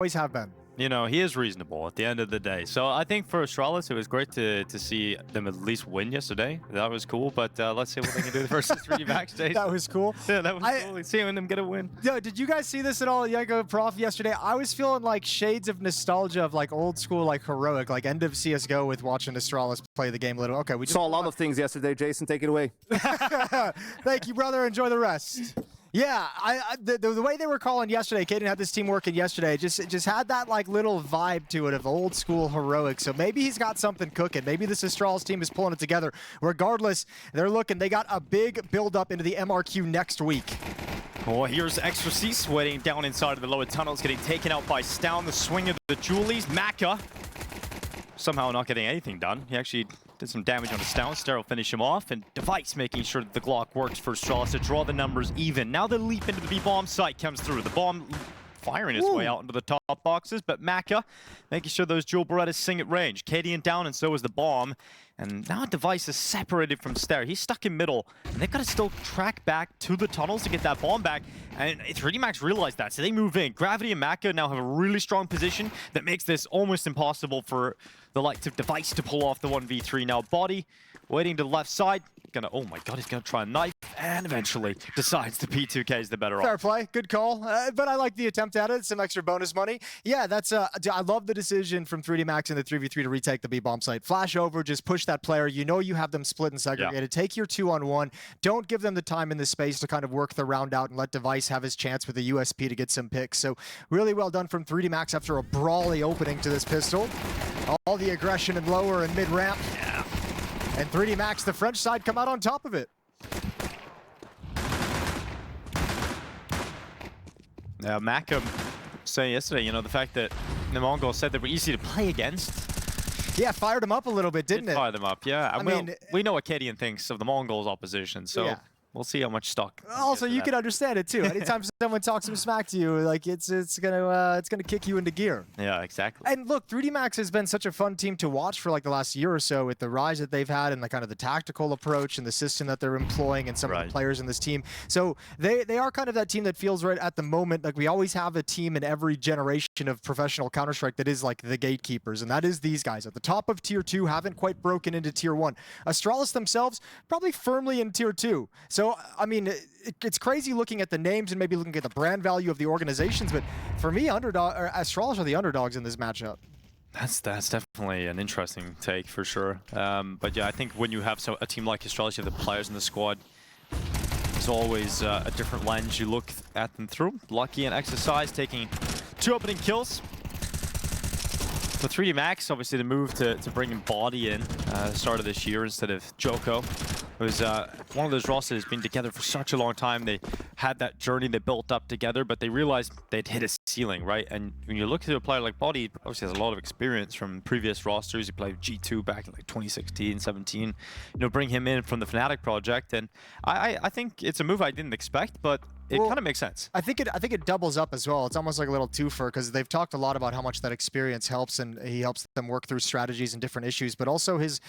always have been. You know, he is reasonable at the end of the day. So I think for Astralis, it was great to see them at least win yesterday. That was cool. But let's see what they can do versus 3D Max. That was cool. Yeah, that was cool. Seeing them get a win. Yo, did you guys see this at all, Yanko Prof, yesterday? I was feeling like shades of nostalgia of like old school, like heroic, like end of CSGO with watching Astralis play the game a little. Okay, we saw a lot of things yesterday. Jason, take it away. Thank you, brother. Enjoy the rest. Yeah, the way they were calling yesterday, Caden had this team working yesterday, just had that like little vibe to it of old school heroic. So maybe he's got something cooking. Maybe this Astralis team is pulling it together. Regardless, they got a big build up into the MRQ next week. Oh, here's Astralis waiting down inside of the lower tunnels, getting taken out by stavn. The swing of the Julies. Maka somehow not getting anything done. He actually did some damage on the stavn. Ster will finish him off, and Device making sure that the Glock works for Astralis to draw the numbers even. Now the leap into the B-bomb site comes through. The bomb firing its way out into the top boxes, but Maka making sure those dual Berettas sing at range. Cadian down, and so is the bomb. And now Device is separated from Ster. He's stuck in middle, and they've got to still track back to the tunnels to get that bomb back. And 3D Max realized that, so they move in. Gravity and Maka now have a really strong position that makes this almost impossible for the likes of Device to pull off the 1v3. Now Body waiting to the left side. Oh my god, he's gonna try a knife, and eventually decides the P2K is the better Fair option. play, good call, but I like the attempt at it. Some extra bonus money. Yeah, that's I love the decision from 3D Max in the 3v3 to retake the B-bomb site. Flash over, just push that player. You know you have them split and segregated. Yeah. Take your 2-on-1. Don't give them the time and the space to kind of work the round out and let Device have his chance with the USP to get some picks. So really well done from 3D Max after a brawly opening to this pistol. All the aggression and lower and mid ramp. Yeah. And 3D Max, the French side, come out on top of it. Yeah, Maka saying yesterday, you know, the fact that the Mongols said they were easy to play against. Yeah, fired them up a little bit, didn't it? Fired them up, yeah. I mean, we know what Cadian thinks of the Mongols' opposition, so yeah. We'll see how much stock. Also, you can understand it too. Anytime someone talks some smack to you, like it's gonna kick you into gear. Yeah, exactly. And look, 3D Max has been such a fun team to watch for like the last year or so with the rise that they've had and the kind of the tactical approach and the system that they're employing and some of the players in this team. So they are kind of that team that feels right at the moment like we always have a team in every generation of professional Counter-Strike that is like the gatekeepers, and that is these guys at the top of Tier 2, haven't quite broken into Tier 1. Astralis themselves probably firmly in Tier 2. So I mean, it's crazy looking at the names and maybe looking at the brand value of the organizations, but for me, Astralis are the underdogs in this matchup. That's definitely an interesting take for sure. But yeah, I think when you have a team like Astralis, you have the players in the squad. It's always a different lens you look at them through. Lucky and Exercise taking 2 opening kills. For 3D Max, obviously the move to bring in Body in at the start of this year instead of Joko. It was one of those rosters that's been together for such a long time. They had that journey they built up together, but they realized they'd hit a ceiling, right? And when you look at a player like Body, he obviously has a lot of experience from previous rosters. He played G2 back in like 2016, 17. You know, bring him in from the Fnatic project, and I think it's a move I didn't expect, but it kind of makes sense. I think it doubles up as well. It's almost like a little twofer because they've talked a lot about how much that experience helps, and he helps them work through strategies and different issues, but also his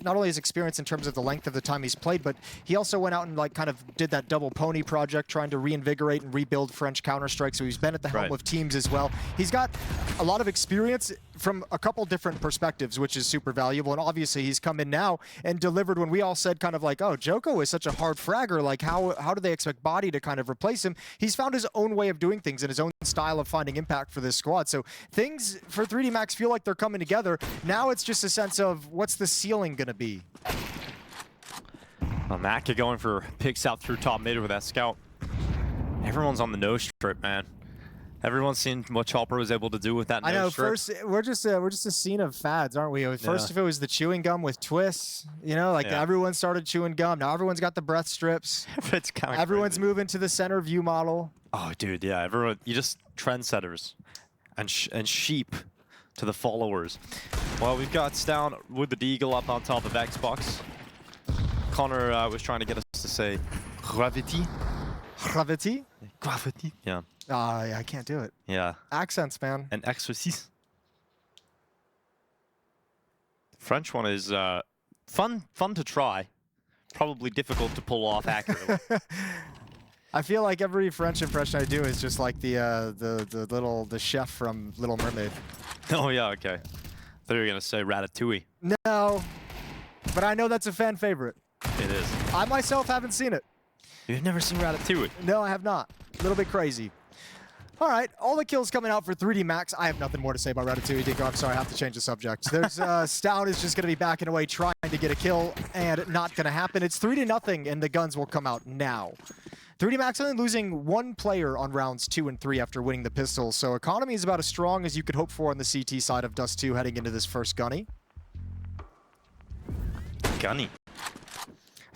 not only his experience in terms of the length of the time he's played, but he also went out and like kind of did that double pony project trying to reinvigorate and rebuild French Counter-Strike, so he's been at the helm of teams as well. He's got a lot of experience from a couple different perspectives, which is super valuable, and obviously he's come in now and delivered when we all said kind of like, oh, Joko is such a hard fragger, like how do they expect Body to kind of replace him? He's found his own way of doing things and his own style of finding impact for this squad. So things for 3D Max feel like they're coming together. Now it's just a sense of what's the ceiling going to be? Well, Maka going for picks out through top mid with that scout. Everyone's on the nose strip, man. Everyone's seen what Chopper was able to do with that. I know. Strip. First, we're just a scene of fads, aren't we? First, if it was the chewing gum with twists, you know, like everyone started chewing gum. Now everyone's got the breath strips. It's kind of everyone's moving to the center view model. Oh, dude, yeah. Everyone, you just trendsetters and sheep to the followers. Well, we've got stavn with the Deagle up on top of Xbox. Connor was trying to get us to say gravity. Gravity? Gravity. Yeah. Yeah, I can't do it. Yeah. Accents, man. And exercice. The French one is fun to try. Probably difficult to pull off accurately. I feel like every French impression I do is just like the chef from Little Mermaid. Oh yeah, okay. I thought you were gonna say Ratatouille. No, but I know that's a fan favorite. It is. I myself haven't seen it. You've never seen Ratatouille? No, I have not. A little bit crazy. All right, all the kills coming out for 3D Max. I have nothing more to say about Ratatouille, Dinko. I'm sorry, I have to change the subject. There's stavn is just going to be backing away, trying to get a kill, and not going to happen. It's 3-0, and the guns will come out now. 3D Max only losing one player on rounds 2 and 3 after winning the pistol, so economy is about as strong as you could hope for on the CT side of Dust2 heading into this first gunny. Gunny.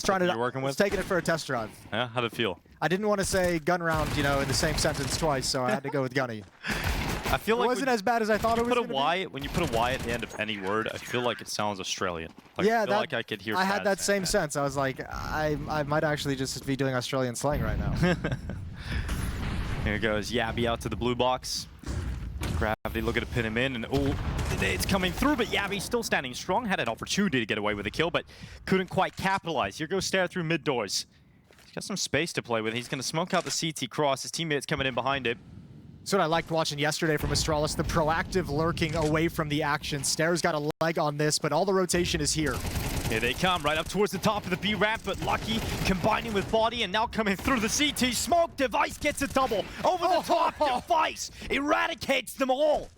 You're working with? I was taking it for a test drive. Yeah, how'd it feel? I didn't want to say gun round, you know, in the same sentence twice, so I had to go with gunny. I feel like it wasn't as bad as I thought it was going to be. When you put a Y at the end of any word, I feel like it sounds Australian. Like, yeah, I feel like I could hear. I had that same sense. I was like, I might actually just be doing Australian slang right now. Here goes Yabby out to the blue box. Gravity looking to pin him in, and oh, it's coming through, but Yabby still standing strong. Had an opportunity to get away with a kill, but couldn't quite capitalize. Here goes Stare through mid doors. He's got some space to play with. He's going to smoke out the CT cross. His teammates coming in behind it. That's what I liked watching yesterday from Astralis, the proactive lurking away from the action. Stare's got a leg on this, but all the rotation is here. Here they come, right up towards the top of the B ramp, but Lucky combining with Body and now coming through the CT. Smoke, Device gets a double. Over the top, Device eradicates them all.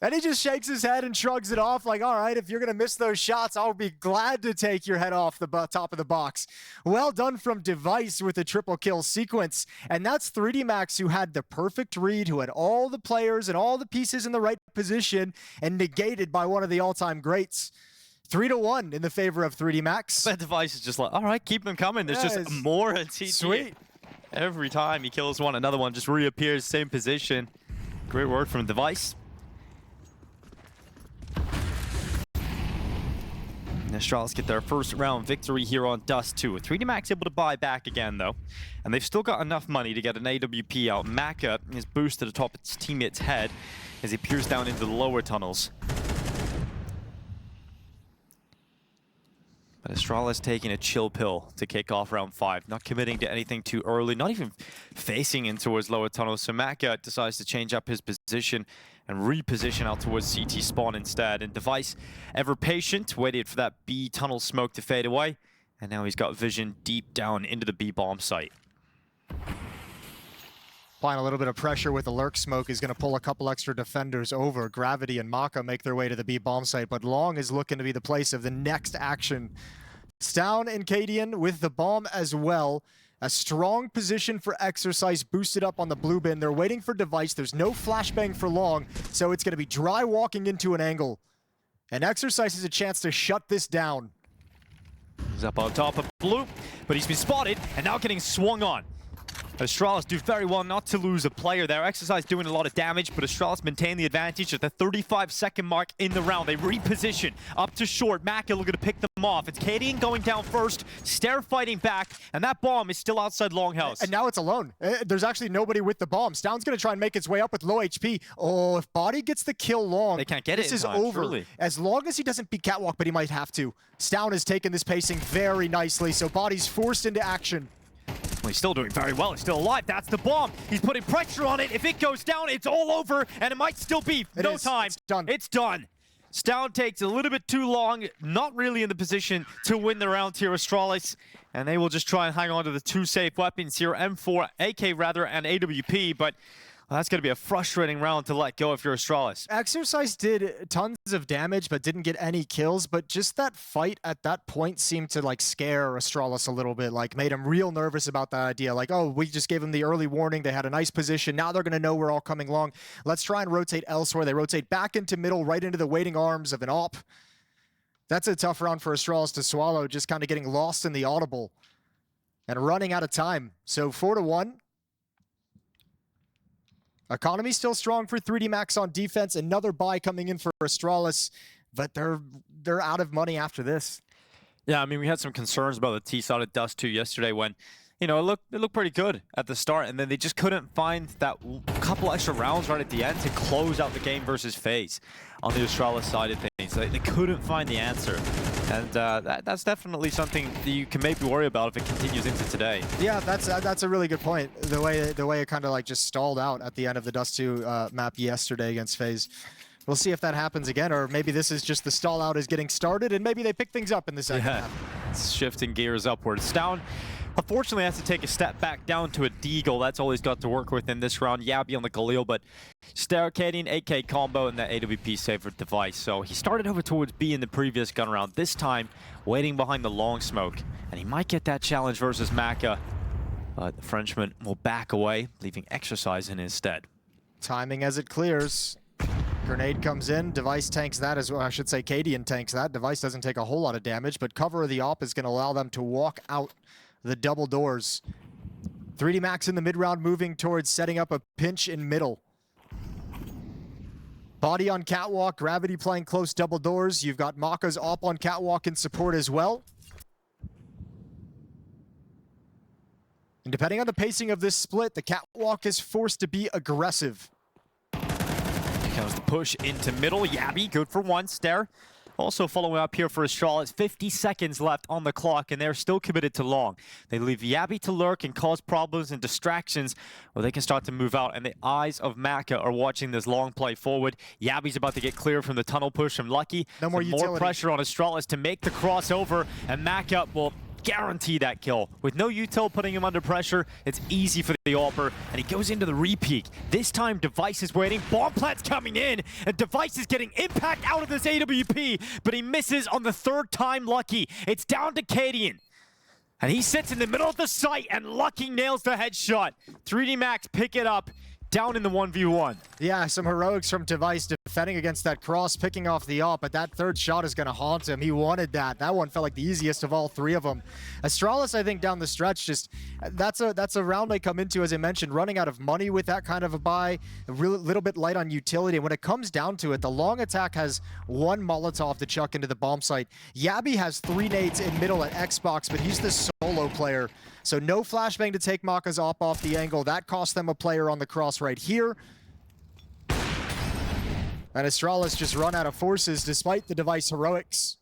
And he just shakes his head and shrugs it off like, all right, if you're going to miss those shots, I'll be glad to take your head off the top of the box. Well done from Device with a triple kill sequence. And that's 3D Max, who had the perfect read, who had all the players and all the pieces in the right position, and negated by one of the all-time greats. 3-1 in the favor of 3D Max. That Device is just like, all right, keep them coming. There's just more at CT. Sweet. Every time he kills one, another one just reappears, same position. Great work from Device. And Astralis get their first round victory here on Dust2. 3D Max able to buy back again, though. And they've still got enough money to get an AWP out. Maka is boosted atop its teammate's head as he peers down into the lower tunnels. But Astralis taking a chill pill to kick off round 5. Not committing to anything too early, not even facing in towards lower tunnels. So Maka decides to change up his position and reposition out towards CT spawn instead. And Device, ever patient, waited for that B tunnel smoke to fade away. And now he's got vision deep down into the B bomb site. Applying a little bit of pressure with the lurk smoke is going to pull a couple extra defenders over. Gravity and Maka make their way to the B bomb site, but Long is looking to be the place of the next action. stavn and Cadian with the bomb as well. A strong position for Exercise, boosted up on the blue bin. They're waiting for Device. There's no flashbang for Long, so it's going to be dry walking into an angle. And Exercise has a chance to shut this down. He's up on top of blue, but he's been spotted and now getting swung on. Astralis do very well not to lose a player there. Exercise doing a lot of damage, but Astralis maintain the advantage at the 35-second mark in the round. They reposition up to short. Maka looking to pick them off. It's Cadian going down first, Stare fighting back, and that bomb is still outside Longhouse. And now it's alone. There's actually nobody with the bomb. stavn's going to try and make its way up with low HP. Oh, if Body gets the kill Long, they can't get it. This is over. Surely. As long as he doesn't beat Catwalk, but he might have to. stavn has taken this pacing very nicely, so Body's forced into action. Well, he's still doing very well. He's still alive. That's the bomb. He's putting pressure on it. If it goes down, it's all over, and it might still be. No time. It's done. It's done. stavn takes a little bit too long, not really in the position to win the round here, Astralis, and they will just try and hang on to the two safe weapons here, M4, AK rather, and AWP, but well, that's going to be a frustrating round to let go if you're Astralis. Exercise did tons of damage, but didn't get any kills. But just that fight at that point seemed to like scare Astralis a little bit, like made him real nervous about that idea. Like, oh, we just gave them the early warning. They had a nice position. Now they're going to know we're all coming along. Let's try and rotate elsewhere. They rotate back into middle, right into the waiting arms of an AWP. That's a tough round for Astralis to swallow, just kind of getting lost in the audible and running out of time. So 4-1. Economy still strong for 3D Max on defense. Another buy coming in for Astralis, but they're out of money after this. Yeah, I mean, we had some concerns about the T side of Dust2 yesterday when, you know, it looked pretty good at the start, and then they just couldn't find that couple extra rounds right at the end to close out the game versus FaZe on the Astralis side of things. They couldn't find the answer. And that's definitely something that you can maybe worry about if it continues into today. Yeah, that's a really good point. The way it kind of like just stalled out at the end of the Dust2 map yesterday against FaZe. We'll see if that happens again, or maybe this is just the stall out is getting started, and maybe they pick things up in the second half. It's shifting gears upwards. stavn, unfortunately, has to take a step back down to a deagle. That's all he's got to work with in this round. Yabi on the Galil, but Starcadian, 8K combo, and that AWP favorite device. So he started over towards B in the previous gun round. This time, waiting behind the long smoke. And he might get that challenge versus Maka. But the Frenchman will back away, leaving exercise in instead. Timing as it clears. Grenade comes in, Device tanks that as well. I should say Cadian tanks that. Device doesn't take a whole lot of damage, but cover of the op is going to allow them to walk out the double doors. 3D Max in the mid-round moving towards setting up a pinch in middle. Body on catwalk, Gravity playing close double doors. You've got Maka's op on catwalk in support as well. And depending on the pacing of this split, the catwalk is forced to be aggressive. Comes the push into middle. Yabi, good for one. Stare also following up here for Astralis. 50 seconds left on the clock, and they're still committed to long. They leave Yabi to lurk and cause problems and distractions, where they can start to move out, and the eyes of Maka are watching this long play forward. Yabi's about to get clear from the tunnel push from Lucky. No more utility. More pressure on Astralis to make the crossover, and Maka will guarantee that kill. With no util putting him under pressure, it's easy for the AWPer, and he goes into the re-peek. This time, Device is waiting. Bomb plant's coming in, and Device is getting impact out of this AWP, but he misses on the third time Lucky. It's down to Cadian, and he sits in the middle of the site, and Lucky nails the headshot. 3D Max pick it up. Down in the 1v1. Yeah, some heroics from Device defending against that cross, picking off the op, but that third shot is going to haunt him. He wanted that. That one felt like the easiest of all three of them. Astralis, I think, down the stretch, just that's a round they come into, as I mentioned, running out of money with that kind of a buy, a little bit light on utility. And when it comes down to it, the long attack has one Molotov to chuck into the bomb site. Yabi has 3 nades in middle at Xbox, but he's the solo player. So no flashbang to take Maka's op off the angle. That cost them a player on the cross right here. And Astralis just run out of forces despite the Device heroics.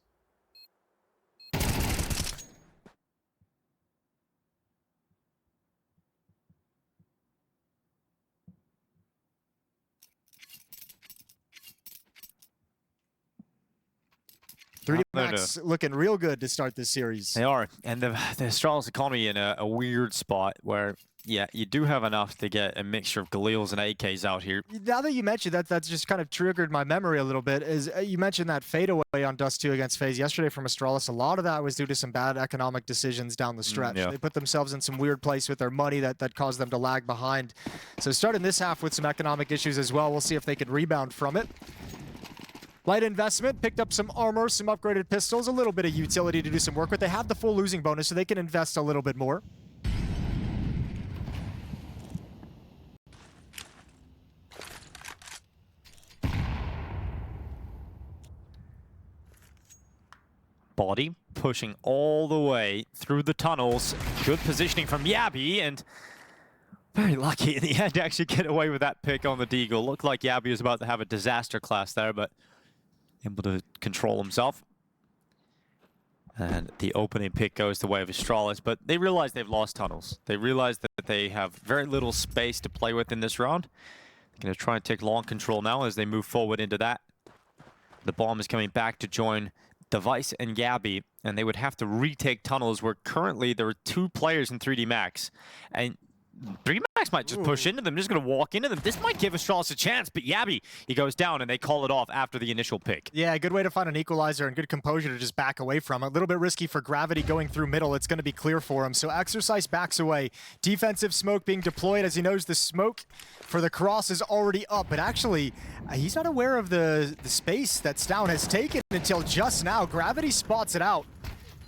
Max looking real good to start this series. They are, and the Astralis economy in a weird spot where, yeah, you do have enough to get a mixture of Galils and AKs out here. Now that you mentioned that, that's just kind of triggered my memory a little bit. Is you mentioned that fadeaway on Dust2 against FaZe yesterday from Astralis. A lot of that was due to some bad economic decisions down the stretch. Yeah. They put themselves in some weird place with their money that caused them to lag behind. So starting this half with some economic issues as well. We'll see if they can rebound from it. Light investment, picked up some armor, some upgraded pistols, a little bit of utility to do some work with. They have the full losing bonus, so they can invest a little bit more. Body pushing all the way through the tunnels. Good positioning from Yabi, and very lucky in the end to actually get away with that pick on the deagle. Looked like Yabi was about to have a disaster class there, but able to control himself. And the opening pick goes the way of Astralis, but they realize they've lost tunnels. They realize that they have very little space to play with in this round. They're going to try and take long control now as they move forward into that. The bomb is coming back to join Device and Yabi, and they would have to retake tunnels where currently there are 2 players in 3D Max. And 3D Max might just push into them, just going to walk into them. This might give Astralis a chance, but Yabi, he goes down and they call it off after the initial pick. Yeah, good way to find an equalizer and good composure to just back away from. A little bit risky for Gravity going through middle. It's going to be clear for him. So Exercise backs away. Defensive smoke being deployed as he knows the smoke for the cross is already up. But actually, he's not aware of the space that stavn has taken until just now. Gravity spots it out.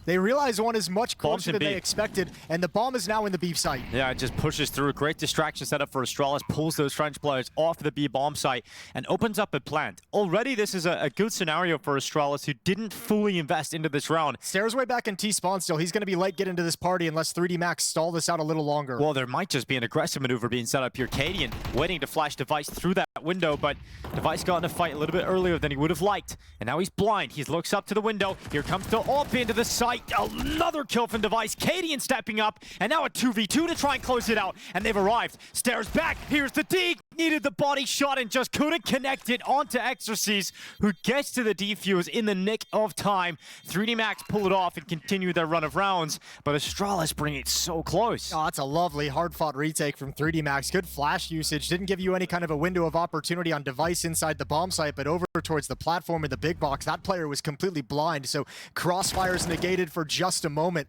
They realize one is much Bomb's closer in than they B. expected, and the bomb is now in the B site. Yeah, it just pushes through. Great distraction setup for Astralis, pulls those French players off the B bomb site and opens up a plant. Already, this is a good scenario for Astralis, who didn't fully invest into this round. Stairs way back in T-spawn still. He's going to be late getting into this party unless 3D Max stall this out a little longer. Well, there might just be an aggressive maneuver being set up here. Cadian waiting to flash Device through that window, but Device got in a fight a little bit earlier than he would have liked. And now he's blind. He looks up to the window. Here comes the AWP into the site. Another kill from Device. Cadian stepping up, and now a 2v2 to try and close it out. And they've arrived. Stairs back. Here's the D. Needed the body shot and just couldn't connect it onto Exorcist, who gets to the defuse in the nick of time. 3D Max pull it off and continue their run of rounds, but Astralis bring it so close. Oh, that's a lovely, hard-fought retake from 3D Max. Good flash usage. Didn't give you any kind of a window of opportunity on Device inside the bomb site, but over towards the platform in the big box, that player was completely blind, so crossfires negated for just a moment.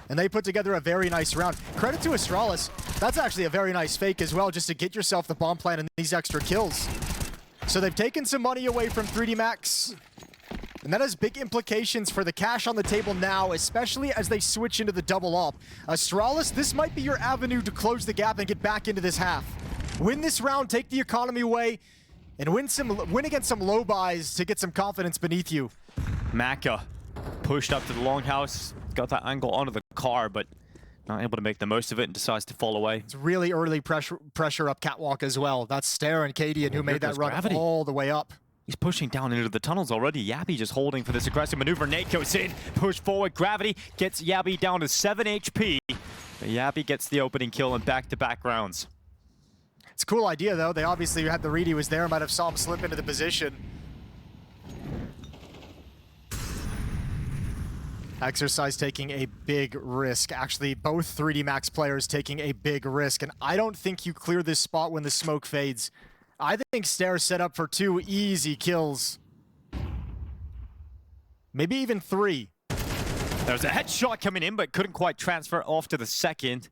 And they put together a very nice round. Credit to Astralis. That's actually a very nice fake as well, just to get yourself the bomb plant and these extra kills. So they've taken some money away from 3D Max. And that has big implications for the cash on the table now, especially as they switch into the double op. Astralis, this might be your avenue to close the gap and get back into this half. Win this round, take the economy away, and win against some low buys to get some confidence beneath you. Maka pushed up to the longhouse, got that angle onto the car, but not able to make the most of it and decides to fall away. It's really early pressure up catwalk as well. That's Stair and Cadian who made that run all the way up. He's pushing down into the tunnels already. Yabi just holding for this aggressive maneuver. Nate goes in, push forward. Gravity gets Yabi down to 7 HP. But Yabi gets the opening kill in back-to-back rounds. It's a cool idea, though. They obviously had the read. He was there, might have saw him slip into the position. Exercise taking a big risk. Actually, both 3D Max players taking a big risk. And I don't think you clear this spot when the smoke fades. I think Stair set up for 2 easy kills. Maybe even 3. There's a headshot coming in, but couldn't quite transfer off to the second.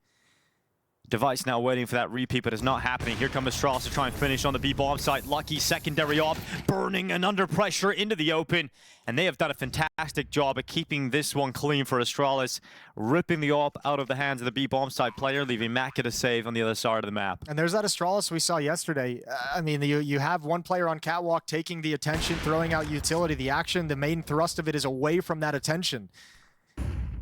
Device now waiting for that repeat, but it's not happening. Here comes Astralis to try and finish on the B bomb site. Lucky secondary op, burning and under pressure into the open. And they have done a fantastic job at keeping this one clean for Astralis, ripping the op out of the hands of the B bomb site player, leaving Maka to save on the other side of the map. And there's that Astralis we saw yesterday. I mean, you have one player on catwalk taking the attention, throwing out utility. The action, the main thrust of it is away from that attention.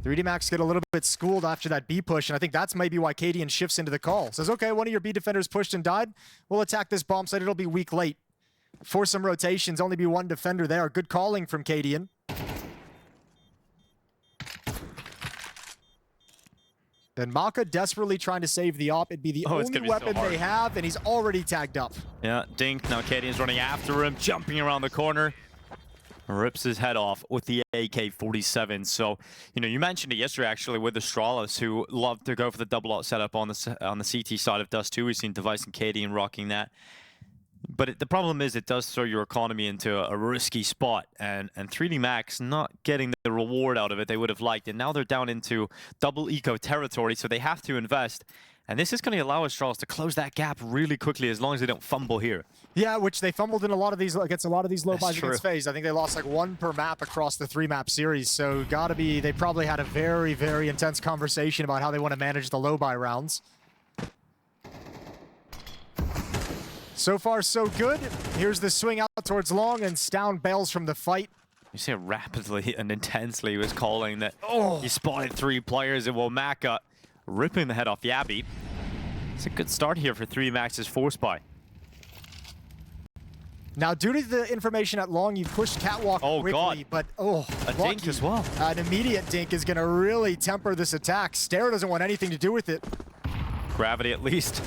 3D Max get a little bit schooled after that B push, and I think that's maybe why Cadian shifts into the call. Says, okay, one of your B defenders pushed and died. We'll attack this bomb site. It'll be weak late. Force some rotations, only be one defender there. Good calling from Cadian. Then Maka desperately trying to save the op. It'd be the only weapon they have, and he's already tagged up. Yeah, dinked. Now Cadian's running after him, jumping around the corner. Rips his head off with the AK-47. So, you know, you mentioned it yesterday actually with Astralis, who love to go for the double out setup on the CT side of Dust2. We've seen Device and Cadian rocking that. But the problem is it does throw your economy into a risky spot, and 3D Max not getting the reward out of it they would have liked. And now they're down into double eco territory, so they have to invest. And this is going to allow Astralis to close that gap really quickly as long as they don't fumble here. Yeah, which they fumbled in a lot of these against low buys against FaZe. I think they lost like 1 per map across the 3-map series. So gotta be, they probably had a very, very intense conversation about how they want to manage the low buy rounds. So far, so good. Here's the swing out towards long, and stavn bails from the fight. You see how rapidly and intensely he was calling that he spotted 3 players, and Maka ripping the head off Yabi. It's a good start here for 3D Max's force buy. Now, due to the information at long, you've pushed catwalk quickly, but a dink as well. An immediate dink is going to really temper this attack. Stair doesn't want anything to do with it. Gravity at least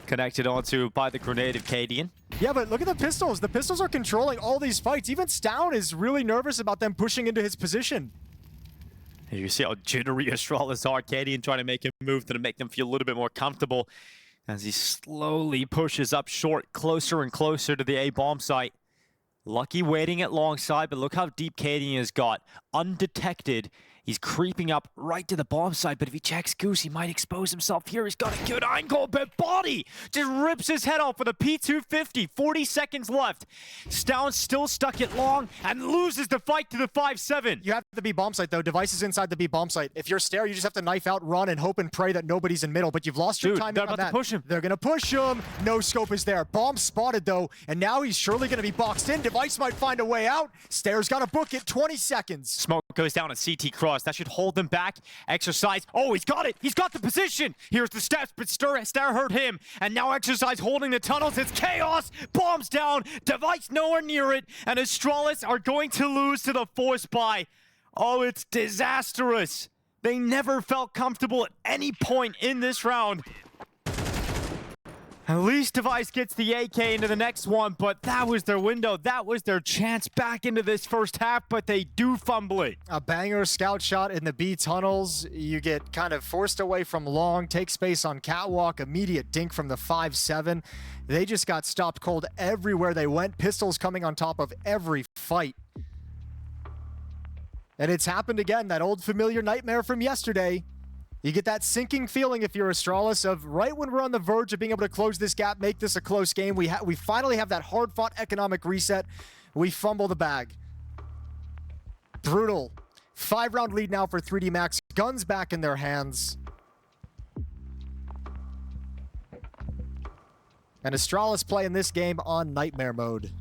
connected onto by the grenade of Cadian. Yeah, but look at the pistols. The pistols are controlling all these fights. Even stavn is really nervous about them pushing into his position. You see how jittery Astralis are. Cadian trying to make him move to make them feel a little bit more comfortable as he slowly pushes up short, closer and closer to the A bomb site. Lucky waiting at long side, but look how deep Cadian has got. Undetected He's creeping up right to the bomb side, but if he checks Goose, he might expose himself here. He's got a good angle, but Body just rips his head off with a P250. 40 seconds left. stavn still stuck at long and loses the fight to the 5-7. You have the B bomb site, though. Device is inside the B bomb site. If you're Stare, you just have to knife out, run, and hope and pray that nobody's in middle, but you've lost your timing they're on about that. to push him. They're going to push him. No scope is there. Bomb spotted, though, and now he's surely going to be boxed in. Device might find a way out. Stare's got to book it. 20 seconds. Smoke goes down on CT cross. That should hold them back. Exercise. Oh, he's got it. He's got the position. Here's the steps, but Stare hurt him. And now Exercise holding the tunnels. It's chaos. Bombs down. Device nowhere near it. And Astralis are going to lose to the force buy. Oh, it's disastrous. They never felt comfortable at any point in this round. At least Device gets the AK into the next one, but that was their window. That was their chance back into this first half, but they do fumble it. A banger scout shot in the B tunnels. You get kind of forced away from long, take space on catwalk, immediate dink from the 5-7. They just got stopped cold everywhere they went. Pistols coming on top of every fight. And it's happened again, that old familiar nightmare from yesterday. You get that sinking feeling if you're Astralis of right when we're on the verge of being able to close this gap, make this a close game, we finally have that hard-fought economic reset. We fumble the bag. Brutal. 5-round lead now for 3D Max. Guns back in their hands. And Astralis playing this game on nightmare mode.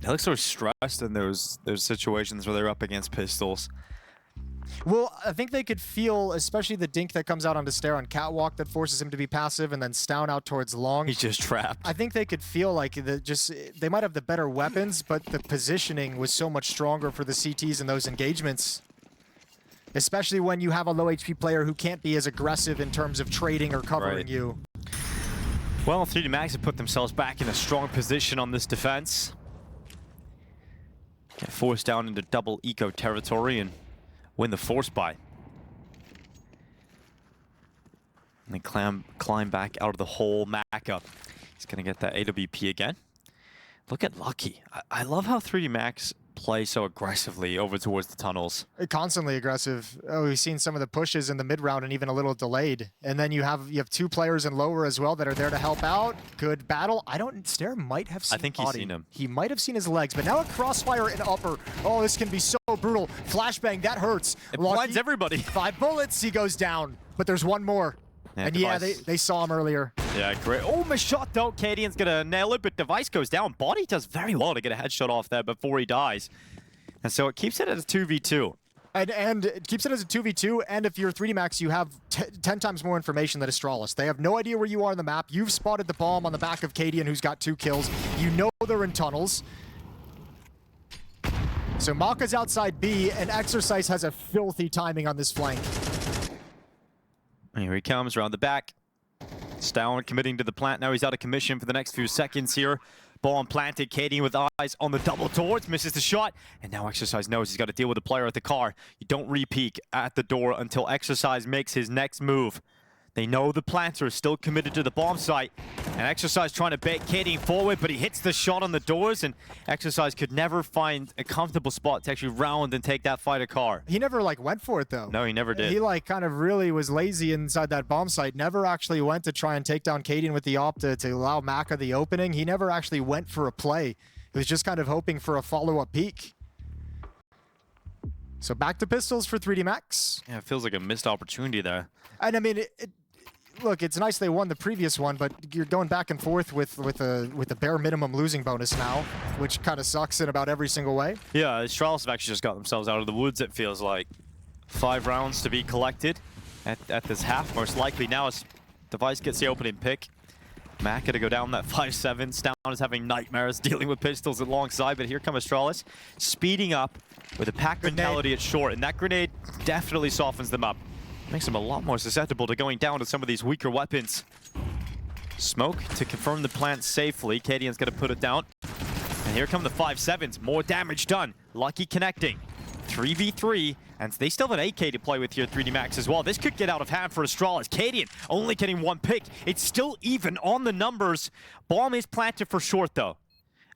They look so stressed in those situations where they're up against pistols. Well, I think they could feel, especially the dink that comes out onto Stare on catwalk that forces him to be passive, and then stavn out towards long. He's just trapped. I think they could feel like they might have the better weapons, but the positioning was so much stronger for the CTs in those engagements. Especially when you have a low HP player who can't be as aggressive in terms of trading or covering you. Well, 3D Max have put themselves back in a strong position on this defense. Get forced down into double eco territory and win the force buy. And they climb back out of the hole. Maka. He's going to get that AWP again. Look at Lucky. I love how 3D Max play so aggressively over towards the tunnels. Constantly aggressive. Oh, we've seen some of the pushes in the mid round and even a little delayed. And then you have two players in lower as well that are there to help out. Good battle. Stare might have seen I think Body. he's seen him. He might have seen his legs, but now a crossfire in upper. Oh, this can be so brutal. Flashbang, that hurts. It blinds everybody. 5 bullets, he goes down. But there's one more. Yeah, and Device. yeah, they saw him earlier. Yeah, great. Oh, missed shot though. Cadian's gonna nail it, but Device goes down. Body does very well to get a headshot off there before he dies. And so it keeps it as a 2v2. And it keeps it as a 2v2, and if you're 3D Max, you have 10 times more information than Astralis. They have no idea where you are on the map. You've spotted the bomb on the back of Cadian, who's got 2 kills. You know they're in tunnels. So Maka's outside B, and Exercise has a filthy timing on this flank. Here he comes around the back. stavn committing to the plant. Now he's out of commission for the next few seconds here. Bomb planted. Cadian with eyes on the double doors. Misses the shot. And now Exercise knows he's got to deal with the player at the car. You don't re-peek at the door until Exercise makes his next move. They know the planter is still committed to the bomb site. And Exercise trying to bait Cadian forward, but he hits the shot on the doors, and Exercise could never find a comfortable spot to actually round and take that fighter car. He never went for it though. No, he never did. He kind of really was lazy inside that bomb site. Never actually went to try and take down Cadian with the op to allow Maka the opening. He never actually went for a play. He was just kind of hoping for a follow-up peek. So back to pistols for 3D Max. Yeah, it feels like a missed opportunity there. And I mean, look, it's nice they won the previous one, but you're going back and forth with a bare minimum losing bonus now, which kind of sucks in about every single way. Yeah, Astralis have actually just got themselves out of the woods, it feels like. 5 rounds to be collected at this half. Most likely now as Device gets the opening pick. Maka to go down that 5-7. stavn is having nightmares dealing with pistols alongside, but here comes Astralis, speeding up with a pack mentality at short, and that grenade definitely softens them up. Makes them a lot more susceptible to going down to some of these weaker weapons. Smoke to confirm the plant safely. Cadian's going to put it down. And here come the 5-7s. More damage done. Lucky connecting. 3v3. And they still have an AK to play with here, 3D Max as well. This could get out of hand for Astralis. Cadian only getting 1 pick. It's still even on the numbers. Bomb is planted for short, though.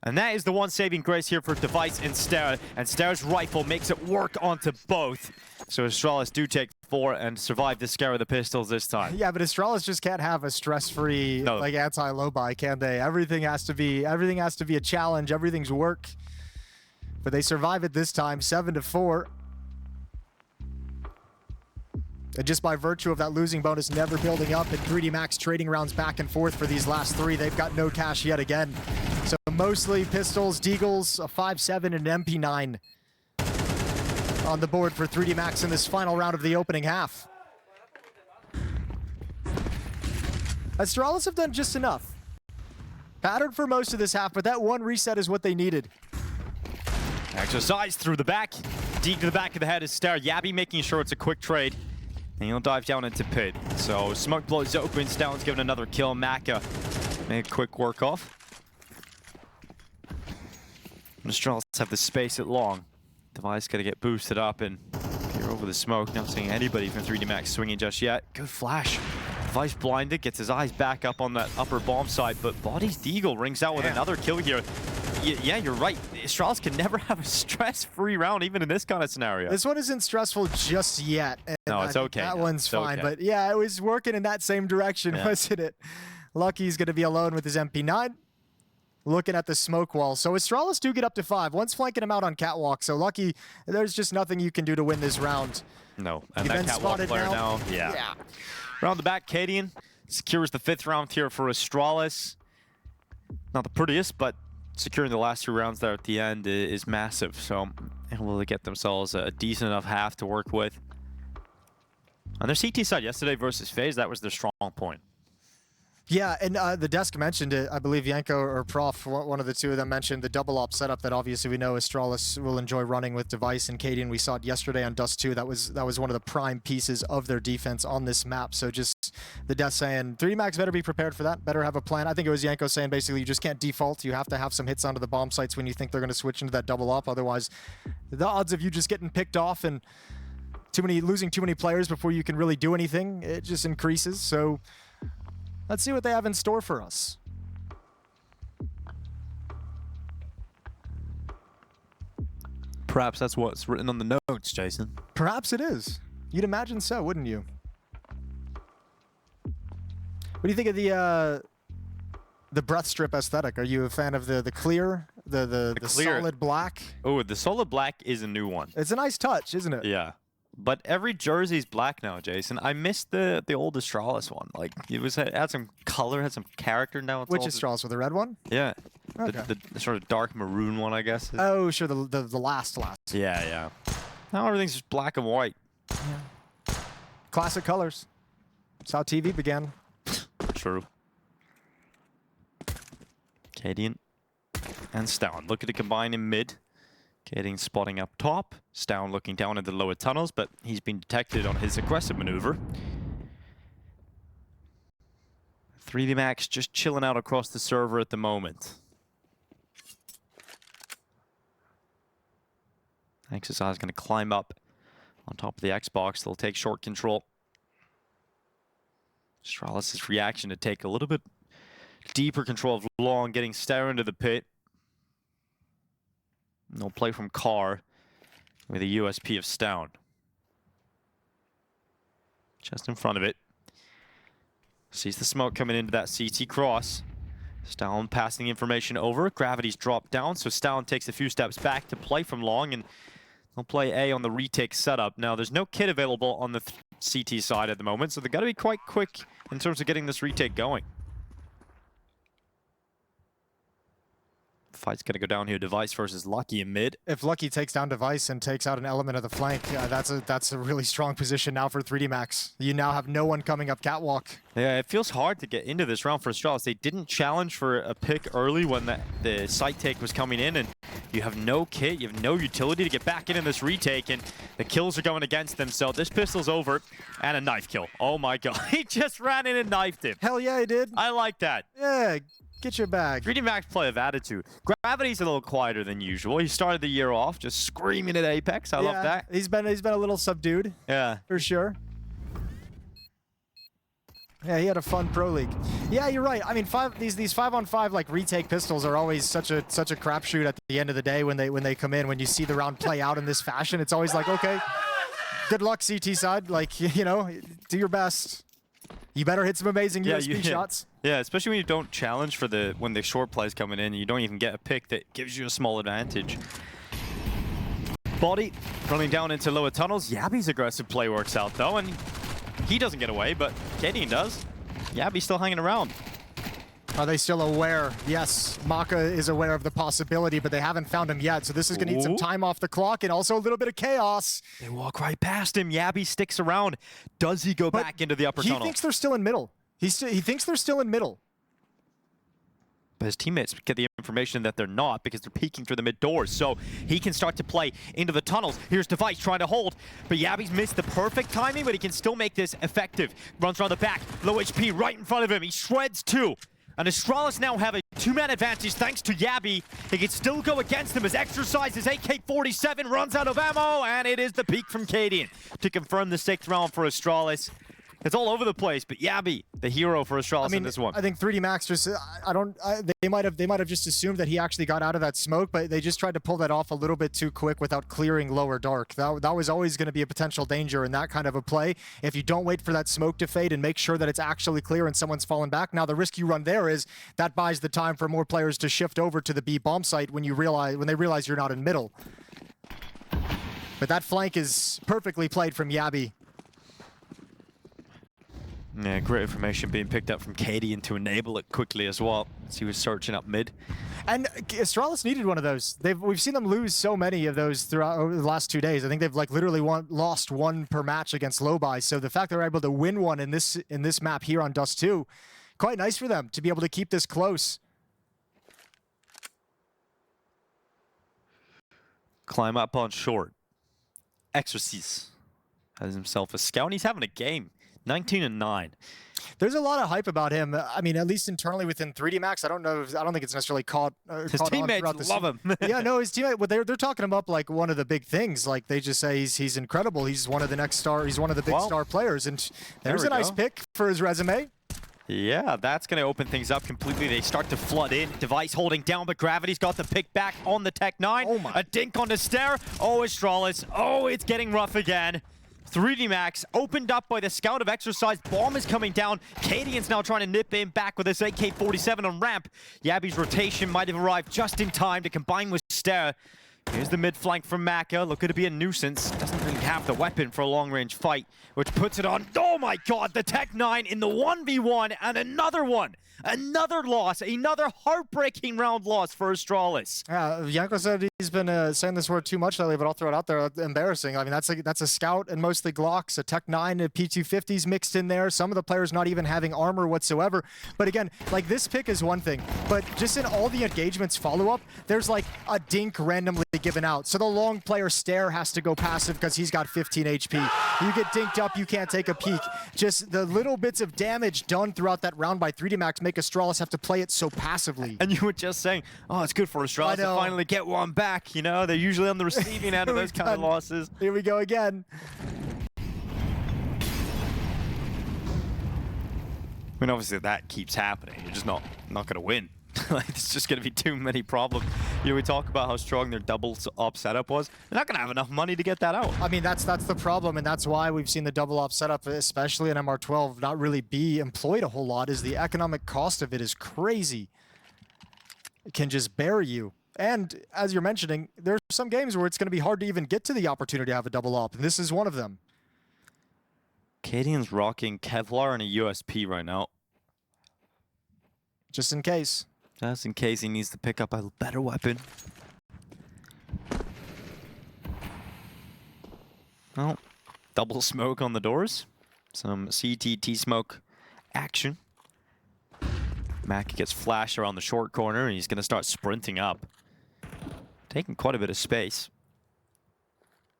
And that is the one saving grace here for Device and Ster. And Ster's rifle makes it work onto both. So Astralis do take 4 and survive the scare of the pistols this time. Yeah, but Astralis just can't have a stress-free like anti-low buy, can they? Everything has to be a challenge. Everything's work. But they survive it this time, 7-4. And just by virtue of that losing bonus never building up and 3D Max trading rounds back and forth for these last 3, they've got no cash yet again. So mostly pistols, deagles, a 5.7 and an MP9 on the board for 3D Max in this final round of the opening half. Astralis have done just enough. Battered for most of this half, but that one reset is what they needed. Exercise through the back. Deeg to the back of the head is Ster. Yabby making sure it's a quick trade. And he'll dive down into pit. So smoke blows open. Stavn's given another kill. Maka made a quick work off. Astralis have the space at long. Device got to get boosted up and peer over the smoke. Not seeing anybody from 3D Max swinging just yet. Good flash. Device blinded, gets his eyes back up on that upper bomb side, but Bodies Deagle rings out with another kill here. Yeah, you're right. Astralis can never have a stress-free round, even in this kind of scenario. This one isn't stressful just yet. And no, it's okay. That one's fine, but yeah, it was working in that same direction, wasn't it? Lucky's going to be alone with his MP9. Looking at the smoke wall. So Astralis do get up to 5. One's flanking him out on Catwalk, so Lucky, there's just nothing you can do to win this round. No, and that Catwalk player now. Yeah. Round the back, Cadian secures the 5th round here for Astralis. Not the prettiest, but securing the last 2 rounds there at the end is massive. So able to get themselves a decent enough half to work with. On their CT side yesterday versus FaZe, that was their strong point. Yeah, and the desk mentioned it. I believe Yanko or Prof, one of the two of them mentioned the double op setup that obviously we know Astralis will enjoy running with Device and Cadian. We saw it yesterday on Dust2. That was one of the prime pieces of their defense on this map. So just the desk saying 3D Max better be prepared for that, better have a plan. I think it was Yanko saying basically you just can't default. You have to have some hits onto the bomb sites when you think they're going to switch into that double op. Otherwise, the odds of you just getting picked off and losing too many players before you can really do anything, it just increases. So let's see what they have in store for us. Perhaps that's what's written on the notes, Jason. Perhaps it is. You'd imagine so, wouldn't you? What do you think of the breath strip aesthetic? Are you a fan of the clear, the clear, solid black? Oh, the solid black is a new one. It's a nice touch, isn't it? Yeah. But every jersey's black now, Jason. I missed the old Astralis one. Like it had some color, had some character. Now it's which Astralis, with the red one? Yeah. Okay. The sort of dark maroon one, I guess. Oh, sure, the last. Yeah. Now everything's just black and white. Yeah. Classic colors. That's how TV began. True. Cadian and Stavn looking to combine in mid. Cadian spotting up top. Stavn looking down at the lower tunnels, but he's been detected on his aggressive maneuver. 3D Max just chilling out across the server at the moment. Exercise going to climb up on top of the Xbox. They'll take short control. Astralis' reaction to take a little bit deeper control of long, getting Ster into the pit. No play from Carr with a USP of Stavn. Just in front of it. Sees the smoke coming into that CT cross. Stavn passing information over. Gravity's dropped down, so Stavn takes a few steps back to play from long, and they'll play A on the retake setup. Now, there's no kit available on the CT side at the moment, so they've got to be quite quick in terms of getting this retake going. Fight's going to go down here. Device versus Lucky in mid. If Lucky takes down Device and takes out an element of the flank, that's a really strong position now for 3D Max. You now have no one coming up Catwalk. Yeah, it feels hard to get into this round for Astralis. They didn't challenge for a pick early when the site take was coming in, and you have no kit, you have no utility to get back into this retake, and the kills are going against them. So this pistol's over, and a knife kill. Oh my god, he just ran in and knifed him. Hell yeah, he did. I like that. Yeah. Get your bag. 3D Max play of attitude. Gravity's a little quieter than usual. He started the year off just screaming at Apex. I love that. He's been a little subdued. Yeah. For sure. Yeah, he had a fun pro league. Yeah, you're right. I mean, these 5-on-5 like retake pistols are always such a crapshoot at the end of the day when they come in. When you see the round play out in this fashion, it's always like, okay, good luck, CT side. Like, you know, do your best. You better hit some amazing USB shots. Yeah, especially when you don't challenge for when the short play's coming in, and you don't even get a pick that gives you a small advantage. Body running down into lower tunnels. Yabby's aggressive play works out though, and he doesn't get away, but Cadian does. Yabby's still hanging around. Are they still aware? Yes, Maka is aware of the possibility, but they haven't found him yet. So this is going to need some time off the clock and also a little bit of chaos. They walk right past him. Yabby sticks around. Does he go back into the upper tunnel? He thinks they're still in middle. He thinks they're still in middle. But his teammates get the information that they're not because they're peeking through the mid doors. So he can start to play into the tunnels. Here's Device trying to hold, but Yabby's missed the perfect timing, but he can still make this effective. Runs around the back, low HP right in front of him. He shreds two. And Astralis now have a two-man advantage thanks to Yabby. He can still go against him as Exercise his AK-47 runs out of ammo, and it is the peak from Cadian to confirm the 6th round for Astralis. It's all over the place, but Yabby, the hero for Astralis in this one. I think 3D Max just, they might have just assumed that he actually got out of that smoke, but they just tried to pull that off a little bit too quick without clearing lower dark. That was always going to be a potential danger in that kind of a play. If you don't wait for that smoke to fade and make sure that it's actually clear and someone's fallen back. Now the risk you run there is that buys the time for more players to shift over to the B bomb site when they realize you're not in middle. But that flank is perfectly played from Yabby. Yeah, great information being picked up from Cadian to enable it quickly as well, as he was searching up mid. And Astralis needed one of those. We've seen them lose so many of those throughout over the last 2 days. I think they've like literally lost one per match against low buy. So the fact they're able to win one in this map here on Dust2, quite nice for them to be able to keep this close. Climb up on short. Exercise has himself a scout, and he's having a game. 19-9. There's a lot of hype about him. I mean, at least internally within 3D Max. I don't think it's necessarily caught. His teammates love him. Yeah, no, his teammate. Well, they're talking him up like one of the big things. Like they just say he's incredible. He's one of the next star. He's one of the big star players. And there's a nice pick for his resume. Yeah, that's going to open things up completely. They start to flood in. Device holding down, but Gravity's got the pick back on the Tech 9. Oh my. A dink on the stair. Oh, Astralis. Oh, it's getting rough again. 3D Max opened up by the scout of Exercise. Bomb is coming down. Cadian's now trying to nip in back with his AK-47 on ramp. Yabby's rotation might have arrived just in time to combine with Stair. Here's the mid flank from Maka. Looking to be a nuisance. Doesn't really have the weapon for a long-range fight, which puts it on. Oh my god, the Tech 9 in the 1v1 and another one. Another loss, another heartbreaking round loss for Astralis. Yeah, Yanko said he's been saying this word too much lately, but I'll throw it out there. Embarrassing. I mean, that's a scout and mostly Glocks, a Tech 9, a P250s mixed in there. Some of the players not even having armor whatsoever. But again, like this pick is one thing, but just in all the engagements follow-up, there's like a dink randomly given out. So the long player Stair has to go passive because he's got 15 HP. You get dinked up, you can't take a peek. Just the little bits of damage done throughout that round by 3D Max make Astralis have to play it so passively. And you were just saying, oh, it's good for Astralis to finally get one back. You know, they're usually on the receiving end of those kind of losses. Here we go again. I mean, obviously that keeps happening. You're just not going to win. Like, it's just going to be too many problems. You know, we talk about how strong their double op setup was. They're not going to have enough money to get that out. I mean, that's the problem, and that's why we've seen the double op setup, especially in MR12, not really be employed a whole lot, is the economic cost of it is crazy. It can just bury you. And as you're mentioning, there's some games where it's going to be hard to even get to the opportunity to have a double op, and this is one of them. Cadian's rocking Kevlar and a USP right now. Just in case. Just in case he needs to pick up a better weapon. Oh, double smoke on the doors. Some CTT smoke action. Mack gets flashed around the short corner, and he's going to start sprinting up. Taking quite a bit of space.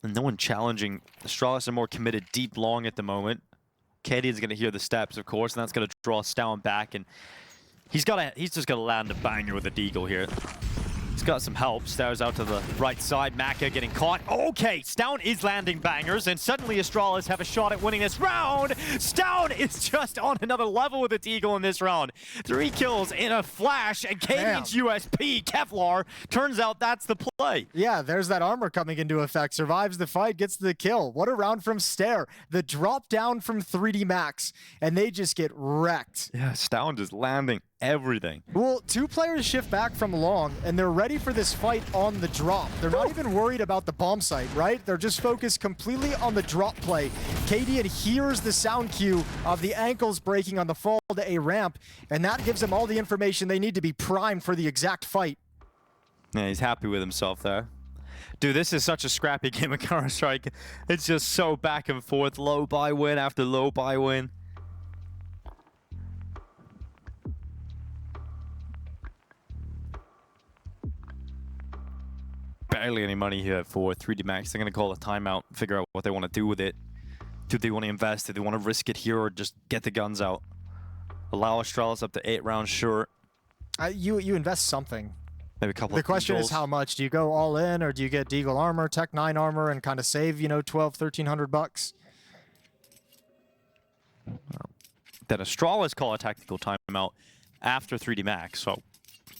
And no one challenging. Astralis are more committed deep long at the moment. Cadian's going to hear the steps, of course, and that's going to draw stavn back. And he's just got to land a banger with a deagle here. He's got some help. Stars out to the right side. Maka getting caught. Okay, stavn is landing bangers, and suddenly Astralis have a shot at winning this round. stavn is just on another level with its Eagle in this round. 3 kills in a flash, and Cadian's USP, Kevlar, turns out that's the play. Yeah, there's that armor coming into effect. Survives the fight, gets the kill. What a round from Stare. The drop down from 3D Max, and they just get wrecked. Yeah, stavn just landing everything. Well, 2 players shift back from long, and they're ready for this fight on the drop. They're not even worried about the bomb site, right? They're just focused completely on the drop play. Cadian hears the sound cue of the ankles breaking on the fall to a ramp, and that gives them all the information they need to be primed for the exact fight. Yeah, he's happy with himself there. Dude, this is such a scrappy game of Counter-Strike. It's just so back and forth, low buy win after low buy win. Barely any money here for 3D Max. They're going to call a timeout, figure out what they want to do with it. Do they want to invest? Do they want to risk it here or just get the guns out? Allow Astralis up to 8 rounds short. You invest something. Maybe a couple The of question goals. is how much? Do you go all in, or do you get Deagle armor, Tech 9 armor, and kind of save, you know, 12, 1,300 bucks? Then Astralis call a tactical timeout after 3D Max, so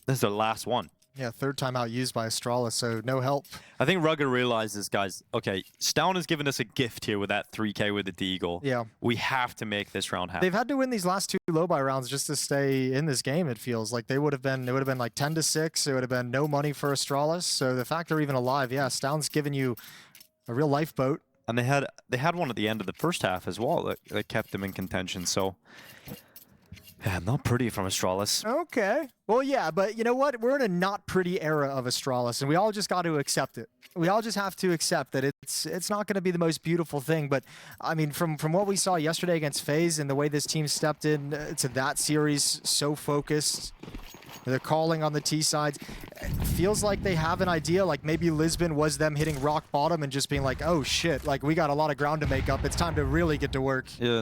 this is their last one. Yeah, 3rd timeout used by Astralis, so no help. I think Rugged realizes, guys, okay, stavn has given us a gift here with that 3K with the Deagle. Yeah. We have to make this round happen. They've had to win these last 2 low buy rounds just to stay in this game, it feels. Like it would have been like 10-6, it would have been no money for Astralis. So the fact they're even alive, yeah, stavn's given you a real lifeboat. And they had one at the end of the first half as well that kept them in contention, so... Yeah, not pretty from Astralis. Okay. Well, yeah, but you know what? We're in a not pretty era of Astralis, and we all just got to accept it. We all just have to accept that it's not going to be the most beautiful thing, but I mean, from what we saw yesterday against FaZe and the way this team stepped in to that series, so focused, they're calling on the T sides. It feels like they have an idea, like maybe Lisbon was them hitting rock bottom and just being like, oh shit, like we got a lot of ground to make up. It's time to really get to work. Yeah,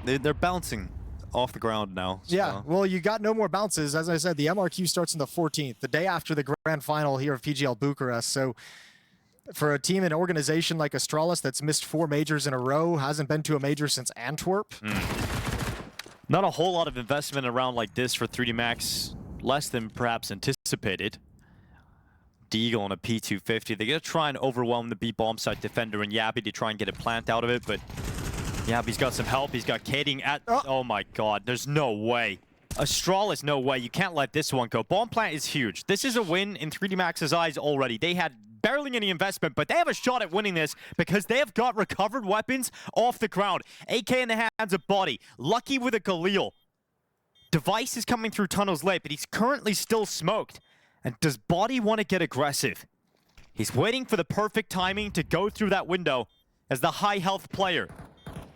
they're bouncing off the ground now. So. Yeah, well, you got no more bounces. As I said, the MRQ starts on the 14th, the day after the grand final here of PGL Bucharest. So for a team and organization like Astralis that's missed 4 majors in a row, hasn't been to a major since Antwerp. Not a whole lot of investment around like this for 3D Max, less than perhaps anticipated. Deagle on a P250. They're going to try and overwhelm the B bomb site defender and Yabby to try and get a plant out of it, but Yabby's got some help. He's got Kading at... Oh my god, there's no way. Astralis, no way. You can't let this one go. Bomb plant is huge. This is a win in 3D Max's eyes already. They had barely any investment, but they have a shot at winning this because they have got recovered weapons off the ground. AK in the hands of Body. Lucky with a Galil. Device is coming through tunnels late, but he's currently still smoked. And does Body want to get aggressive? He's waiting for the perfect timing to go through that window as the high health player.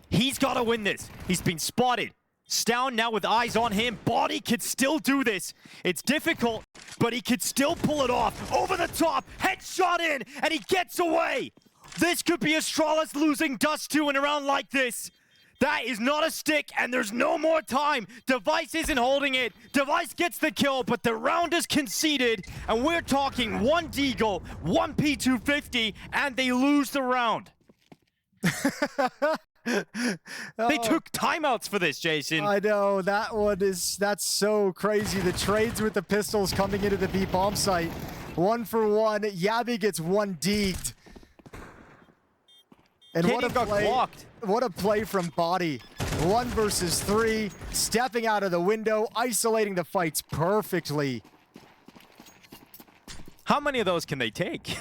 He's got to win this. He's been spotted. stavn now with eyes on him. Body could still do this. It's difficult, but he could still pull it off. Over the top, headshot in, and he gets away. This could be Astralis losing Dust2 in a round like this. That is not a stick, and there's no more time. Device isn't holding it. Device gets the kill, but the round is conceded, and we're talking 1 Deagle, 1 P250, and they lose the round. They took timeouts for this, Jason. I know, that's so crazy. The trades with the pistols coming into the B bomb site. 1 for 1. Yabby gets 1 deeked. And what a play. Blocked. What a play from Body. 1 versus 3, stepping out of the window, isolating the fights perfectly. How many of those can they take?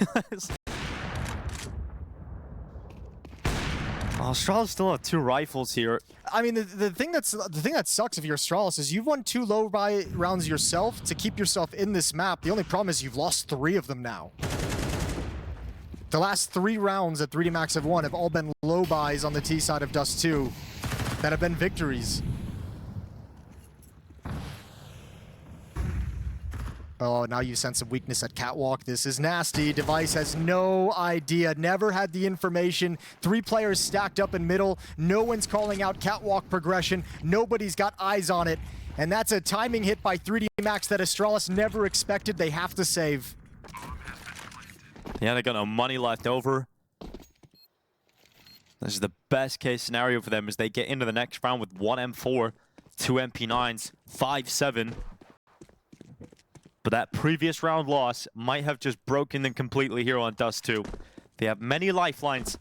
Astralis still have 2 rifles here. I mean, the thing that sucks if you're Astralis is you've won 2 low buy rounds yourself to keep yourself in this map. The only problem is you've lost 3 of them now. The last 3 rounds that 3D Max have won have all been low buys on the T side of Dust2 that have been victories. Oh, now you sense some weakness at Catwalk. This is nasty. Device has no idea, never had the information. 3 players stacked up in middle. No one's calling out Catwalk progression. Nobody's got eyes on it. And that's a timing hit by 3D Max that Astralis never expected. They have to save. Yeah, they got no money left over. This is the best case scenario for them as they get into the next round with 1 M4, 2 MP9s, 5-7. But that previous round loss might have just broken them completely here on Dust2. They have many lifelines,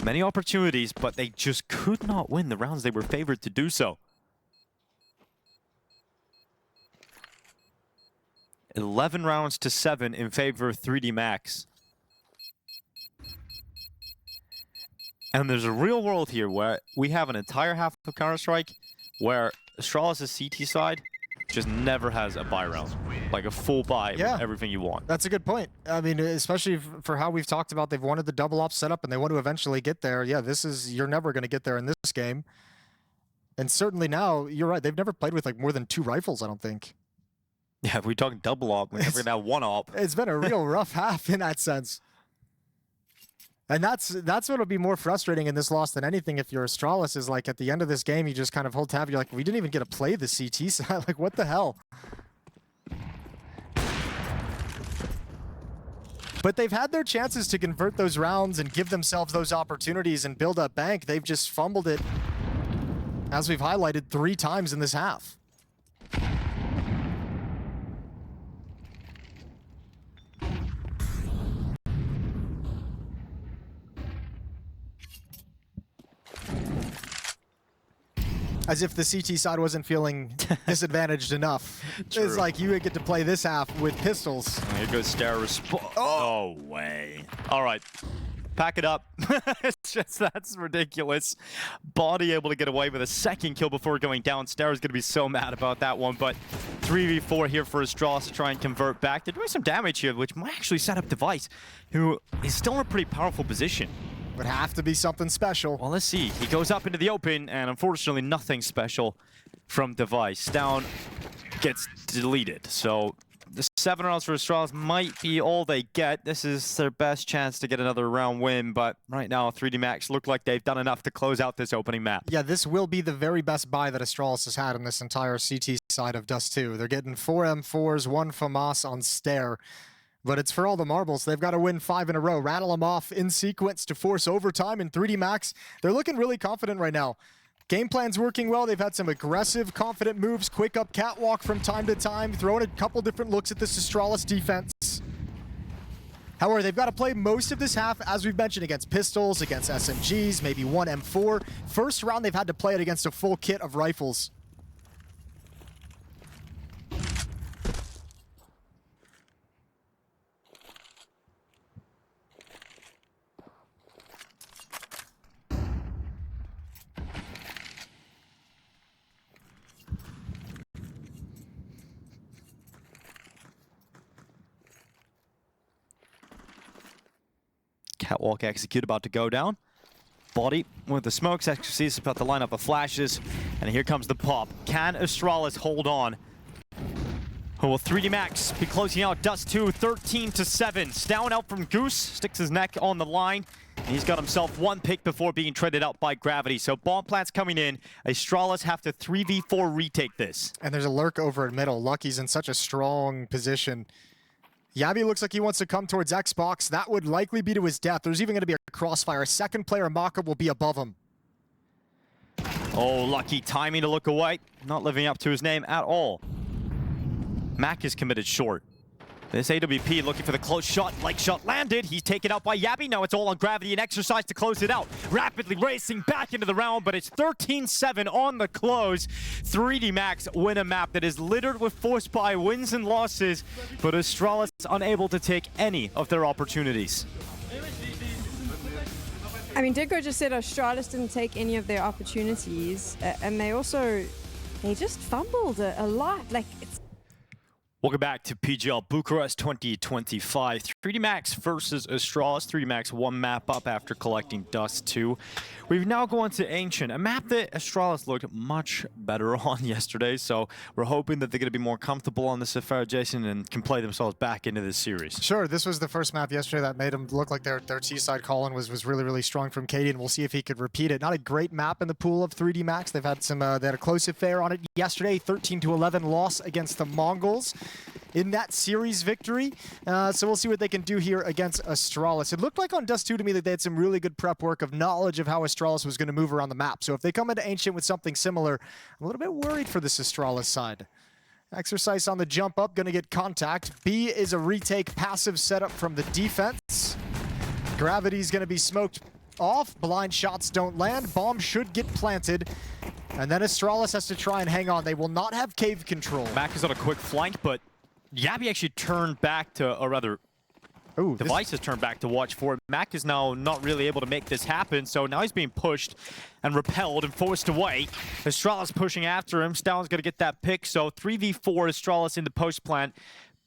many opportunities, but they just could not win the rounds they were favored to do so. 11 rounds to 7 in favor of 3D Max. And there's a real world here where we have an entire half of Counter-Strike where Astralis' CT side just never has a buy round. Like a full buy with everything you want. That's a good point. I mean, especially for how we've talked about they've wanted the double op setup and they want to eventually get there. Yeah, you're never going to get there in this game. And certainly now, you're right, they've never played with like more than 2 rifles, I don't think. Yeah, if we're talking double op, we're never now 1 op. It's been a real rough half in that sense. And that's what'll be more frustrating in this loss than anything if you're Astralis is like at the end of this game, you just kind of hold tab. You're like, we didn't even get to play the CT side. Like, what the hell? But they've had their chances to convert those rounds and give themselves those opportunities and build up bank. They've just fumbled it, as we've highlighted, 3 times in this half. As if the CT side wasn't feeling disadvantaged enough. True. It's like you would get to play this half with pistols. Here goes Stare. Oh, no way. All right. Pack it up. It's just, that's ridiculous. Body able to get away with a 2nd kill before going down. Stare is going to be so mad about that one, but 3v4 here for Astralis to try and convert back. They're doing some damage here, which might actually set up Device, who is still in a pretty powerful position. Would have to be something special. Well, let's see. He goes up into the open, and unfortunately, nothing special from Device. Down gets deleted. So the 7 rounds for Astralis might be all they get. This is their best chance to get another round win, but right now, 3D Max look like they've done enough to close out this opening map. Yeah, this will be the very best buy that Astralis has had in this entire CT side of Dust2. They're getting 4 M4s, 1 FAMAS on Stare. But it's for all the marbles. They've got to win 5 in a row, rattle them off in sequence to force overtime. And 3D Max, they're looking really confident right now. Game plan's working well. They've had some aggressive, confident moves, quick up catwalk from time to time, throwing a couple different looks at this Astralis defense. However, they've got to play most of this half, as we've mentioned, against pistols, against SMGs, maybe 1 M4. First round, they've had to play it against a full kit of rifles. Catwalk execute about to go down. Body with the smokes. XQC is about to line up the flashes. And here comes the pop. Can Astralis hold on? Or will 3D Max be closing out Dust2 13-7? Stavn out from Goose. Sticks his neck on the line. And he's got himself 1 pick before being traded out by Gravity. So bomb plants coming in. Astralis have to 3v4 retake this. And there's a lurk over in middle. Lucky's in such a strong position. Yabi looks like he wants to come towards Xbox. That would likely be to his death. There's even going to be a crossfire. 2nd player, Maka, will be above him. Oh, Lucky timing to look away. Not living up to his name at all. Mac is committed short. This AWP looking for the close shot. Like shot landed. He's taken out by Yabi. Now it's all on Gravity and Exercise to close it out. Rapidly racing back into the round, but it's 13-7 on the close. 3D Max win a map that is littered with force buy wins and losses, but Astralis unable to take any of their opportunities. I mean, Diggo just said Astralis didn't take any of their opportunities, and they just fumbled a lot. Like, it's Welcome back to PGL Bucharest 2025. 3D Max versus Astralis. 3D Max 1 map up after collecting Dust2. We've now gone to Ancient, a map that Astralis looked much better on yesterday, so we're hoping that they're going to be more comfortable on this affair, Jason, and can play themselves back into this series. Sure, this was the first map yesterday that made them look like their T-side call-in was really, really strong from Katie, and we'll see if he could repeat it. Not a great map in the pool of 3D Max. They've had some, they had a close affair on it yesterday, 13-11 loss against the Mongols. in that series victory. So we'll see what they can do here against Astralis. It looked like on Dust2 to me that they had some really good prep work of knowledge of how Astralis was going to move around the map. So if they come into Ancient with something similar, I'm a little bit worried for this Astralis side. Exercise on the jump up, going to get contact. B is a retake passive setup from the defense. Gravity's going to be smoked off. Blind shots don't land. Bomb should get planted. And then Astralis has to try and hang on. They will not have cave control. Mac is on a quick flank, but Yabby actually turned back to, or rather, Device has turned back to watch for it. Mac is now not really able to make this happen, so now he's being pushed and repelled and forced away. Astralis pushing after him. stavn's going to get that pick, so 3v4 Astralis in the post plant,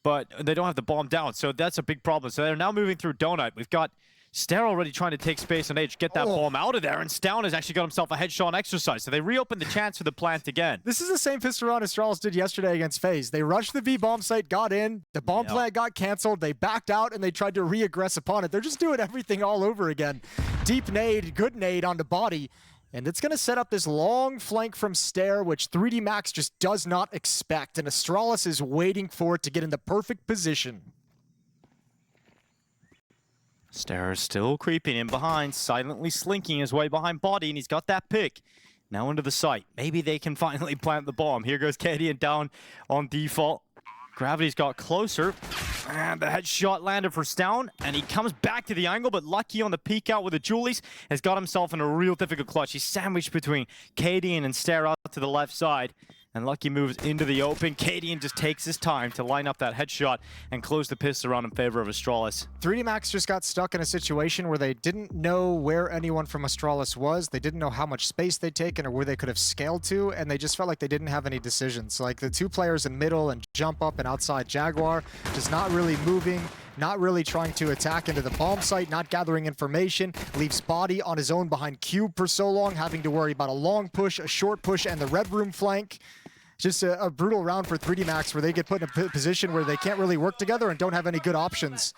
but they don't have the bomb down, so that's a big problem. So they're now moving through Donut. We've got Stair already trying to take space on H, get that bomb out of there, and stavn has actually got himself a headshot on Exercise, so they reopened the chance for the plant again. This is the same pistol round Astralis did yesterday against FaZe. They rushed the B bomb site, got in, the bomb plant got canceled, they backed out, and they tried to re-aggress upon it. They're just doing everything all over again. Deep nade, good nade on the body, and it's going to set up this long flank from Stair, which 3D Max just does not expect, and Astralis is waiting for it to get in the perfect position. Stair is still creeping in behind, silently slinking his way behind body, and he's got that pick. Now into the site. Maybe they can finally plant the bomb. Here goes Cadian down on default. Gravity's got closer, and the headshot landed for stavn, and he comes back to the angle, but Lucky on the peek out with the Julies has got himself in a real difficult clutch. He's sandwiched between Cadian and Stair out to the left side. And Lucky moves into the open. Cadian just takes his time to line up that headshot and close the pistol round in favor of Astralis. 3D Max just got stuck in a situation where they didn't know where anyone from Astralis was. They didn't know how much space they'd taken or where they could have scaled to, and they just felt like they didn't have any decisions. Like the two players in middle and jump up and outside Jaguar, just not really moving, not really trying to attack into the bomb site, not gathering information, leaves body on his own behind Cube for so long, having to worry about a long push, a short push, and the red room flank. Just a brutal round for 3D Max where they get put in a position where they can't really work together and don't have any good options.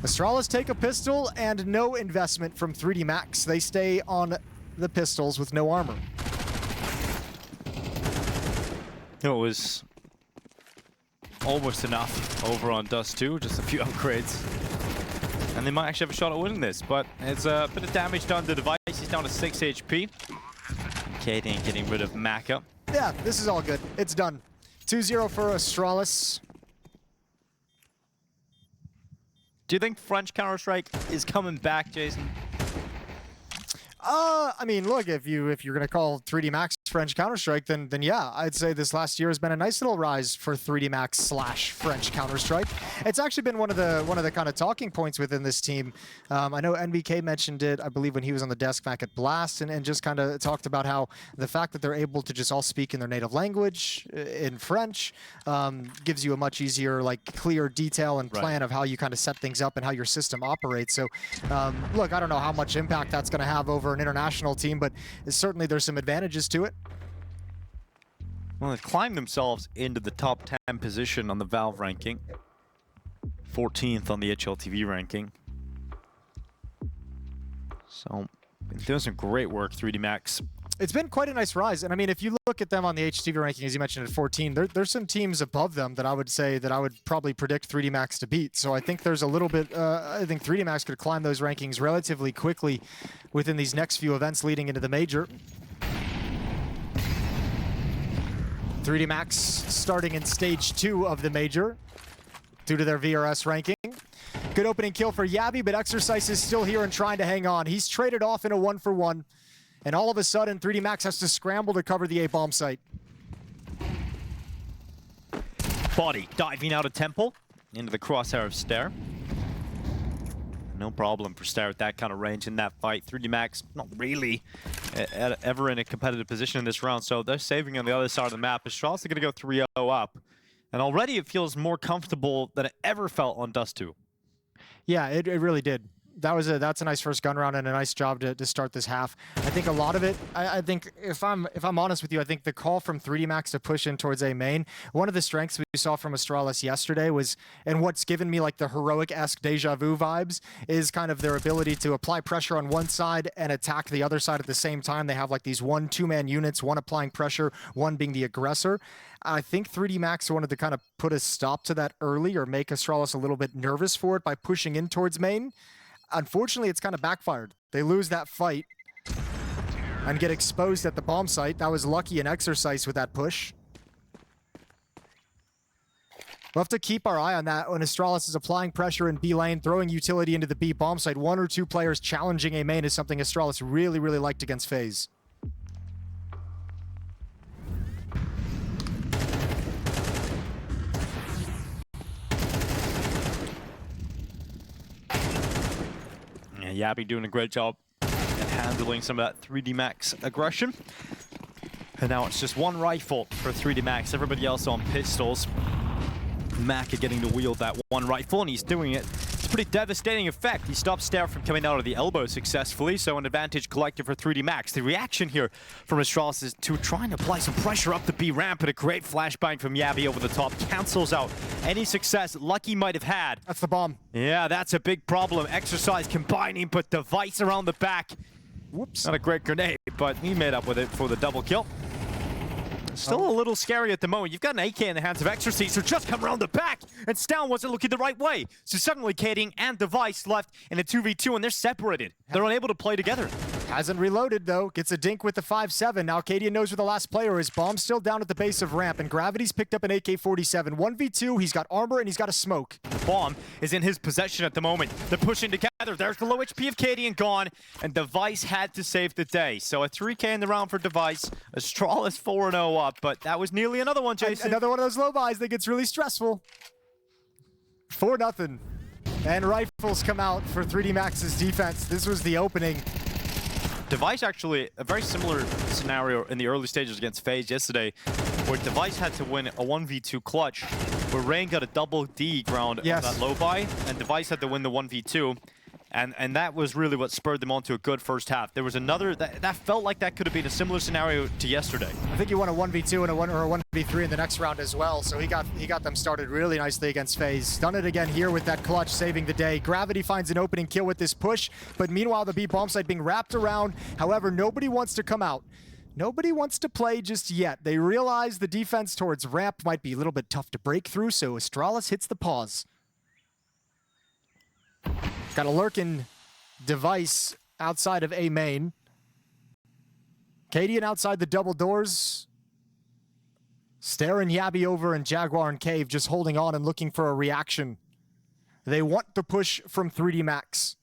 Astralis take a pistol and no investment from 3D Max. They stay on the pistols with no armor. It was almost enough over on Dust2, just a few upgrades. And they might actually have a shot at winning this, but it's a bit of damage done to the Device. He's down to 6 HP. Cadian getting rid of Maka. Yeah, this is all good. It's done. 2-0 for Astralis. Do you think French Counter-Strike is coming back, Jason? I mean, look, if you're gonna call 3D Max French Counter-Strike, then yeah, I'd say this last year has been a nice little rise for 3D Max / French Counter-Strike. It's actually been one of the kind of talking points within this team. I know NBK mentioned it, I believe, when he was on the desk back at Blast, and just kind of talked about how the fact that they're able to just all speak in their native language in French gives you a much easier, like, clear detail and plan of how you kind of set things up and how your system operates. So, look, I don't know how much impact that's going to have over an international team, but certainly there's some advantages to it. Well, they've climbed themselves into the top 10 position on the Valve ranking. 14th on the HLTV ranking. So, been doing some great work, 3D Max. It's been quite a nice rise, and I mean, if you look at them on the HTV ranking, as you mentioned, at 14, there's some teams above them that I would say that I would probably predict 3D Max to beat. So I think there's a little bit, I think 3D Max could climb those rankings relatively quickly within these next few events leading into the major. 3D Max starting in stage 2 of the major due to their VRS ranking. Good opening kill for Yabby, but Exercise is still here and trying to hang on. He's traded off in a 1-for-1. And all of a sudden, 3D Max has to scramble to cover the A-bomb site. Body diving out of Temple into the crosshair of Stair. No problem for Stair at that kind of range in that fight. 3D Max not really ever in a competitive position in this round, so they're saving on the other side of the map. Astralis are going to go 3-0 up. And already it feels more comfortable than it ever felt on Dust2. Yeah, it really did. That's a nice first gun round and a nice job to start this half. I think a lot of it, I think if I'm honest with you, I think the call from 3D Max to push in towards A main, one of the strengths we saw from Astralis yesterday was, and what's given me like the heroic-esque deja vu vibes, is kind of their ability to apply pressure on one side and attack the other side at the same time. They have like these 1-2-man units, one applying pressure, one being the aggressor. I think 3D Max wanted to kind of put a stop to that early or make Astralis a little bit nervous for it by pushing in towards main. Unfortunately, it's kind of backfired. They lose that fight and get exposed at the bomb site. That was lucky and exercise with that push. We'll have to keep our eye on that when Astralis is applying pressure in B lane, throwing utility into the B bomb site. 1 or 2 players challenging A main is something Astralis really, really liked against FaZe. Yeah, Yabby doing a great job at handling some of that 3D Max aggression. And now it's just one rifle for 3D Max. Everybody else on pistols. Maka getting to wield that one rifle, and he's doing it. It's a pretty devastating effect. He stops stavn from coming out of the elbow successfully, so an advantage collected for 3D Max. The reaction here from Astralis is to try and apply some pressure up the B ramp, and a great flashbang from Yabby over the top cancels out any success Lucky might have had. That's the bomb. Yeah, that's a big problem. Exercise combining, but Device around the back. Whoops. Not a great grenade, but he made up with it for the double kill. Still a little scary at the moment. You've got an AK in the hands of Exorcist, who just come around the back, and stavn wasn't looking the right way. So suddenly Kading and Device left in a 2v2, and they're separated. They're unable to play together. Hasn't reloaded, though. Gets a dink with the 5-7. Now Cadian knows where the last player is. Bomb's still down at the base of ramp, and Gravity's picked up an AK-47. 1v2, he's got armor, and he's got a smoke. The bomb is in his possession at the moment. They're pushing together. There's the low HP of Cadian gone, and Device had to save the day. So a 3K in the round for Device. Astralis 4-0 up, but that was nearly another one, Jason. Another one of those low buys that gets really stressful. 4-0. And rifles come out for 3D Max's defense. This was the opening. Device actually, a very similar scenario in the early stages against FaZe yesterday, where Device had to win a 1v2 clutch, where Rain got a double D ground on that low buy, and Device had to win the 1v2. And that was really what spurred them on to a good first half. There was another, that felt like that could have been a similar scenario to yesterday. I think he won a 1v2 and a 1v3 in the next round as well, so he got them started really nicely against FaZe. Done it again here with that clutch, saving the day. Gravity finds an opening kill with this push, but meanwhile the B bomb site being wrapped around. However, nobody wants to come out. Nobody wants to play just yet. They realize the defense towards ramp might be a little bit tough to break through, so Astralis hits the pause. Got a lurking Device outside of A main. Cadian outside the double doors. Staring Yabby over and Jaguar and Cave just holding on and looking for a reaction. They want to push from 3D Max.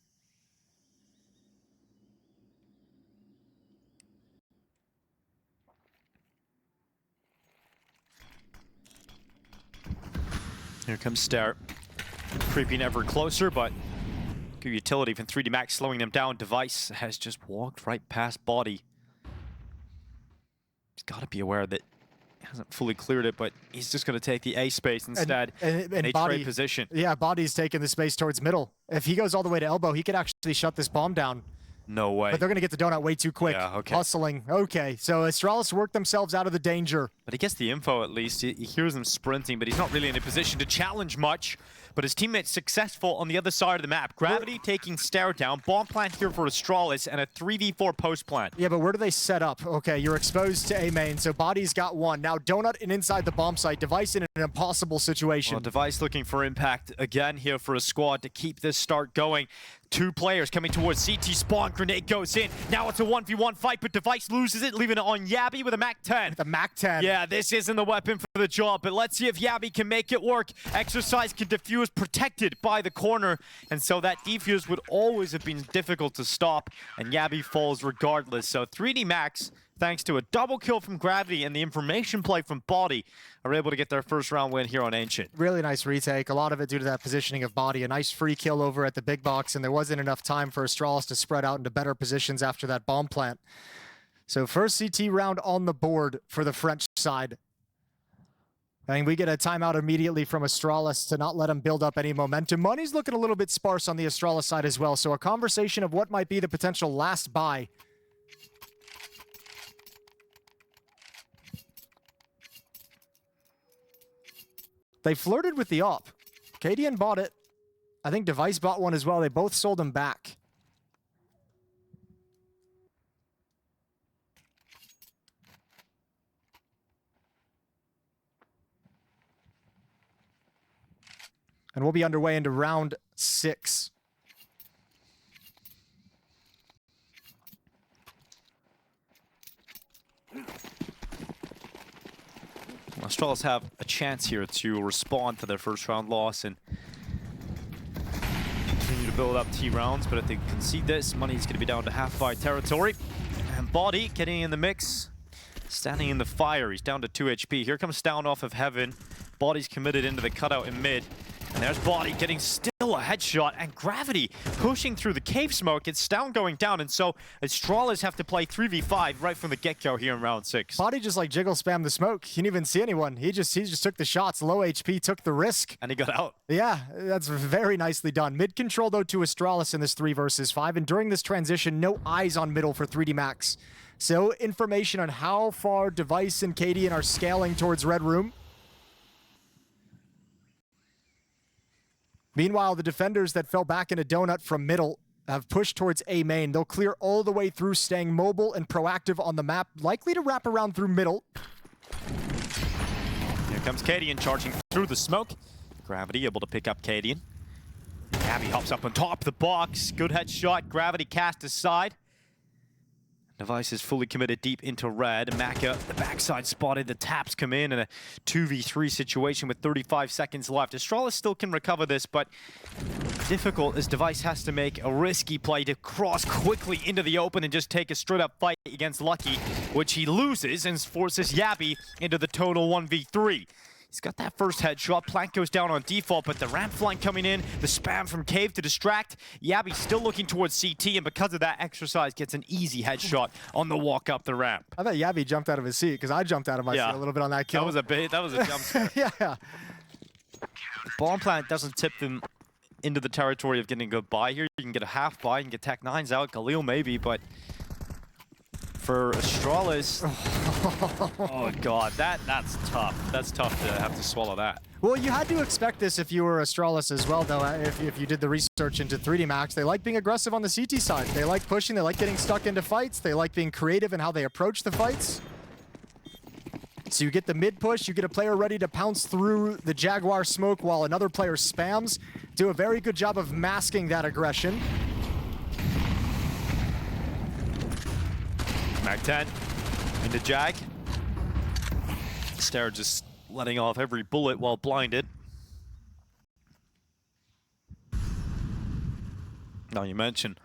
Here comes Stare. Creeping ever closer, but good utility from 3D Max slowing them down. Device has just walked right past Body. He's got to be aware that he hasn't fully cleared it, but he's just going to take the A space instead. And Body, trade position. Yeah, Body's taking the space towards middle. If he goes all the way to elbow, he could actually shut this bomb down. No way. But they're going to get the donut way too quick. Yeah, okay. Hustling. Okay, so Astralis worked themselves out of the danger. But he gets the info at least. He hears them sprinting, but he's not really in a position to challenge much. But his teammate's successful on the other side of the map. Gravity taking Stare down. Bomb plant here for Astralis, and a 3v4 post plant. Yeah, but where do they set up? Okay, you're exposed to A main, so Body's got one. Now Donut and inside the bomb site. Device in an impossible situation. Well, Device looking for impact again here for a squad to keep this start going. 2 players coming towards CT spawn. Grenade goes in. Now it's a 1v1 fight, but Device loses it, leaving it on Yabby with a MAC-10. The MAC-10. Yeah, this isn't the weapon for the job, but let's see if Yabby can make it work. Exercise can defuse, protected by the corner, and so that defuse would always have been difficult to stop, and Yabby falls regardless. So 3D Max, thanks to a double kill from Gravity and the information play from Body, are able to get their first round win here on Ancient. Really nice retake. A lot of it due to that positioning of Body. A nice free kill over at the big box, and there wasn't enough time for Astralis to spread out into better positions after that bomb plant. So first CT round on the board for the French side. And we get a timeout immediately from Astralis to not let him build up any momentum. Money's looking a little bit sparse on the Astralis side as well, so a conversation of what might be the potential last buy. They flirted with the op. Cadian bought it. I think Device bought one as well. They both sold them back. And we'll be underway into round 6. Astralis have a chance here to respond to their first round loss and continue to build up T rounds, but if they concede this, Money's going to be down to half-buy territory. And Body getting in the mix, standing in the fire. He's down to 2 HP. Here comes stavn off of Heaven. Body's committed into the cutout in mid. And there's Body getting still a headshot, and Gravity pushing through the cave smoke. It's stavn going down, and so Astralis have to play 3v5 right from the get-go here in round 6. Body just like jiggle spammed the smoke. He didn't even see anyone. He just took the shots. Low HP, took the risk. And he got out. Yeah, that's very nicely done. Mid control though to Astralis in this 3 versus 5, and during this transition, no eyes on middle for 3D Max. So information on how far Device and Cadian are scaling towards Red Room. Meanwhile, the defenders that fell back in a donut from middle have pushed towards A main. They'll clear all the way through, staying mobile and proactive on the map, likely to wrap around through middle. Here comes Cadian charging through the smoke. Gravity able to pick up Cadian. Gabby hops up on top of the box. Good headshot. Gravity cast aside. Device is fully committed deep into red. Maka, the backside spotted. The taps come in a 2v3 situation with 35 seconds left. Astralis still can recover this, but difficult as Device has to make a risky play to cross quickly into the open and just take a straight-up fight against Lucky, which he loses and forces Yabby into the total 1v3. He's got that first headshot. Plank goes down on default, but the ramp flank coming in, the spam from Cave to distract. Yabby still looking towards CT, and because of that, Exercise gets an easy headshot on the walk up the ramp. I thought Yabby jumped out of his seat, because I jumped out of my seat a little bit on that kill. That was a jump scare. Yeah. Bomb plant doesn't tip them into the territory of getting a good buy here. You can get a half buy, you can get Tech-9s out, Galil maybe, but for Astralis, oh god, that's tough. That's tough to have to swallow that. Well, you had to expect this if you were Astralis as well, though, if you did the research into 3D Max. They like being aggressive on the CT side. They like pushing, they like getting stuck into fights, they like being creative in how they approach the fights. So you get the mid push, you get a player ready to pounce through the Jaguar smoke while another player spams. Do a very good job of masking that aggression. Mag 10 into Jag. Stare just letting off every bullet while blinded. Now you mentioned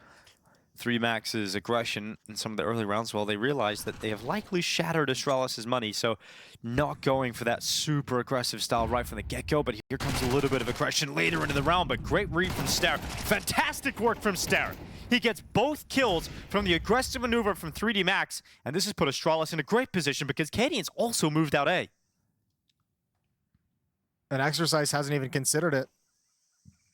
3 Max's aggression in some of the early rounds. Well, they realized that they have likely shattered Astralis' money, so not going for that super aggressive style right from the get-go, but here comes a little bit of aggression later into the round, but great read from Stare. Fantastic work from Stare. He gets both kills from the aggressive maneuver from 3D Max, and this has put Astralis in a great position because Cadian's also moved out A. And Exercise hasn't even considered it.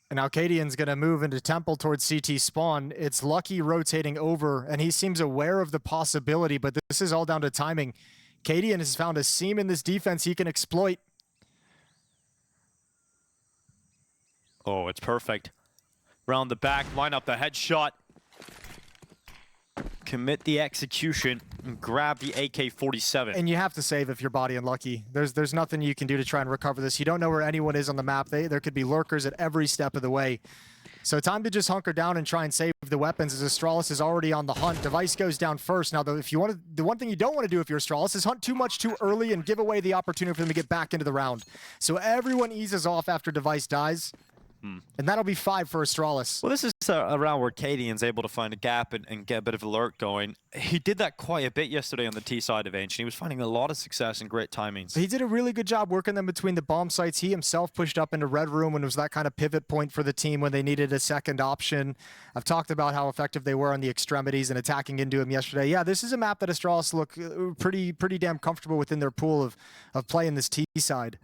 And now Cadian's going to move into Temple towards CT spawn. It's Lucky rotating over, and he seems aware of the possibility, but this is all down to timing. Cadian has found a seam in this defense he can exploit. Oh, it's perfect. Round the back, line up the headshot. Commit the execution and grab the AK-47. And you have to save if you're Body and Lucky. There's nothing you can do to try and recover this. You don't know where anyone is on the map. There could be lurkers at every step of the way. So time to just hunker down and try and save the weapons as Astralis is already on the hunt. Device goes down first. Now, if you want to, the one thing you don't want to do if you're Astralis is hunt too much too early and give away the opportunity for them to get back into the round. So everyone eases off after Device dies. And that'll be 5 for Astralis. Well, this is a round where Cadian's able to find a gap and get a bit of alert going. He did that quite a bit yesterday on the T side of Ancient. He was finding a lot of success and great timings. He did a really good job working them between the bomb sites. He himself pushed up into Red Room and was that kind of pivot point for the team when they needed a second option. I've talked about how effective they were on the extremities and attacking into him yesterday. Yeah, this is a map that Astralis look pretty damn comfortable within their pool of play in this T side.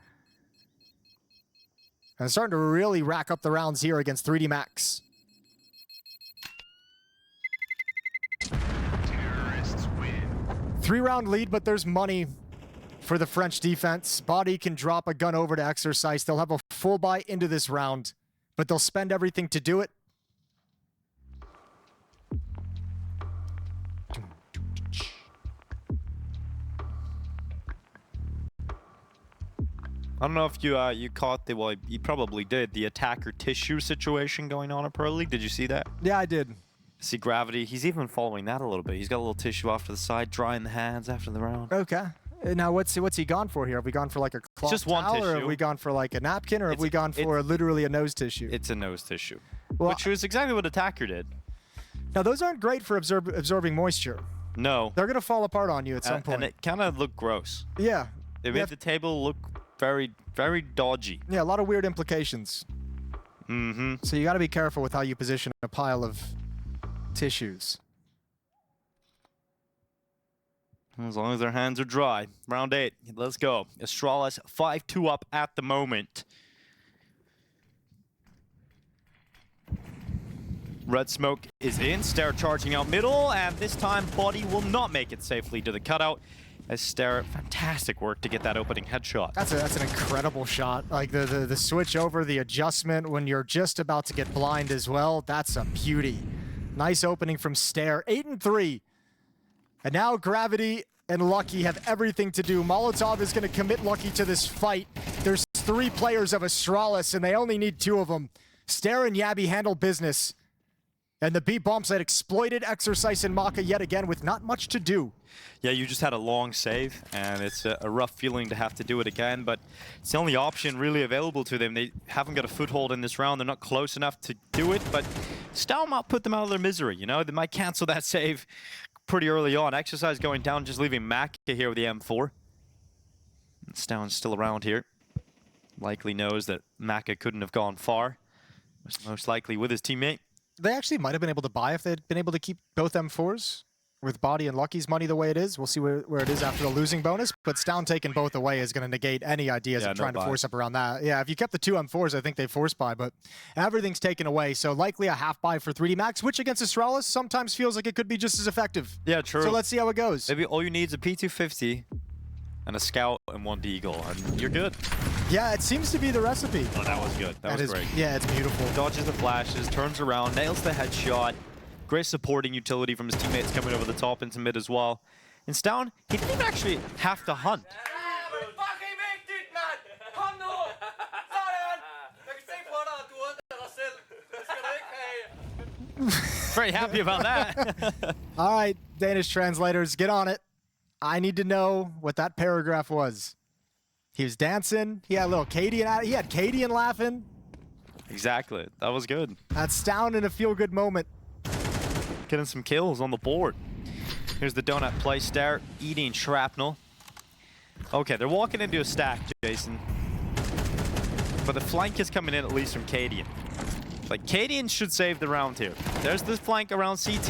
And starting to really rack up the rounds here against 3D Max. Terrorists win. 3-round lead, but there's money for the French defense. Body can drop a gun over to Exercise. They'll have a full buy into this round, but they'll spend everything to do it. I don't know if you caught the, well, you probably did, the attacker tissue situation going on at Pro League. Did you see that? Yeah, I did. See Gravity, he's even following that a little bit. He's got a little tissue off to the side, drying the hands after the round. Okay. Now, what's he gone for here? Have we gone for like a cloth just one towel, tissue. or have we gone for like a napkin, or have we gone for literally a nose tissue? It's a nose tissue, well, which was exactly what attacker did. Now, those aren't great for absorbing moisture. No. They're going to fall apart on you at some point. And it kind of looked gross. Yeah. It made the table look very, very dodgy. Yeah, a lot of weird implications. Mm-hmm. So you got to be careful with how you position a pile of tissues. As long as their hands are dry. Round 8. Let's go. Astralis 5-2 up at the moment. Red smoke is in. Stare charging out middle, and this time Body will not make it safely to the cutout. As Stare, fantastic work to get that opening headshot. That's an incredible shot. Like the switch over, the adjustment when you're just about to get blind as well. That's a beauty. Nice opening from Stare. 8-3. And now Gravity and Lucky have everything to do. molotov is going to commit Lucky to this fight. There's 3 players of Astralis, and they only need 2 of them. Stare and Yabby handle business. And the B bomb site exploited Exercise and Maka yet again with not much to do. Yeah, you just had a long save, and it's a rough feeling to have to do it again, but it's the only option really available to them. They haven't got a foothold in this round. They're not close enough to do it, but stavn might put them out of their misery, you know? They might cancel that save pretty early on. Exercise going down, just leaving Maka here with the M4. stavn's still around here. Likely knows that Maka couldn't have gone far. Was most likely with his teammate. They actually might have been able to buy if they'd been able to keep both M4s. With Body and Lucky's money the way it is. We'll see where it is after the losing bonus. But stavn taking both away is going to negate any ideas of trying to force up around that. Yeah, if you kept the 2 M4s, I think they force buy, but everything's taken away. So likely a half buy for 3D Max, which against Astralis sometimes feels like it could be just as effective. Yeah, true. So let's see how it goes. Maybe all you need is a P250 and a Scout and 1 Deagle, and you're good. Yeah, it seems to be the recipe. Oh, that was good. That was great. Yeah, it's beautiful. Dodges the flashes, turns around, nails the headshot. Great supporting utility from his teammates coming over the top into mid as well. And stavn, he didn't even actually have to hunt. Very happy about that. All right, Danish translators, get on it. I need to know what that paragraph was. He was dancing. He had a little Cadian. He had Cadian laughing. Exactly. That was good. That's stavn in a feel-good moment. Getting some kills on the board. Here's the donut play. Stare eating shrapnel. Okay, they're walking into a stack, Jason. But the flank is coming in at least from Cadian. Like, Cadian should save the round here. There's this flank around CT.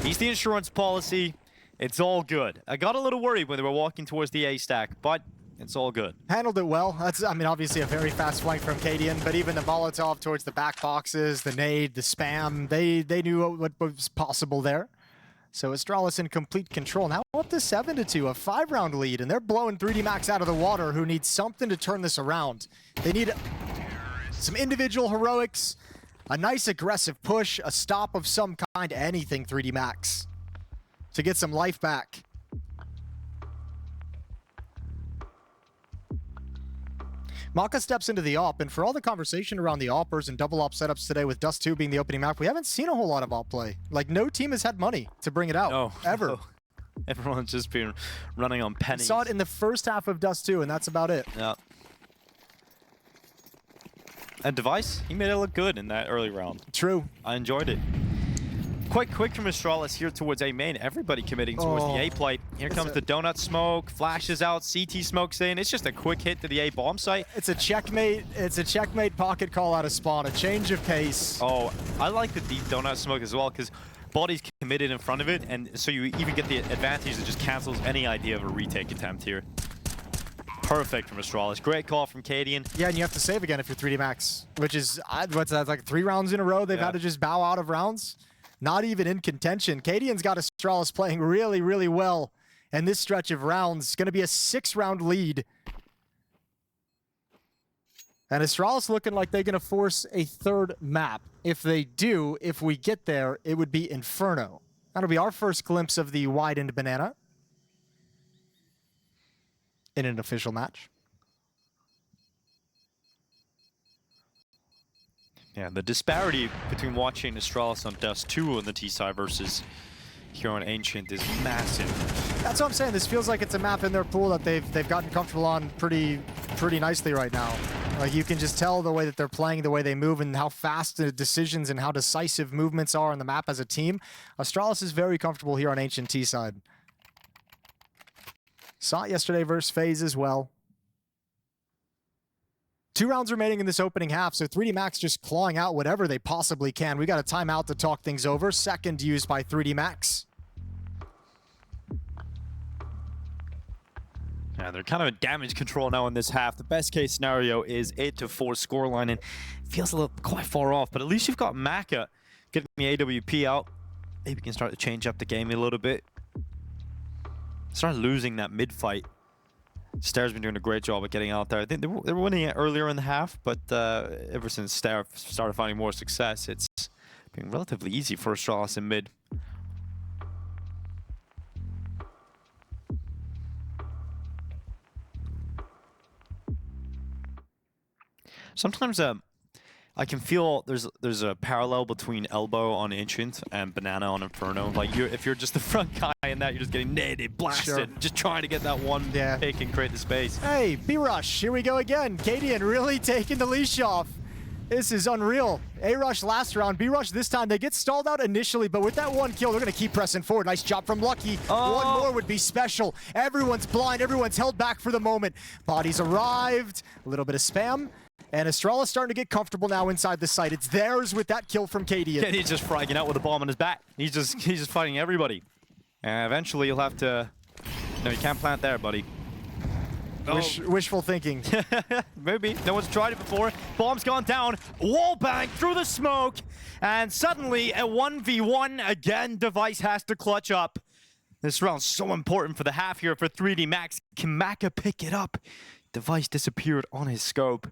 He's the insurance policy. It's all good. I got a little worried when they were walking towards the A stack, but it's all good. Handled it well. That's, I mean, obviously a very fast flank from Cadian, but even the molotov towards the back boxes, the nade, the spam, they knew what was possible there. So Astralis in complete control. Now up to 7-2, a 5-round lead, and they're blowing 3D Max out of the water, who needs something to turn this around. They need some individual heroics, a nice aggressive push, a stop of some kind, anything 3D Max to get some life back. Maka steps into the AWP, and for all the conversation around the AWPers and double AWP setups today with Dust2 being the opening map, we haven't seen a whole lot of AWP play. Like, no team has had money to bring it out, ever. No. Everyone's just been running on pennies. Saw it in the first half of Dust2, and that's about it. Yeah. And Device, he made it look good in that early round. True. I enjoyed it. Quite quick from Astralis here towards A main. Everybody committing towards the A plate. Here comes the donut smoke, flashes out, CT smokes in. It's just a quick hit to the A bomb site. It's a checkmate. It's a checkmate pocket call out of spawn. A change of pace. Oh, I like the deep donut smoke as well because Body's committed in front of it, and so you even get the advantage that just cancels any idea of a retake attempt here. perfect from Astralis. Great call from Cadian. Yeah, and you have to save again if you're 3D Max, which is, what's that, like 3 rounds in a row they've had to just bow out of rounds? Not even in contention. Cadian's got Astralis playing really, really well. And this stretch of rounds is going to be a 6-round lead. And Astralis looking like they're going to force a 3rd map. If they do, if we get there, it would be Inferno. That'll be our first glimpse of the widened banana in an official match. Yeah, the disparity between watching Astralis on Dust2 on the T side versus here on Ancient is massive. That's what I'm saying. This feels like it's a map in their pool that they've gotten comfortable on pretty nicely right now. Like, you can just tell the way that they're playing, the way they move, and how fast the decisions and how decisive movements are on the map as a team. Astralis is very comfortable here on Ancient T side. Saw it yesterday versus FaZe as well. 2 rounds remaining in this opening half, so 3D Max just clawing out whatever they possibly can. We got a timeout to talk things over. Second used by 3D Max. Yeah, they're kind of in damage control now in this half. The best case scenario is 8-4 scoreline, and it feels a little quite far off, but at least you've got Maka getting the AWP out. Maybe you can start to change up the game a little bit. Start losing that mid-fight. Star's been doing a great job at getting out there. I think they were winning it earlier in the half, but ever since Star started finding more success, it's been relatively easy for Astralis in mid. Sometimes I can feel there's a parallel between Elbow on Ancient and Banana on Inferno. Like, if you're just the front guy in that, you're just getting naded, blasted, just trying to get that one pick and create the space. Hey, B-Rush, here we go again. Cadian really taking the leash off. This is unreal. A-Rush last round, B-Rush this time. They get stalled out initially, but with that 1 kill, they're going to keep pressing forward. Nice job from Lucky. One more would be special. Everyone's blind. Everyone's held back for the moment. Bodies arrived. A little bit of spam. And Astralis starting to get comfortable now inside the site. It's theirs with that kill from Cadian. Cadian's just fragging out with a bomb on his back. He's just fighting everybody. And eventually you'll have to... No, you can't plant there, buddy. Wishful thinking. Maybe. No one's tried it before. Bomb's gone down. Wall bang through the smoke. And suddenly, a 1v1 again. Device has to clutch up. This round's so important for the half here for 3D Max. Can Maka pick it up? Device disappeared on his scope.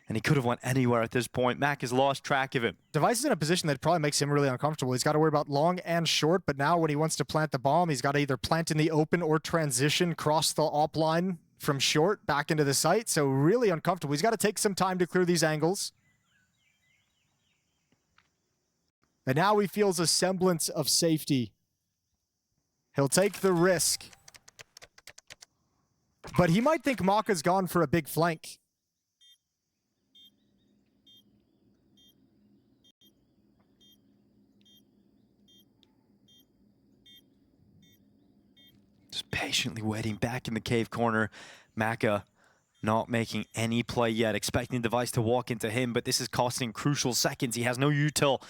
And he could have went anywhere at this point. Mac has lost track of him. Device is in a position that probably makes him really uncomfortable. He's got to worry about long and short, but now when he wants to plant the bomb, he's got to either plant in the open or transition, cross the op line from short back into the site. So really uncomfortable. He's got to take some time to clear these angles. And now he feels a semblance of safety. He'll take the risk. But he might think Maka's gone for a big flank. Just patiently waiting back in the cave corner. Maka not making any play yet, expecting Device to walk into him, but this is costing crucial seconds. He has no util.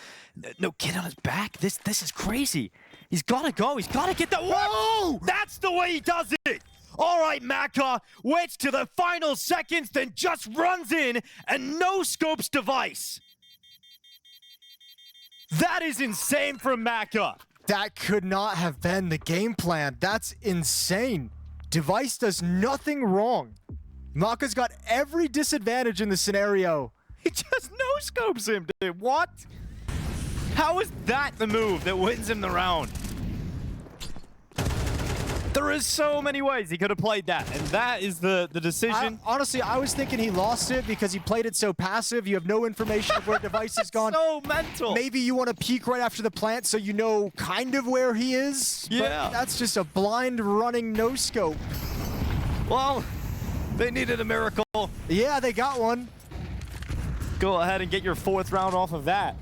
No kid on his back. This is crazy. He's got to go. He's got to get that. Whoa! That's the way he does it. All right, Maka waits to the final seconds, then just runs in and no-scopes Device. That is insane from Maka. That could not have been the game plan. That's insane. Device does nothing wrong. Maka's got every disadvantage in the scenario. He just no-scopes him, dude. What? How is that the move that wins him the round? There is so many ways he could have played that, and that is the decision. Honestly, I was thinking he lost it because he played it so passive. You have no information of where Device has gone. So mental. Maybe you want to peek right after the plant so you know kind of where he is. Yeah. But that's just a blind running no-scope. Well, they needed a miracle. Yeah, they got one. Go ahead and get your 4th round off of that.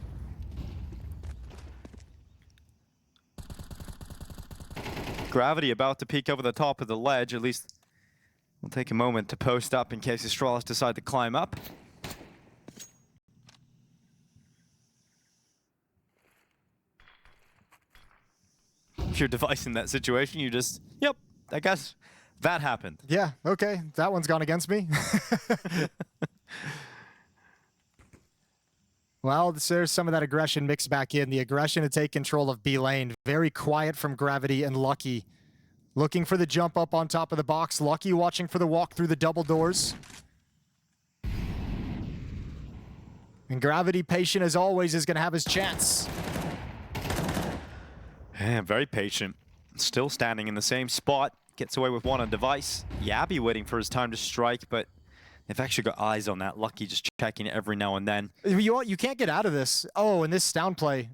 Gravity about to peek over the top of the ledge. At least we'll take a moment to post up in case Astralis decide to climb up. If you're Device in that situation, you just, yep, I guess That happened. Yeah, okay. That one's gone against me. Well, there's some of that aggression mixed back in. The aggression to take control of B lane. Very quiet from Gravity and Lucky. Looking for the jump up on top of the box. Lucky watching for the walk through the double doors. And Gravity, patient as always, is going to have his chance. Yeah, very patient. Still standing in the same spot. Gets away with one on device. Yabby waiting for his time to strike, but they've actually got eyes on that. Lucky just checking it every now and then. You can't get out of this. Oh, and this down play.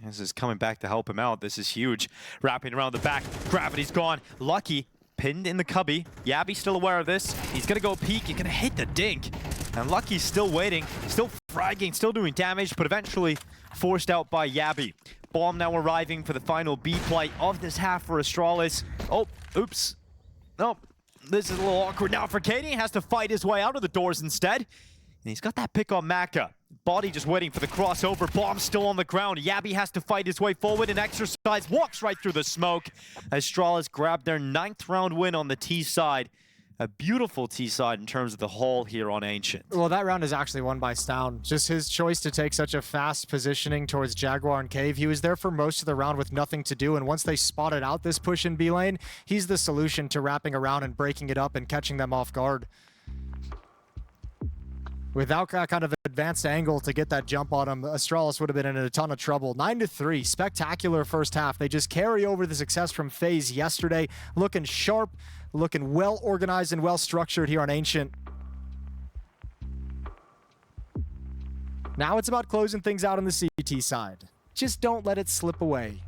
This is coming back to help him out. This is huge. Wrapping around the back. Gravity's gone. Lucky pinned in the cubby. Yabby's still aware of this. He's going to go peek. He's going to hit the dink. And Lucky's still waiting. Still fragging. Still doing damage, but eventually forced out by Yabby. Bomb now arriving for the final B play of this half for Astralis. Oh, oops. Nope. This is a little awkward now for Katie. He has to fight his way out of the doors instead. And he's got that pick on Maka. Body just waiting for the crossover. Bomb still on the ground. Yabby has to fight his way forward and exercise. Walks right through the smoke. Astralis grabbed their 9th round win on the T side. A beautiful T side in terms of the haul here on Ancient. Well, that round is actually won by stavn. Just his choice to take such a fast positioning towards Jaguar and Cave. He was there for most of the round with nothing to do, and once they spotted out this push in B lane, he's the solution to wrapping around and breaking it up and catching them off guard. Without that kind of advanced angle to get that jump on him, Astralis would have been in a ton of trouble. 9-3, spectacular first half. They just carry over the success from FaZe yesterday, looking sharp, looking well organized and well structured here on Ancient. Now it's about closing things out on the CT side. Just don't let it slip away.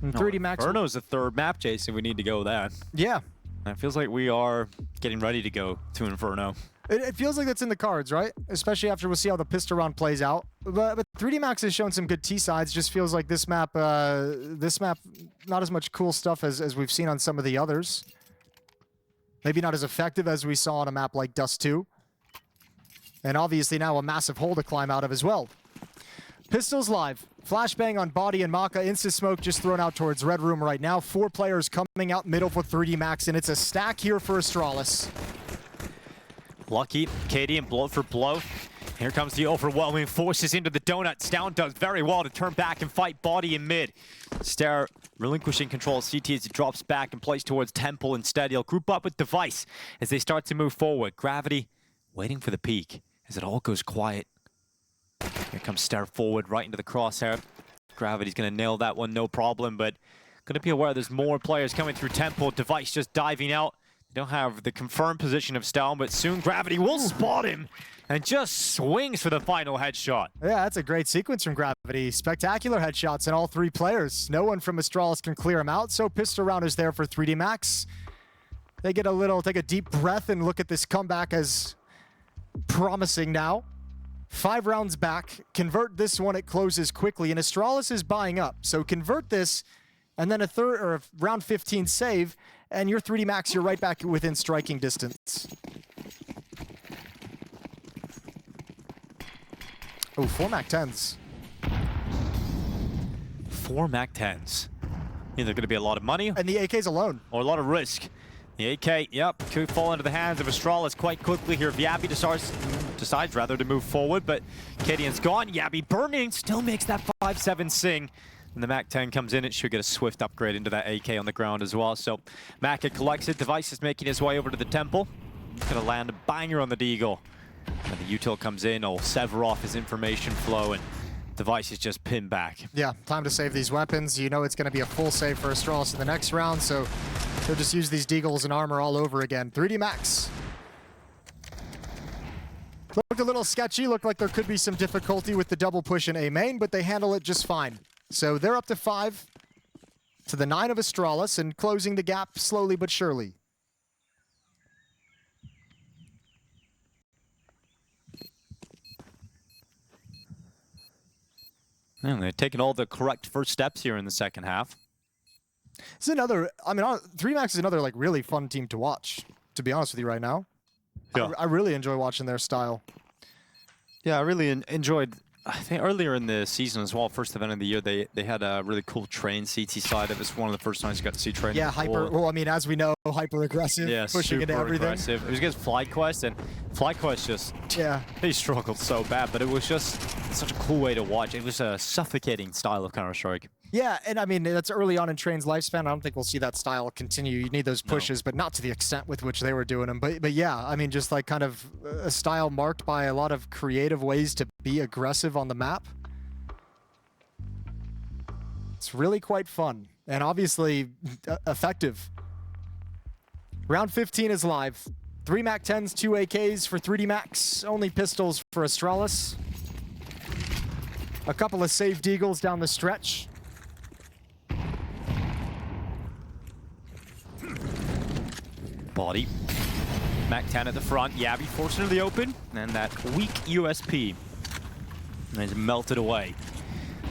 And 3D Max. Inferno's the 3rd map, Jason. We need to go that. Yeah. It feels like we are getting ready to go to Inferno. It feels like that's in the cards, right? Especially after we'll see how the pistol round plays out. But 3D Max has shown some good T sides. Just feels like this map, not as much cool stuff as we've seen on some of the others. Maybe not as effective as we saw on a map like Dust2. And obviously now a massive hole to climb out of as well. Pistols live. Flashbang on Body and Maka. Insta-smoke just thrown out towards Red Room right now. 4 players coming out middle for 3D Max, and it's a stack here for Astralis. Lucky, Katie, and blow for blow. Here comes the overwhelming forces into the donut. stavn does very well to turn back and fight Body in mid. Stare relinquishing control of CT as he drops back and plays towards Temple instead. He'll group up with Device as they start to move forward. Gravity waiting for the peak as it all goes quiet. Here comes Stare forward right into the crosshair. Gravity's going to nail that one, no problem, but going to be aware there's more players coming through Temple. Device just diving out. They don't have the confirmed position of stavn, but soon Gravity will spot him and just swings for the final headshot. Yeah, that's a great sequence from Gravity. Spectacular headshots in all 3 players. No one from Astralis can clear him out, so pistol round is there for 3D Max. They get take a deep breath and look at this comeback as promising now. 5 rounds back. Convert this one, it closes quickly, and Astralis is buying up. So convert this, and then a round 15 save, and your 3D Max, you're right back within striking distance. Oh, 4 MAC-10s. 4 MAC-10s. Either going to be a lot of money And the AKs alone. or a lot of risk. The AK, yep, could fall into the hands of Astralis quite quickly here. Yabby decides rather to move forward, but Kadian's gone. Yabby burning, still makes that 5-7 sing. And the MAC-10 comes in, it should get a swift upgrade into that AK on the ground as well. So Maka collects it, Device is making his way over to the Temple. Gonna land a banger on the Deagle. And the util comes in, will sever off his information flow, and Device is just pinned back. Yeah, time to save these weapons. You know it's going to be a full save for Astralis in the next round, so he'll just use these Deagles and armor all over again. 3D Max. Looked a little sketchy, looked like there could be some difficulty with the double push in A main, but they handle it just fine. So they're up to 5 to the 9 of Astralis and closing the gap slowly but surely. And they've taken all the correct first steps here in the second half. It's another, I mean, 3 Max is another like really fun team to watch, to be honest with you right now. Yeah. I really enjoy watching their style. Yeah, I really enjoyed. I think earlier in the season as well, first event of the year, they had a really cool train CT side. It was one of the first times you got to see train. Yeah, hyper. Well, I mean, as we know, hyper aggressive, Yeah, pushing into everything. aggressive. It was against FlyQuest, and FlyQuest just they struggled so bad, but it was just such a cool way to watch. It was a suffocating style of Counter-Strike. Yeah, and I mean, that's early on in Train's lifespan. I don't think we'll see that style continue. You need those pushes, but not to the extent with which they were doing them. But yeah, I mean, just like kind of a style marked by a lot of creative ways to be aggressive on the map. It's really quite fun and obviously effective. Round 15 is live. 3 MAC-10s, 2 AKs for 3D Max, only pistols for Astralis. A couple of saved Eagles down the stretch. Body. MAC-10 at the front. Yabby forced into the open, and that weak USP is melted away.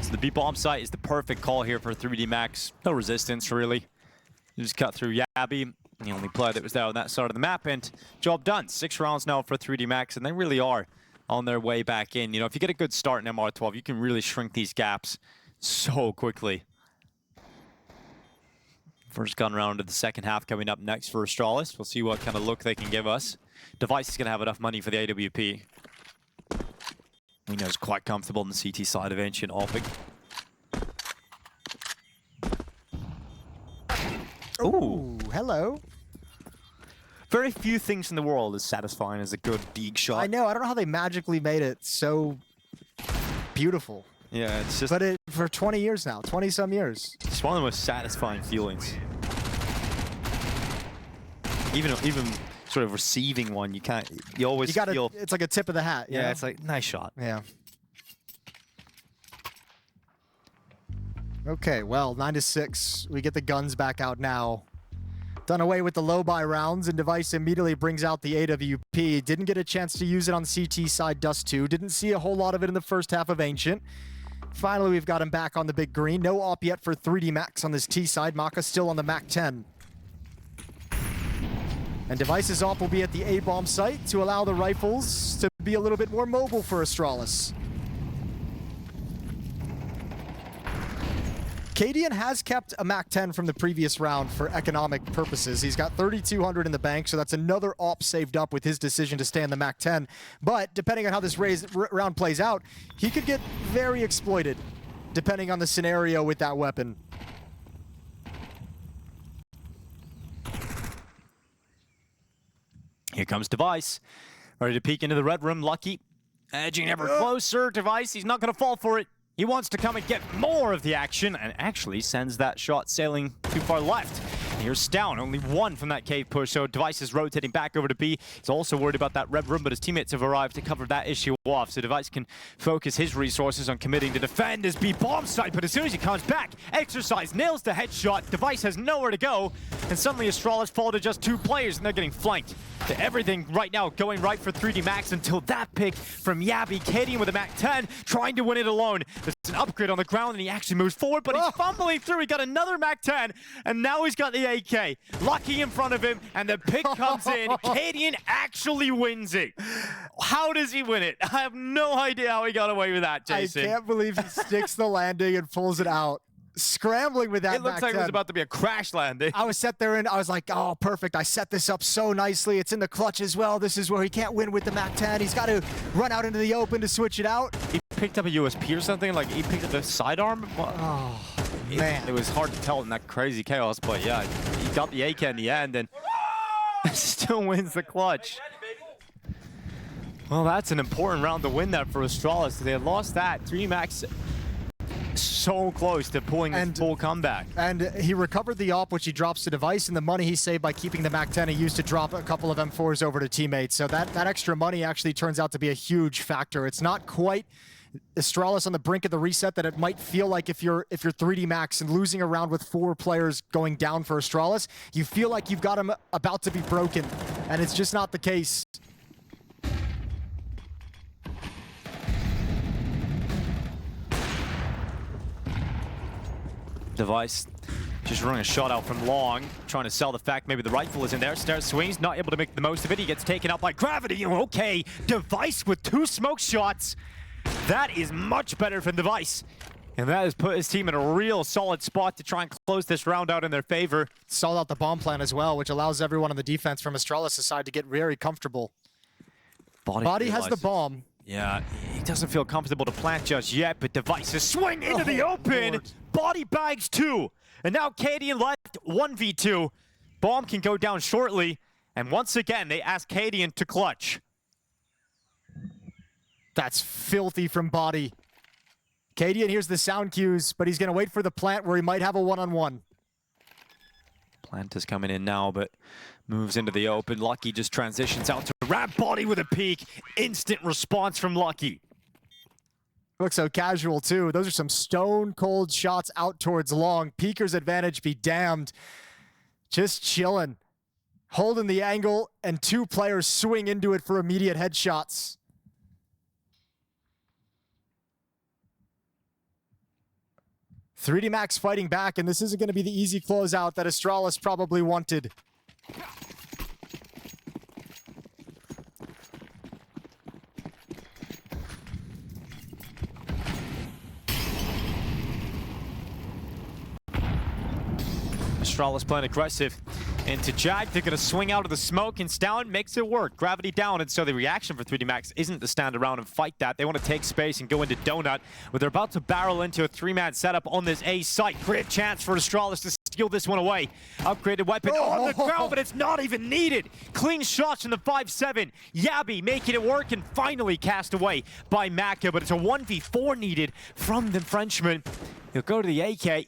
So the B-bomb site is the perfect call here for 3D Max. No resistance, really. You just cut through Yabby, the only player that was there on that side of the map, and job done. 6 rounds now for 3D Max, and they really are on their way back in. You know, if you get a good start in MR12, you can really shrink these gaps so quickly. First gun round of the second half coming up next for Astralis. We'll see what kind of look they can give us. Device is going to have enough money for the AWP. We know he's quite comfortable in the CT side of Ancient Opig. Ooh, hello. Very few things in the world as satisfying as a good deeg shot. I know. I don't know how they magically made it so beautiful. Yeah, it's just... But for 20 years now, 20-some years. It's one of the most satisfying feelings. Even sort of receiving one, you always feel... It's like a tip of the hat. Yeah, it's like, nice shot. Yeah. Okay, well, 9-6. We get the guns back out now. Done away with the low-buy rounds, and Device immediately brings out the AWP. Didn't get a chance to use it on CT side Dust2. Didn't see a whole lot of it in the first half of Ancient. Finally, we've got him back on the big green. No op yet for 3D Max on this T side. Maka still on the MAC-10. And Device's op will be at the A-bomb site to allow the rifles to be a little bit more mobile for Astralis. Cadian has kept a MAC-10 from the previous round for economic purposes. He's got 3,200 in the bank, so that's another op saved up with his decision to stay in the MAC-10. But depending on how this round plays out, he could get very exploited, depending on the scenario with that weapon. Here comes Device, ready to peek into the red room. Lucky, edging ever closer. Device, he's not going to fall for it. He wants to come and get more of the action, and actually sends that shot sailing too far left. And here's stavn, only one from that cave push, so Device is rotating back over to B. He's also worried about that red room, but his teammates have arrived to cover that issue off, so Device can focus his resources on committing to defend his B bomb site. But as soon as he comes back, Exercise nails the headshot. Device has nowhere to go, and suddenly Astralis fall to just 2 players, and they're getting flanked. To everything right now going right for 3D Max until that pick from Yabby. Cadian with a MAC-10, trying to win it alone. There's an upgrade on the ground, and he actually moves forward, but he's fumbling through. He got another MAC-10, and now he's got the AK. Lucky in front of him, and the pick comes in. Cadian actually wins it. How does he win it? I have no idea how he got away with that, Jason. I can't believe he sticks the landing and pulls it out. Scrambling with that. It looks like it was about to be a crash landing. I was set there and I was like, oh, perfect. I set this up so nicely. It's in the clutch as well. This is where he can't win with the MAC-10. He's got to run out into the open to switch it out. He picked up a USP or something? Like, he picked up the sidearm? Oh, man. It was hard to tell in that crazy chaos, but yeah, he got the AK in the end and still wins the clutch. Well, that's an important round to win that for Astralis. They had lost that. 3D Max so close to pulling this full comeback. And he recovered the op, which he drops to Device, and the money he saved by keeping the MAC-10 he used to drop a couple of M4s over to teammates. So that extra money actually turns out to be a huge factor. It's not quite Astralis on the brink of the reset that it might feel like if you're 3D Max and losing a round with 4 players going down for Astralis, you feel like you've got him about to be broken, and it's just not the case. Device Just running a shot out from long, trying to sell the fact maybe the rifle is in there. Stairs swings, not able to make the most of it. He gets taken out by gravity. Okay, Device with 2 smoke shots. That is much better from Device. And that has put his team in a real solid spot to try and close this round out in their favor. Stalled out the bomb plan as well, which allows everyone on the defense from Astralis' side to get very comfortable. Body has the bomb. Yeah, he doesn't feel comfortable to plant just yet, but Device is swing into the open. Lord. Body bags 2. And now Cadian left 1v2. Bomb can go down shortly. And once again, they ask Cadian to clutch. That's filthy from Body. Cadian hears the sound cues, but he's going to wait for the plant where he might have a one-on-one. Plant is coming in now, but moves into the open. Lucky just transitions out to wrap Body with a peek. Instant response from Lucky. Looks so casual, too. Those are some stone-cold shots out towards long. Peeker's advantage be damned. Just chilling. Holding the angle, and 2 players swing into it for immediate headshots. .3D Max fighting back, and this isn't going to be the easy closeout that Astralis probably wanted. Astralis playing aggressive into Jag. They're going to swing out of the smoke, and stavn makes it work. Gravity down, and so the reaction for 3D Max isn't to stand around and fight that. They want to take space and go into Donut, where they're about to barrel into a 3-man setup on this A site. Great chance for Astralis to steal this one away. Upgraded weapon on the ground, but it's not even needed. Clean shots from the 5-7. Yabi making it work, and finally cast away by Maka, but it's a 1v4 needed from the Frenchman. He'll go to the AK.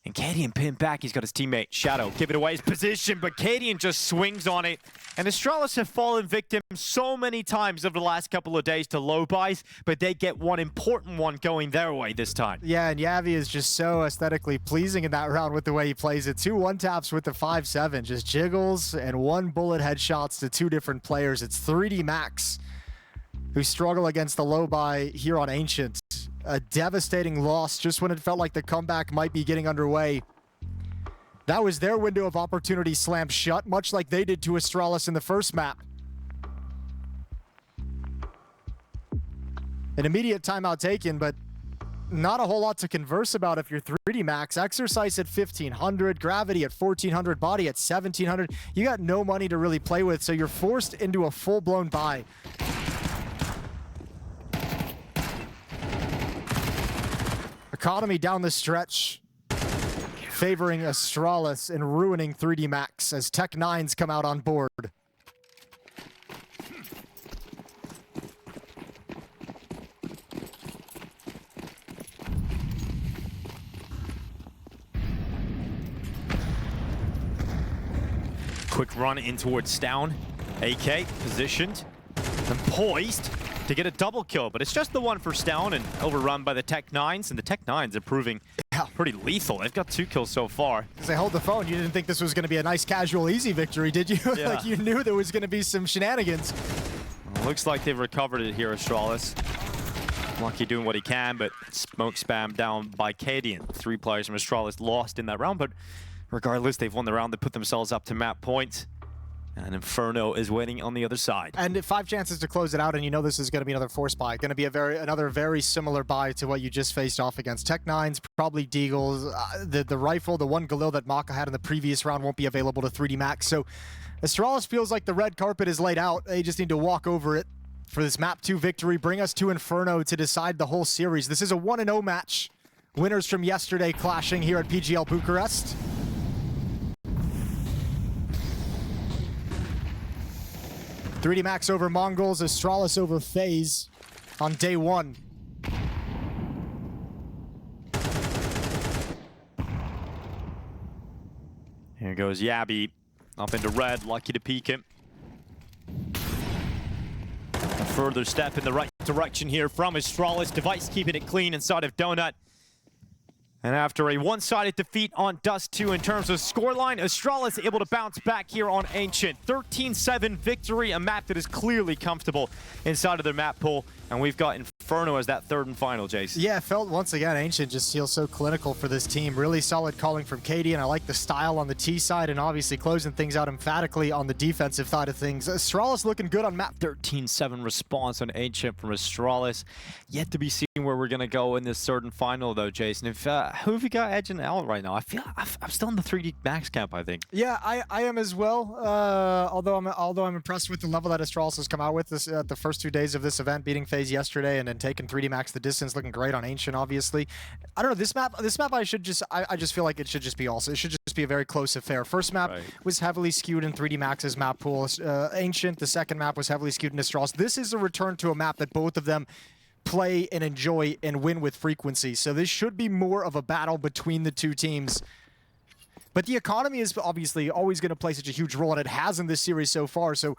And Cadian pinned back. He's got his teammate Shadow giving away his position, but Cadian just swings on it. And Astralis have fallen victim so many times over the last couple of days to low buys, but they get one important one going their way this time. Yeah, and Yavi is just so aesthetically pleasing in that round with the way he plays it. 2 one-taps with the 5-7, just jiggles and 1 bullet headshots to 2 different players. It's 3D Max who struggle against the low buy here on Ancient. A devastating loss just when it felt like the comeback might be getting underway. That was their window of opportunity slammed shut, much like they did to Astralis in the first map. An immediate timeout taken, but not a whole lot to converse about if you're 3D Max. Exercise at 1,500, Gravity at 1,400, Body at 1,700. You got no money to really play with, so you're forced into a full-blown buy. Economy down the stretch, favoring Astralis and ruining 3D Max as Tech9s come out on board. Quick run in towards stavn. AK positioned and poised to get a double kill, but it's just the one for stavn and overrun by the Tech9s, and the Tech9s are proving pretty lethal. They've got 2 kills so far. As they hold the phone, you didn't think this was going to be a nice, casual, easy victory, did you? Yeah. Like you knew there was going to be some shenanigans. Looks like they've recovered it here, Astralis. Lucky doing what he can, but smoke spam down by Cadian. 3 players from Astralis lost in that round, but regardless, they've won the round. They put themselves up to map point. And Inferno is waiting on the other side. And 5 chances to close it out, and you know this is going to be another force buy. Going to be another very similar buy to what you just faced off against. Tech9s, probably Deagles. The rifle, the 1 Galil that Maka had in the previous round won't be available to 3D Max. So Astralis feels like the red carpet is laid out. They just need to walk over it for this map 2 victory. Bring us to Inferno to decide the whole series. This is a 1-0 match. Winners from yesterday clashing here at PGL Bucharest. .3D Max over MongolZ, Astralis over FaZe on day 1. Here goes Yabi up into red, lucky to peek him. A further step in the right direction here from Astralis. Device keeping it clean inside of Donut. And after a one-sided defeat on Dust2 in terms of scoreline, Astralis able to bounce back here on Ancient. 13-7 victory, a map that is clearly comfortable inside of their map pool. And we've got Inferno as that third and final, Jace. Yeah, it felt once again, Ancient just feels so clinical for this team. Really solid calling from Katie, and I like the style on the T side, and obviously closing things out emphatically on the defensive side of things. Astralis looking good on map. 13-7 response on Ancient from Astralis. Yet to be seen where we're going to go in this third and final, though, Jason. If who have you got edging out right now? I feel I'm still in the 3D Max camp, I think. Yeah, I am as well. Although I'm impressed with the level that Astralis has come out with this the first 2 days of this event, beating FaZe yesterday and then taking 3D Max the distance, looking great on Ancient, obviously. I don't know, this map I just feel like it should just be it should just be a very close affair. First map was heavily skewed in 3D Max's map pool. Ancient, the second map was heavily skewed in Astralis. This is a return to a map that both of them play and enjoy and win with frequency. So this should be more of a battle between the two teams. But the economy is obviously always going to play such a huge role, and it has in this series so far. So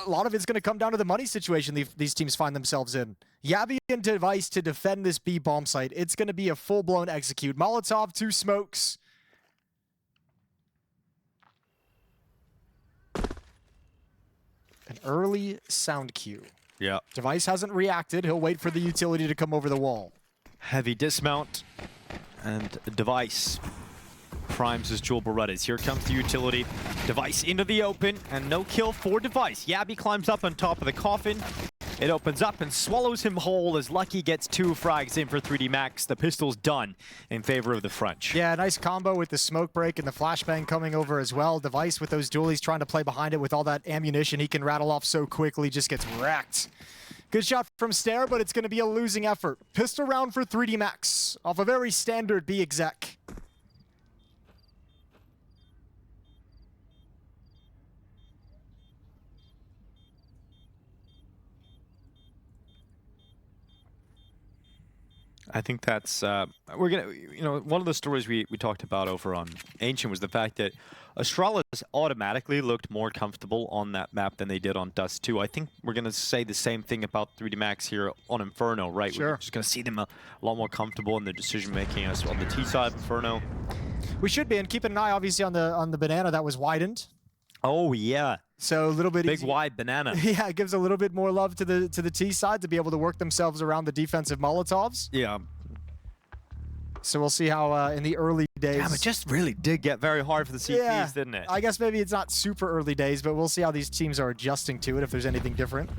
a lot of it's going to come down to the money situation these teams find themselves in. Yabby and Device to defend this B bomb site. It's going to be a full-blown execute. Molotov, 2 smokes. An early sound cue. Yeah. Device hasn't reacted. He'll wait for the utility to come over the wall. Heavy dismount, and Device primes his dual Berettas. Here comes the utility. Device into the open, and no kill for Device. Yabby climbs up on top of the coffin. It opens up and swallows him whole as Lucky gets 2 frags in for 3D Max. The pistol's done in favor of the French. Yeah, nice combo with the smoke break and the flashbang coming over as well. Device with those dualies trying to play behind it with all that ammunition he can rattle off so quickly, just gets wrecked. Good shot from Stair, but it's going to be a losing effort. Pistol round for 3D Max off a very standard B exec. I think that's, we're going to, one of the stories we talked about over on Ancient was the fact that Astralis automatically looked more comfortable on that map than they did on Dust2. I think we're going to say the same thing about 3D Max here on Inferno, right? Sure. We're just going to see them a lot more comfortable in their decision-making on the T side of Inferno. We should be, and keep an eye, obviously, on the banana that was widened. Oh, yeah. So a little bit big wide banana. Yeah, it gives a little bit more love to the T side to be able to work themselves around the defensive Molotovs. Yeah. So we'll see how in the early days. Damn, it just really did get very hard for the CPs, didn't it? I guess maybe it's not super early days, but we'll see how these teams are adjusting to it if there's anything different.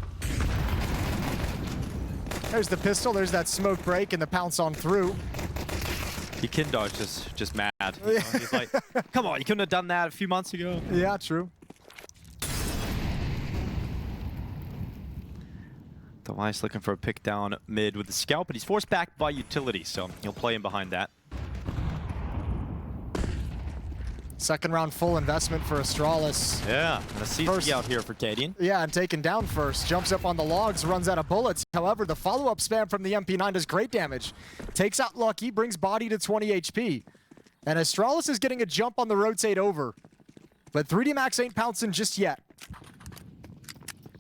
There's the pistol, there's that smoke break and the pounce on through. Kindog's just mad. You know? He's like, come on, you couldn't have done that a few months ago. Yeah, true. Device looking for a pick down mid with the scout, but he's forced back by utility, so he'll play him behind that. Second round full investment for Astralis. Yeah, and a CC out here for Cadian. Yeah, and taken down first. Jumps up on the logs, runs out of bullets. However, the follow-up spam from the MP9 does great damage. Takes out Lucky, brings body to 20 HP. And Astralis is getting a jump on the rotate over. But 3D Max ain't pouncing just yet.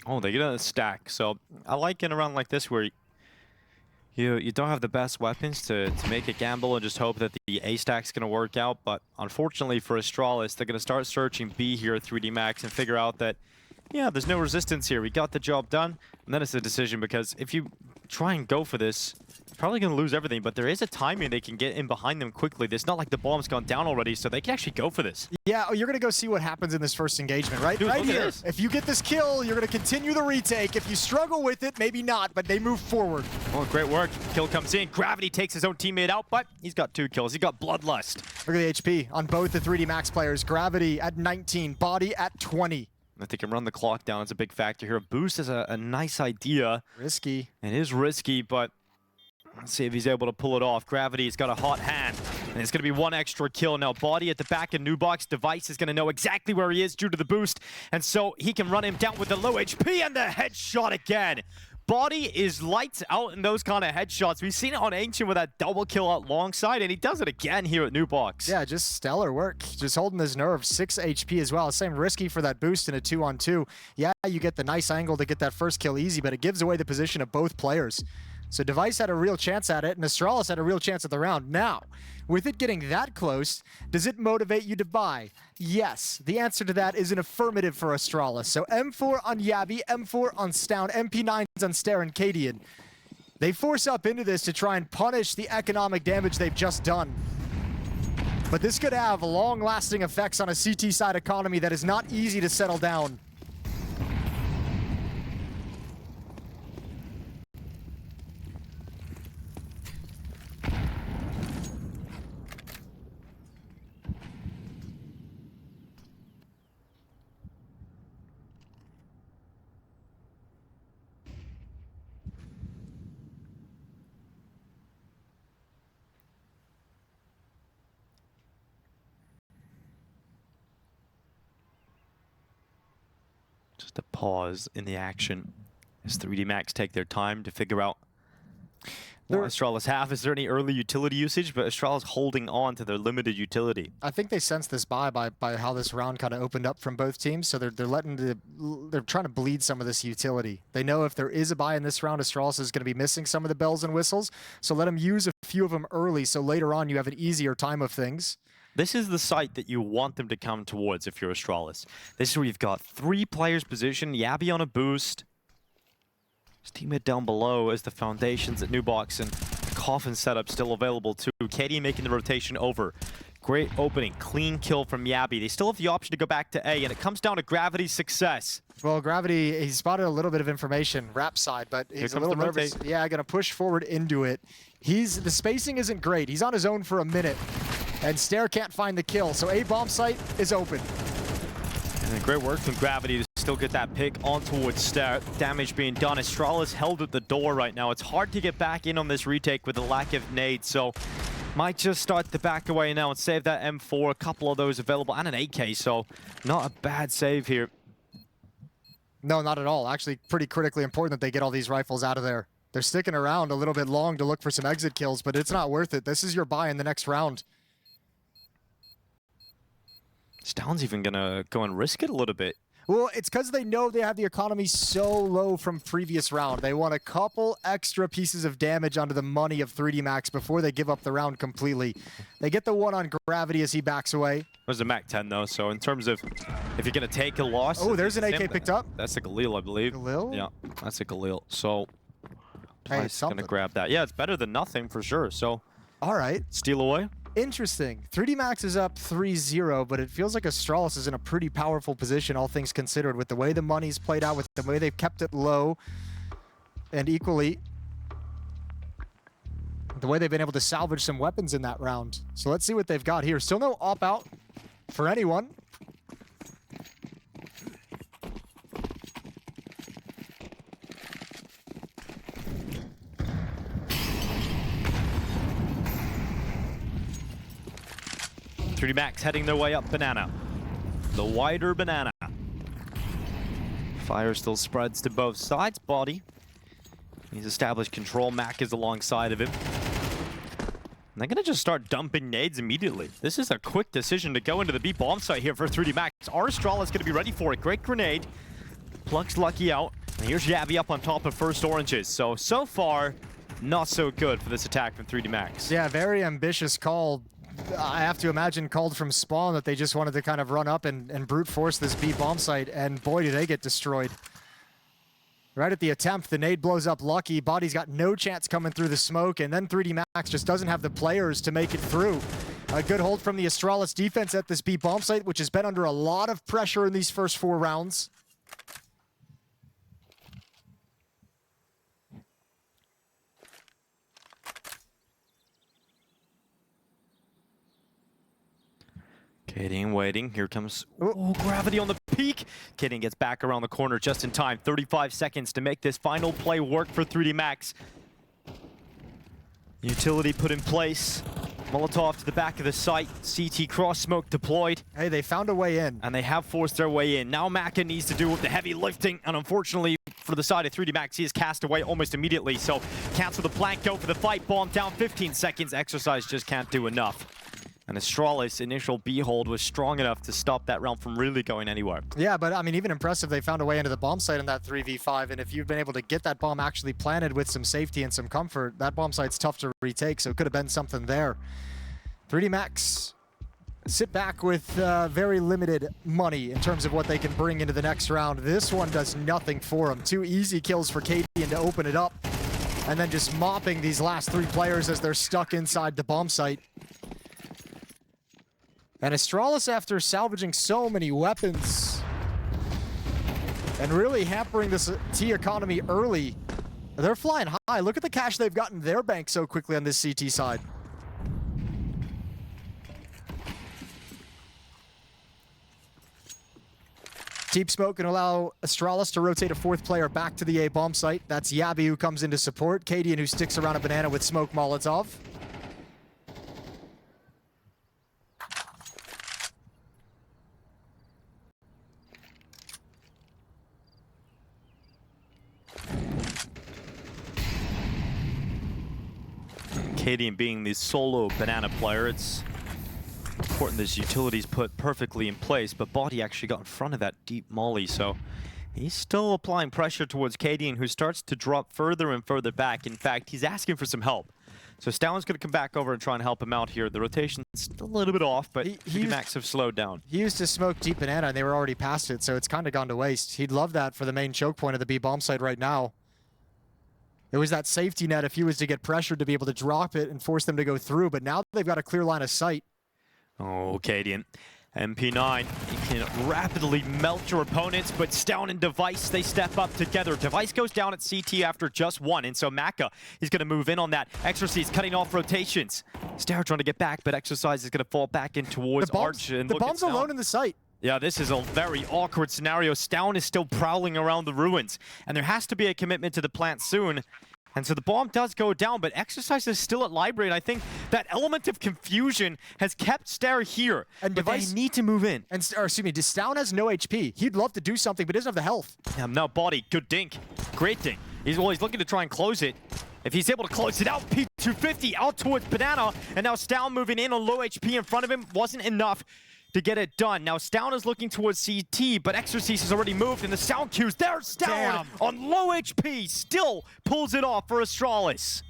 Oh, they get a stack. So I like in a round like this where you don't have the best weapons to make a gamble and just hope that the A stack's going to work out. But unfortunately for Astralis, they're going to start searching B here at 3D Max and figure out that, yeah, there's no resistance here. We got the job done. And then it's a decision, because if you try and go for this, you're probably going to lose everything. But there is a timing they can get in behind them quickly. It's not like the bomb's gone down already, so they can actually go for this. Yeah, you're going to go see what happens in this first engagement, right? Dude, right look at here. this. If you get this kill, you're going to continue the retake. If you struggle with it, maybe not, but they move forward. Oh, great work. Kill comes in. Gravity takes his own teammate out, but he's got 2 kills. He got Bloodlust. Look at the HP on both the 3D Max players. Gravity at 19, Body at 20. If they can run the clock down, it's a big factor here. A boost is a nice idea. Risky. It is risky, but let's see if he's able to pull it off. Gravity's got a hot hand, and it's going to be 1 extra kill. Now, Body at the back of Nubox. Device is going to know exactly where he is due to the boost, and so he can run him down with the low HP and the headshot again. Body is lights out in those kind of headshots. We've seen it on Ancient with that double kill alongside, and he does it again here at Nubox. Yeah, just stellar work. Just holding his nerve. 6 HP as well. Same risky for that boost in a 2-on-2. Yeah, you get the nice angle to get that first kill easy, but it gives away the position of both players. So Device had a real chance at it, and Astralis had a real chance at the round. Now, with it getting that close, does it motivate you to buy? Yes. The answer to that is an affirmative for Astralis. So M4 on Yabi, M4 on stavn, MP9s on Ster and Cadian. They force up into this to try and punish the economic damage they've just done. But this could have long-lasting effects on a CT side economy that is not easy to settle down. Just a pause in the action as 3D Max take their time to figure out what Astralis have. Is there any early utility usage? But Astralis holding on to their limited utility. I think they sensed this by how this round kind of opened up from both teams. So they're trying to bleed some of this utility. They know if there is a buy in this round, Astralis is going to be missing some of the bells and whistles. So let them use a few of them early, so later on you have an easier time of things. This is the site that you want them to come towards if you're Astralis. This is where you've got 3 players positioned, Yabi on a boost. His teammate down below as the foundations at Nubox and Coffin setup still available too. Katie making the rotation over. Great opening, clean kill from Yabi. They still have the option to go back to A, and it comes down to Gravity's success. Well, Gravity, he spotted a little bit of information, Rap side, but he's a little nervous. Yeah, gonna push forward into it. The spacing isn't great. He's on his own for a minute, and Ster can't find the kill, so A bomb site is open. And great work from Gravity to still get that pick on towards Ster. Damage being done. Astralis held at the door right now. It's hard to get back in on this retake with the lack of nades, so might just start to back away now and save that M4. A couple of those available, and an AK, so not a bad save here. No, not at all. Actually, pretty critically important that they get all these rifles out of there. They're sticking around a little bit long to look for some exit kills, but it's not worth it. This is your buy in the next round. stavn's even gonna go and risk it a little bit. Well, it's because they know they have the economy so low from previous round. They want a couple extra pieces of damage onto the money of 3D Max before they give up the round completely. They get the one on Gravity as he backs away. There's a MAC-10 though, so in terms of if you're gonna take a loss. Oh, there's an AK picked up. That's a Galil, I believe. Galil? Yeah, that's a Galil. So hey, Device gonna grab that. Yeah, it's better than nothing for sure. So all right. Steal away. Interesting. 3D Max is up 3-0, but it feels like Astralis is in a pretty powerful position, all things considered, with the way the money's played out, with the way they've kept it low, and equally the way they've been able to salvage some weapons in that round. So let's see what they've got here. Still no op-out for anyone. .3D Max heading their way up Banana. The wider Banana. Fire still spreads to both sides. Body. He's established control. Mac is alongside of him. And they're gonna just start dumping nades immediately. This is a quick decision to go into the B bomb site here for 3D Max. Astralis gonna be ready for it. Great grenade. Plucks Lucky out. And here's Yabi up on top of first Oranges. So far, not so good for this attack from 3D Max. Yeah, very ambitious call. I have to imagine called from spawn that they just wanted to kind of run up and brute force this B bomb site, and boy, do they get destroyed. Right at the attempt, the nade blows up Lucky. Body's got no chance coming through the smoke, and then 3D Max just doesn't have the players to make it through. A good hold from the Astralis defense at this B bomb site, which has been under a lot of pressure in these first 4 rounds. Kaden waiting. Here comes Gravity on the peak. Kaden gets back around the corner just in time. 35 seconds to make this final play work for 3D Max. Utility put in place. Molotov to the back of the site. CT cross smoke deployed. Hey, they found a way in. And they have forced their way in. Now Maka needs to do the heavy lifting. And unfortunately for the side of 3D Max, he is cast away almost immediately. So cancel the plank, go for the fight. Bomb down 15 seconds. Exercise just can't do enough. And Astralis' initial B-hold was strong enough to stop that round from really going anywhere. Yeah, but I mean, even impressive, they found a way into the bomb site in that 3v5, and if you've been able to get that bomb actually planted with some safety and some comfort, that bomb site's tough to retake, so it could have been something there. 3D Max sit back with very limited money in terms of what they can bring into the next round. This one does nothing for them. 2 easy kills for Cadian to open it up, and then just mopping these last 3 players as they're stuck inside the bomb site. And Astralis, after salvaging so many weapons and really hampering this T economy early, they're flying high. Look at the cash they've gotten in their bank so quickly on this CT side. Deep smoke can allow Astralis to rotate a 4th player back to the A bomb site. That's Yabi who comes into support. Cadian who sticks around a banana with smoke Molotov. Cadian being the solo banana player, it's important this utility's put perfectly in place, but Body actually got in front of that deep molly, so he's still applying pressure towards Cadian, who starts to drop further and further back. In fact, he's asking for some help. So stavn's going to come back over and try and help him out here. The rotation's still a little bit off, but 3D Max have slowed down. He used to smoke deep banana, and they were already past it, so it's kind of gone to waste. He'd love that for the main choke point of the B bomb site right now. It was that safety net if he was to get pressured to be able to drop it and force them to go through, but now they've got a clear line of sight. Oh, Cadian. MP9, he can rapidly melt your opponents, but stavn and Device, they step up together. Device goes down at CT after just 1, and so Maka, he's going to move in on that. Exorcist cutting off rotations. Stavn trying to get back, but Exercise is going to fall back in towards Arch. And the bomb's alone in the site. Yeah, this is a very awkward scenario. stavn is still prowling around the ruins, and there has to be a commitment to the plant soon. And so the bomb does go down, but Exercise is still at Library, and I think that element of confusion has kept Stare here. And Device, they need to move in. And stavn has no HP. He'd love to do something, but he doesn't have the health. Yeah, now Body, good dink. Great dink. He's looking to try and close it. If he's able to close it out, P250 out towards Banana, and now stavn moving in on low HP in front of him wasn't enough to get it done. Now stavn is looking towards CT, but Exorcist has already moved, and the sound cues there. stavn on low HP still pulls it off for Astralis.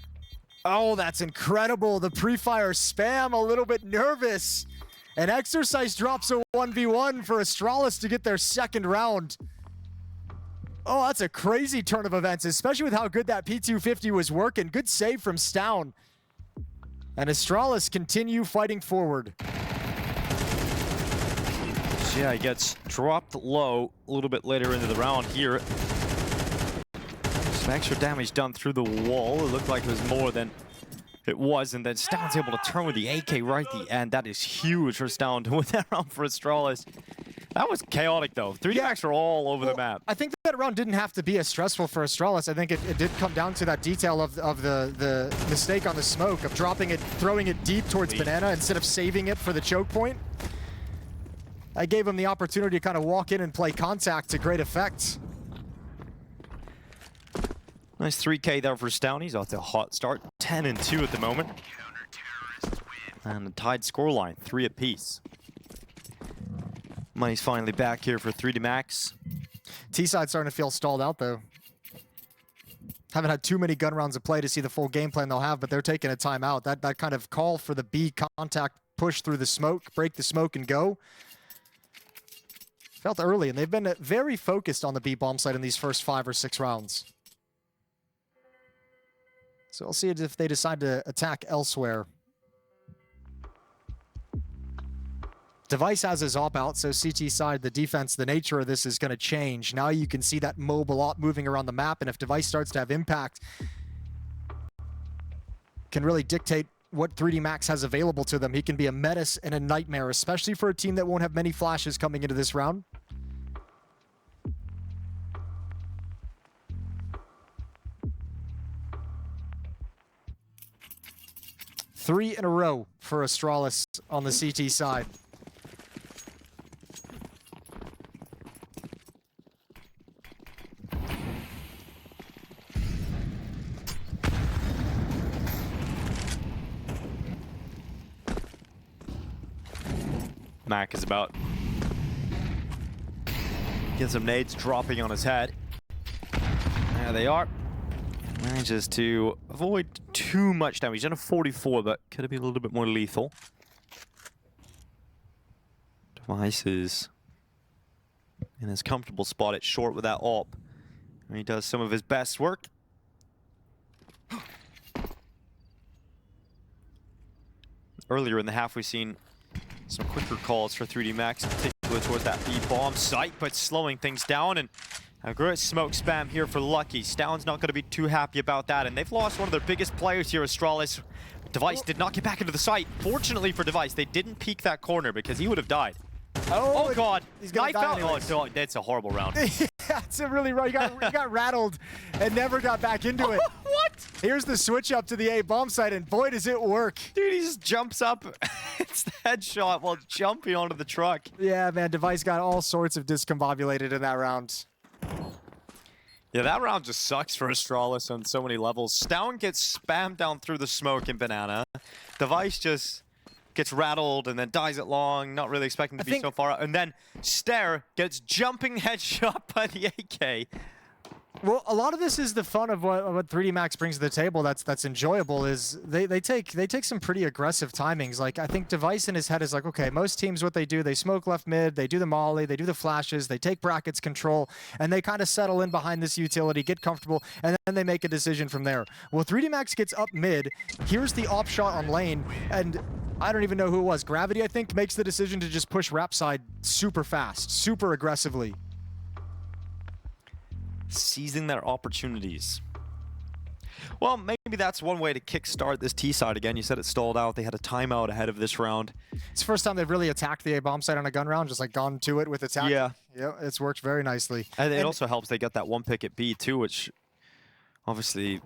Oh, that's incredible. The pre-fire spam, a little bit nervous. And Exorcise drops a 1v1 for Astralis to get their 2nd round. Oh, that's a crazy turn of events, especially with how good that P250 was working. Good save from stavn. And Astralis continue fighting forward. Yeah, he gets dropped low a little bit later into the round here. Some extra damage done through the wall. It looked like it was more than it was, and then stavn's able to turn with the AK right at the end. That is huge for stavn to win that round for Astralis. That was chaotic, though. 3D Max are all over the map. I think that round didn't have to be as stressful for Astralis. I think it did come down to that detail of the mistake on the smoke, of dropping it, throwing it deep towards Banana instead of saving it for the choke point. I gave him the opportunity to kind of walk in and play contact to great effect. Nice 3K there for stavn. He's off to a hot start. 10-2 at the moment. And a tied scoreline, 3 apiece. Money's finally back here for 3D Max. T-side's starting to feel stalled out, though. Haven't had too many gun rounds of play to see the full game plan they'll have, but they're taking a timeout. That kind of call for the B contact push through the smoke, break the smoke and go, felt early, and they've been very focused on the B bomb site in these first 5 or 6 rounds. So we'll see if they decide to attack elsewhere. Device has his op out, so CT side, the defense, the nature of this is going to change. Now you can see that mobile op moving around the map, and if Device starts to have impact, can really dictate what 3D Max has available to them. He can be a menace and a nightmare, especially for a team that won't have many flashes coming into this round. Three in a row for Astralis on the CT side. Mac is about. Get some nades dropping on his head. There they are. Manages to avoid too much damage. He's done a 44, but could have been a little bit more lethal. Device is in his comfortable spot at short with that AWP. And he does some of his best work. Earlier in the half, we've seen some quicker calls for 3D Max, in particular towards that B bomb site, but slowing things down. And a great smoke spam here for Lucky. stavn's not going to be too happy about that, and they've lost one of their biggest players here, Astralis. Device did not get back into the site. Fortunately for Device, they didn't peek that corner because he would have died. Oh God! He's gonna die anyways. Oh, that's a horrible round. That's a really right. He got rattled and never got back into it. What? Here's the switch up to the A bomb site, and boy, does it work. Dude, he just jumps up. It's the headshot while jumping onto the truck. Yeah, man, Device got all sorts of discombobulated in that round. Yeah, that round just sucks for Astralis on so many levels. stavn gets spammed down through the smoke in Banana. Device just gets rattled and then dies at long, not really expecting to be so far out. And then Stair gets jumping headshot by the AK. Well, a lot of this is the fun of what 3D Max brings to the table. That's enjoyable. Is they take some pretty aggressive timings. Like, I think Device in his head is like, okay, most teams, what they do, they smoke left mid, they do the molly, they do the flashes, they take brackets control, and they kind of settle in behind this utility, get comfortable, and then they make a decision from there. Well, 3D Max gets up mid. Here's the off shot on lane, and I don't even know who it was. Gravity, I think, makes the decision to just push rap side super fast, super aggressively. Seizing their opportunities. Well, maybe that's one way to kickstart this T side again. You said it stalled out. They had a timeout ahead of this round. It's the first time they've really attacked the A bomb site on a gun round, just like gone to it with attack. Yeah. Yeah, it's worked very nicely. And it also helps they got that one pick at B too, which obviously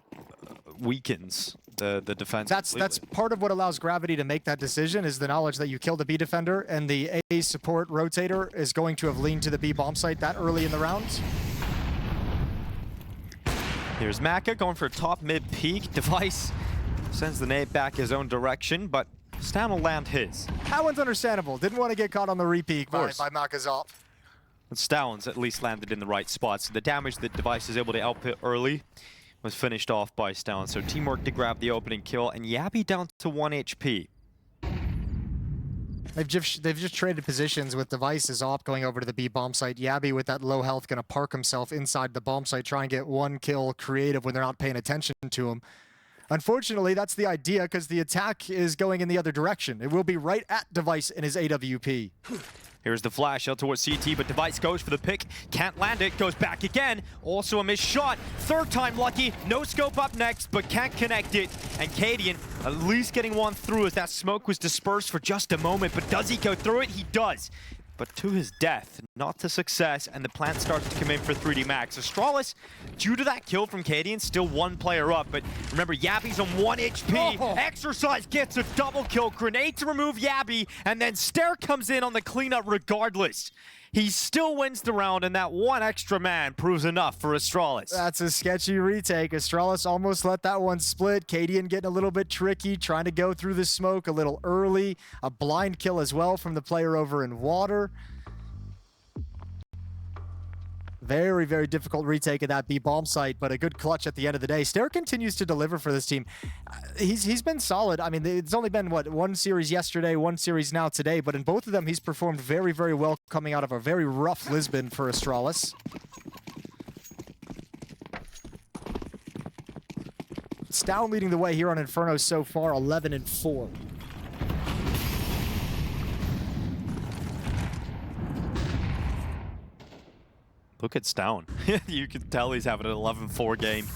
weakens the defense. That's part of what allows Gravity to make that decision, is the knowledge that you killed the B defender and the A support rotator is going to have leaned to the B bomb site that early in the round. Here's Maka going for a top mid peek. Device sends the nade back his own direction, but stavn will land his. That one's understandable. Didn't want to get caught on the repeat by MongolZ. But stavn's at least landed in the right spot. So the damage that Device is able to output early was finished off by stavn. So teamwork to grab the opening kill, and Yabby down to 1 HP. They've just traded positions with Device's op going over to the B bomb site. Yabby with that low health going to park himself inside the bomb site, try and get one kill creative when they're not paying attention to him. Unfortunately, that's the idea because the attack is going in the other direction. It will be right at Device in his AWP. Here's the flash out towards CT, but Device goes for the pick. Can't land it, goes back again. Also a missed shot. Third time lucky. No scope up next, but can't connect it. And Cadian at least getting one through as that smoke was dispersed for just a moment. But does he go through it? He does. But to his death, not to success, and the plant starts to come in for 3D Max. Astralis, due to that kill from Cadian, still one player up, but remember, Yabby's on 1 HP. Oh. Exercise gets a double kill, grenade to remove Yabby, and then Stair comes in on the cleanup regardless. He still wins the round, and that one extra man proves enough for Astralis. That's a sketchy retake. Astralis almost let that one split. Cadian getting a little bit tricky, trying to go through the smoke a little early. A blind kill as well from the player over in water. Very, very difficult retake of that B bomb site, but a good clutch at the end of the day. Stair continues to deliver for this team. He's been solid. I mean, it's only been, what, one series yesterday, one series now today, but in both of them, he's performed very, very well coming out of a very rough Lisbon for Astralis. stavn leading the way here on Inferno so far, 11-4. Look at stavn. You can tell he's having an 11-4 game.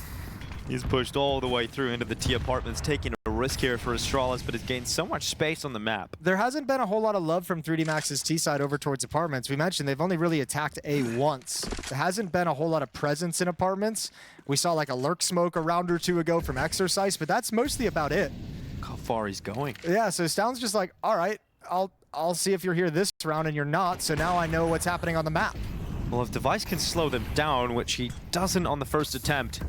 He's pushed all the way through into the T apartments, taking a risk here for Astralis, but has gained so much space on the map. There hasn't been a whole lot of love from 3D Max's T side over towards apartments. We mentioned they've only really attacked A once. There hasn't been a whole lot of presence in apartments. We saw like a lurk smoke a round or two ago from Exercise, but that's mostly about it. Look how far he's going. Yeah, so stavn's just like, all right, I'll see if you're here this round, and you're not, so now I know what's happening on the map. Well, if Device can slow them down, which he doesn't on the first attempt,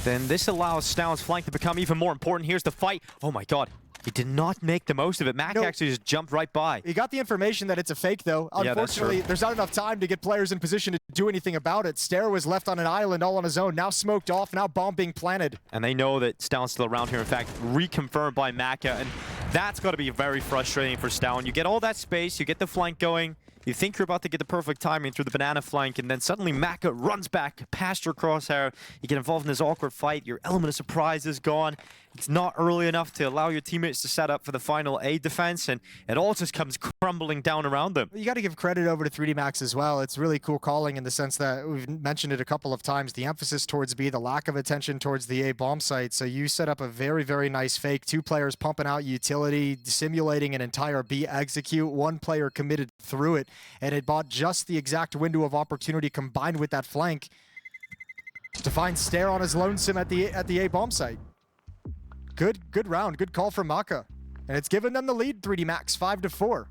then this allows stavn's flank to become even more important. Here's the fight. Oh my god. He did not make the most of it. Mac actually just jumped right by. He got the information that it's a fake, though. Yeah, Unfortunately, there's not enough time to get players in position to do anything about it. Stair was left on an island all on his own, now smoked off, now bomb being planted. And they know that stavn's still around here. In fact, reconfirmed by Maka, and that's got to be very frustrating for stavn. You get all that space, you get the flank going, you think you're about to get the perfect timing through the banana flank, and then suddenly Maka runs back past your crosshair. You get involved in this awkward fight. Your element of surprise is gone. It's not early enough to allow your teammates to set up for the final A defense, and it all just comes crumbling down around them. You got to give credit over to 3D Max as well. It's really cool calling in the sense that we've mentioned it a couple of times. The emphasis towards B, the lack of attention towards the A bomb site. So you set up a very, very nice fake. 2 players pumping out utility, simulating an entire B execute. 1 player committed through it, and it bought just the exact window of opportunity combined with that flank to find Stair on his lonesome at the A bomb site. Good round, good call from Maka. And it's given them the lead, 3D Max, 5-4.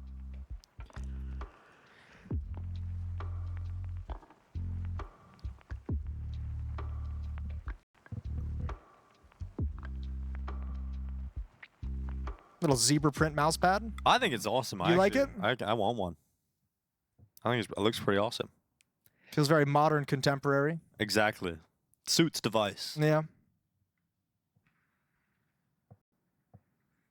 Little zebra print mouse pad. I think it's awesome. You like it? I want one. I think it looks pretty awesome. Feels very modern, contemporary. Exactly. Suits device. Yeah.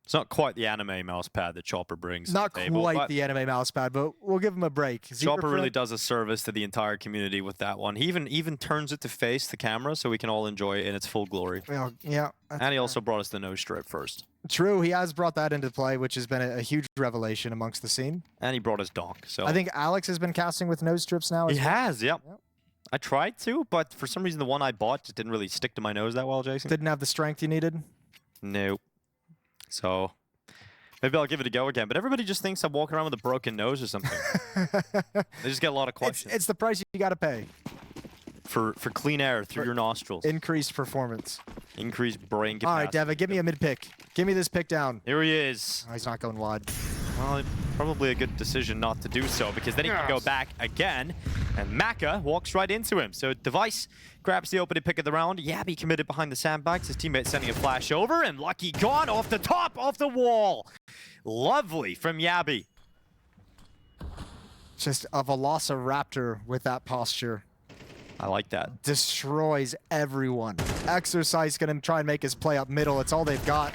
It's not quite the anime mouse pad that Chopper brings Not to the table, quite the anime mouse pad, but we'll give him a break. Chopper really does a service to the entire community with that one. He even turns it to face the camera so we can all enjoy it in its full glory. Well, yeah. And he also brought us the nose strip first. True, he has brought that into play, which has been a huge revelation amongst the scene. And he brought us donk. So I think Alex has been casting with nose strips now. He has, yep. I tried to, but for some reason the one I bought just didn't really stick to my nose that well, Jason. Didn't have the strength you needed? No. So maybe I'll give it a go again. But everybody just thinks I'm walking around with a broken nose or something. They just get a lot of questions. It's the price you got to pay. For clean air through your nostrils. Increased performance. Increased brain capacity. All right, Deva, give me a mid pick. Give me this pick down. Here he is. Oh, he's not going wide. Well, probably a good decision not to do so, because then he can go back again, and Maka walks right into him. So Device grabs the opening pick of the round. Yabby committed behind the sandbags. His teammate sending a flash over, and Lucky gone off the top of the wall. Lovely from Yabby. Just a velociraptor with that posture. I like that. Destroys everyone. Exercise gonna try and make his play up middle. It's all they've got.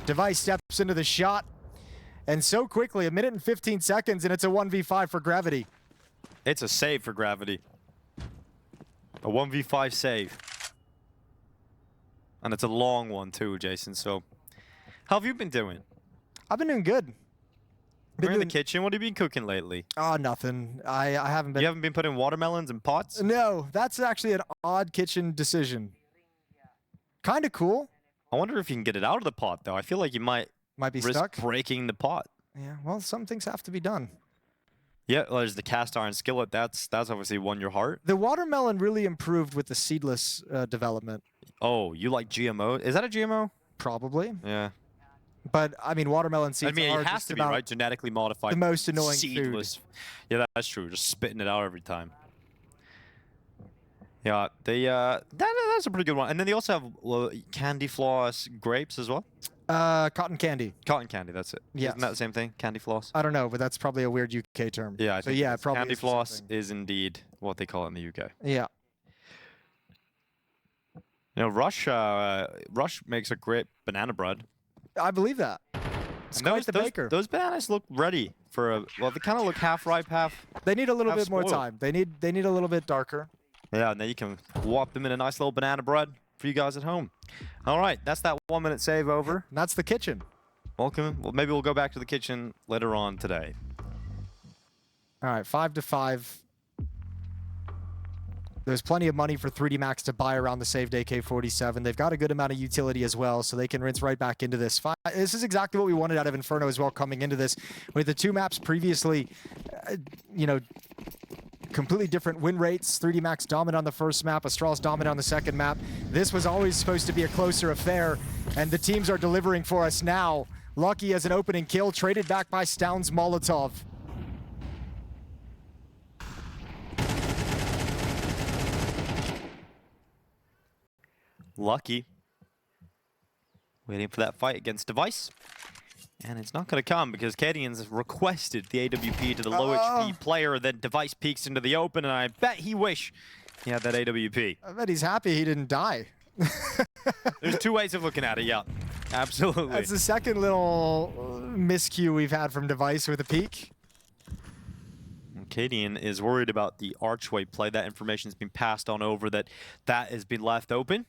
Device steps into the shot. And so quickly, 1 minute and 15 seconds, and it's a 1v5 for Gravity. It's a save for Gravity. A 1v5 save. And it's a long one too, Jason. So how have you been doing? I've been doing good. You're in the kitchen. What have you been cooking lately? Oh, nothing. I haven't been. You haven't been putting watermelons in pots? No, that's actually an odd kitchen decision. Kind of cool. I wonder if you can get it out of the pot, though. I feel like you might be risk stuck. breaking the pot. Yeah, well, some things have to be done. Yeah, well, there's the cast iron skillet. That's obviously won your heart. The watermelon really improved with the seedless development. Oh, you like GMO? Is that a GMO? Probably. Yeah. But, I mean, watermelon seeds it are has just to be, right? Genetically modified. The most annoying seedless food. Yeah, that's true. Just spitting it out every time. Yeah, that's a pretty good one. And then they also have candy floss grapes as well. Cotton candy. Cotton candy, that's it. Yes. Isn't that the same thing? Candy floss? I don't know, but that's probably a weird UK term. Yeah, I so think yeah, it probably candy is floss is indeed what they call it in the UK. Yeah. You know, Rush makes a great banana bread. I believe that. It's quite the baker. Those bananas look ready for a. Well, they kind of look half ripe, half. They need a little bit more spoiled. time. They need a little bit darker. Yeah, and then you can whop them in a nice little banana bread for you guys at home. All right, that's that 1 minute save over. And that's the kitchen. Welcome. Well, maybe we'll go back to the kitchen later on today. All right, 5-5. There's plenty of money for 3D Max to buy around the saved AK-47. They've got a good amount of utility as well, so they can rinse right back into this. This is exactly what we wanted out of Inferno as well coming into this. With the 2 maps previously, you know, completely different win rates. 3D Max dominant on the first map, Astralis dominant on the second map. This was always supposed to be a closer affair, and the teams are delivering for us now. Lucky as an opening kill, traded back by stavn's Molotov. Lucky. Waiting for that fight against Device. And it's not going to come because Cadian's requested the AWP to the low HP player. Then Device peeks into the open, and I bet he wish he had that AWP. I bet he's happy he didn't die. There's two ways of looking at it, yeah. Absolutely. That's the second little miscue we've had from Device with a peek. Cadian is worried about the archway play. That information's been passed on over, that has been left open.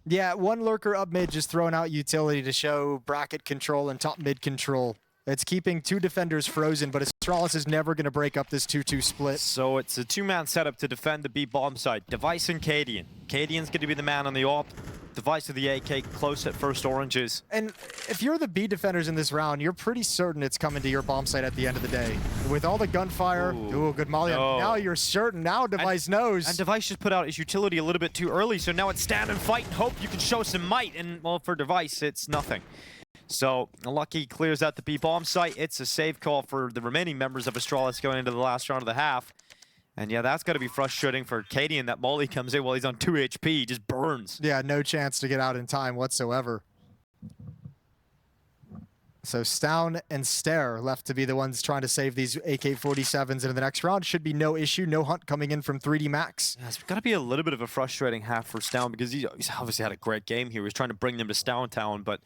Yeah, one lurker up mid just throwing out utility to show bracket control and top mid control. It's keeping two defenders frozen, but Astralis is never going to break up this 2-2 split. So it's a two-man setup to defend the B bomb site. Device and Cadian. Cadian's going to be the man on the AWP. Device with the AK close at first oranges. And if you're the B defenders in this round, you're pretty certain it's coming to your bomb site at the end of the day. With all the gunfire, ooh good molly. No. Now you're certain. Now Device knows. And Device just put out his utility a little bit too early, so now it's stand and fight and hope you can show some might. And, well, for Device, it's nothing. So, Lucky clears out the B bomb site. It's a save call for the remaining members of Astralis going into the last round of the half. And yeah, that's got to be frustrating for Cadian that Molly comes in while he's on 2 HP. He just burns. Yeah, no chance to get out in time whatsoever. So stavn and Stare left to be the ones trying to save these AK-47s into the next round. Should be no issue. No hunt coming in from 3D Max. Yeah, it's got to be a little bit of a frustrating half for stavn because he's obviously had a great game here. He was trying to bring them to stavn Town, but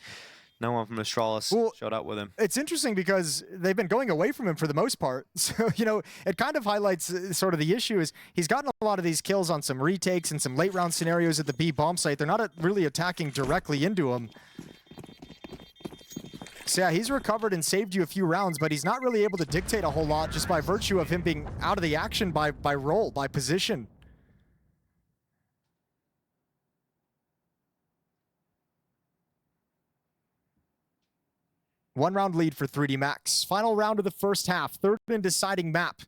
no one from Astralis showed up with him. It's interesting because they've been going away from him for the most part. So, you know, it kind of highlights sort of the issue is he's gotten a lot of these kills on some retakes and some late round scenarios at the B bomb site. They're not really attacking directly into him. So yeah, he's recovered and saved you a few rounds, but he's not really able to dictate a whole lot just by virtue of him being out of the action by role, by position. One round lead for 3D Max. Final round of the first half. Third and deciding map.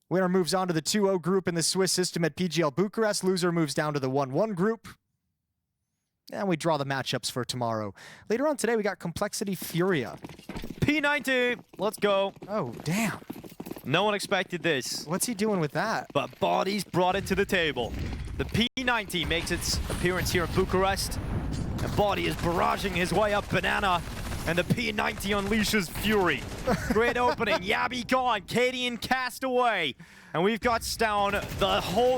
Winner moves on to the 2-0 group in the Swiss system at PGL Bucharest. Loser moves down to the 1-1 group. And we draw the matchups for tomorrow. Later on today, we got Complexity FURIA. P90, let's go. Oh, damn. No one expected this. What's he doing with that? But Bodies brought it to the table. The P90 makes its appearance here in Bucharest. And Body is barraging his way up Banana. And the P90 unleashes Fury. Great opening. Yabi gone. Cadian cast away. And we've got stavn,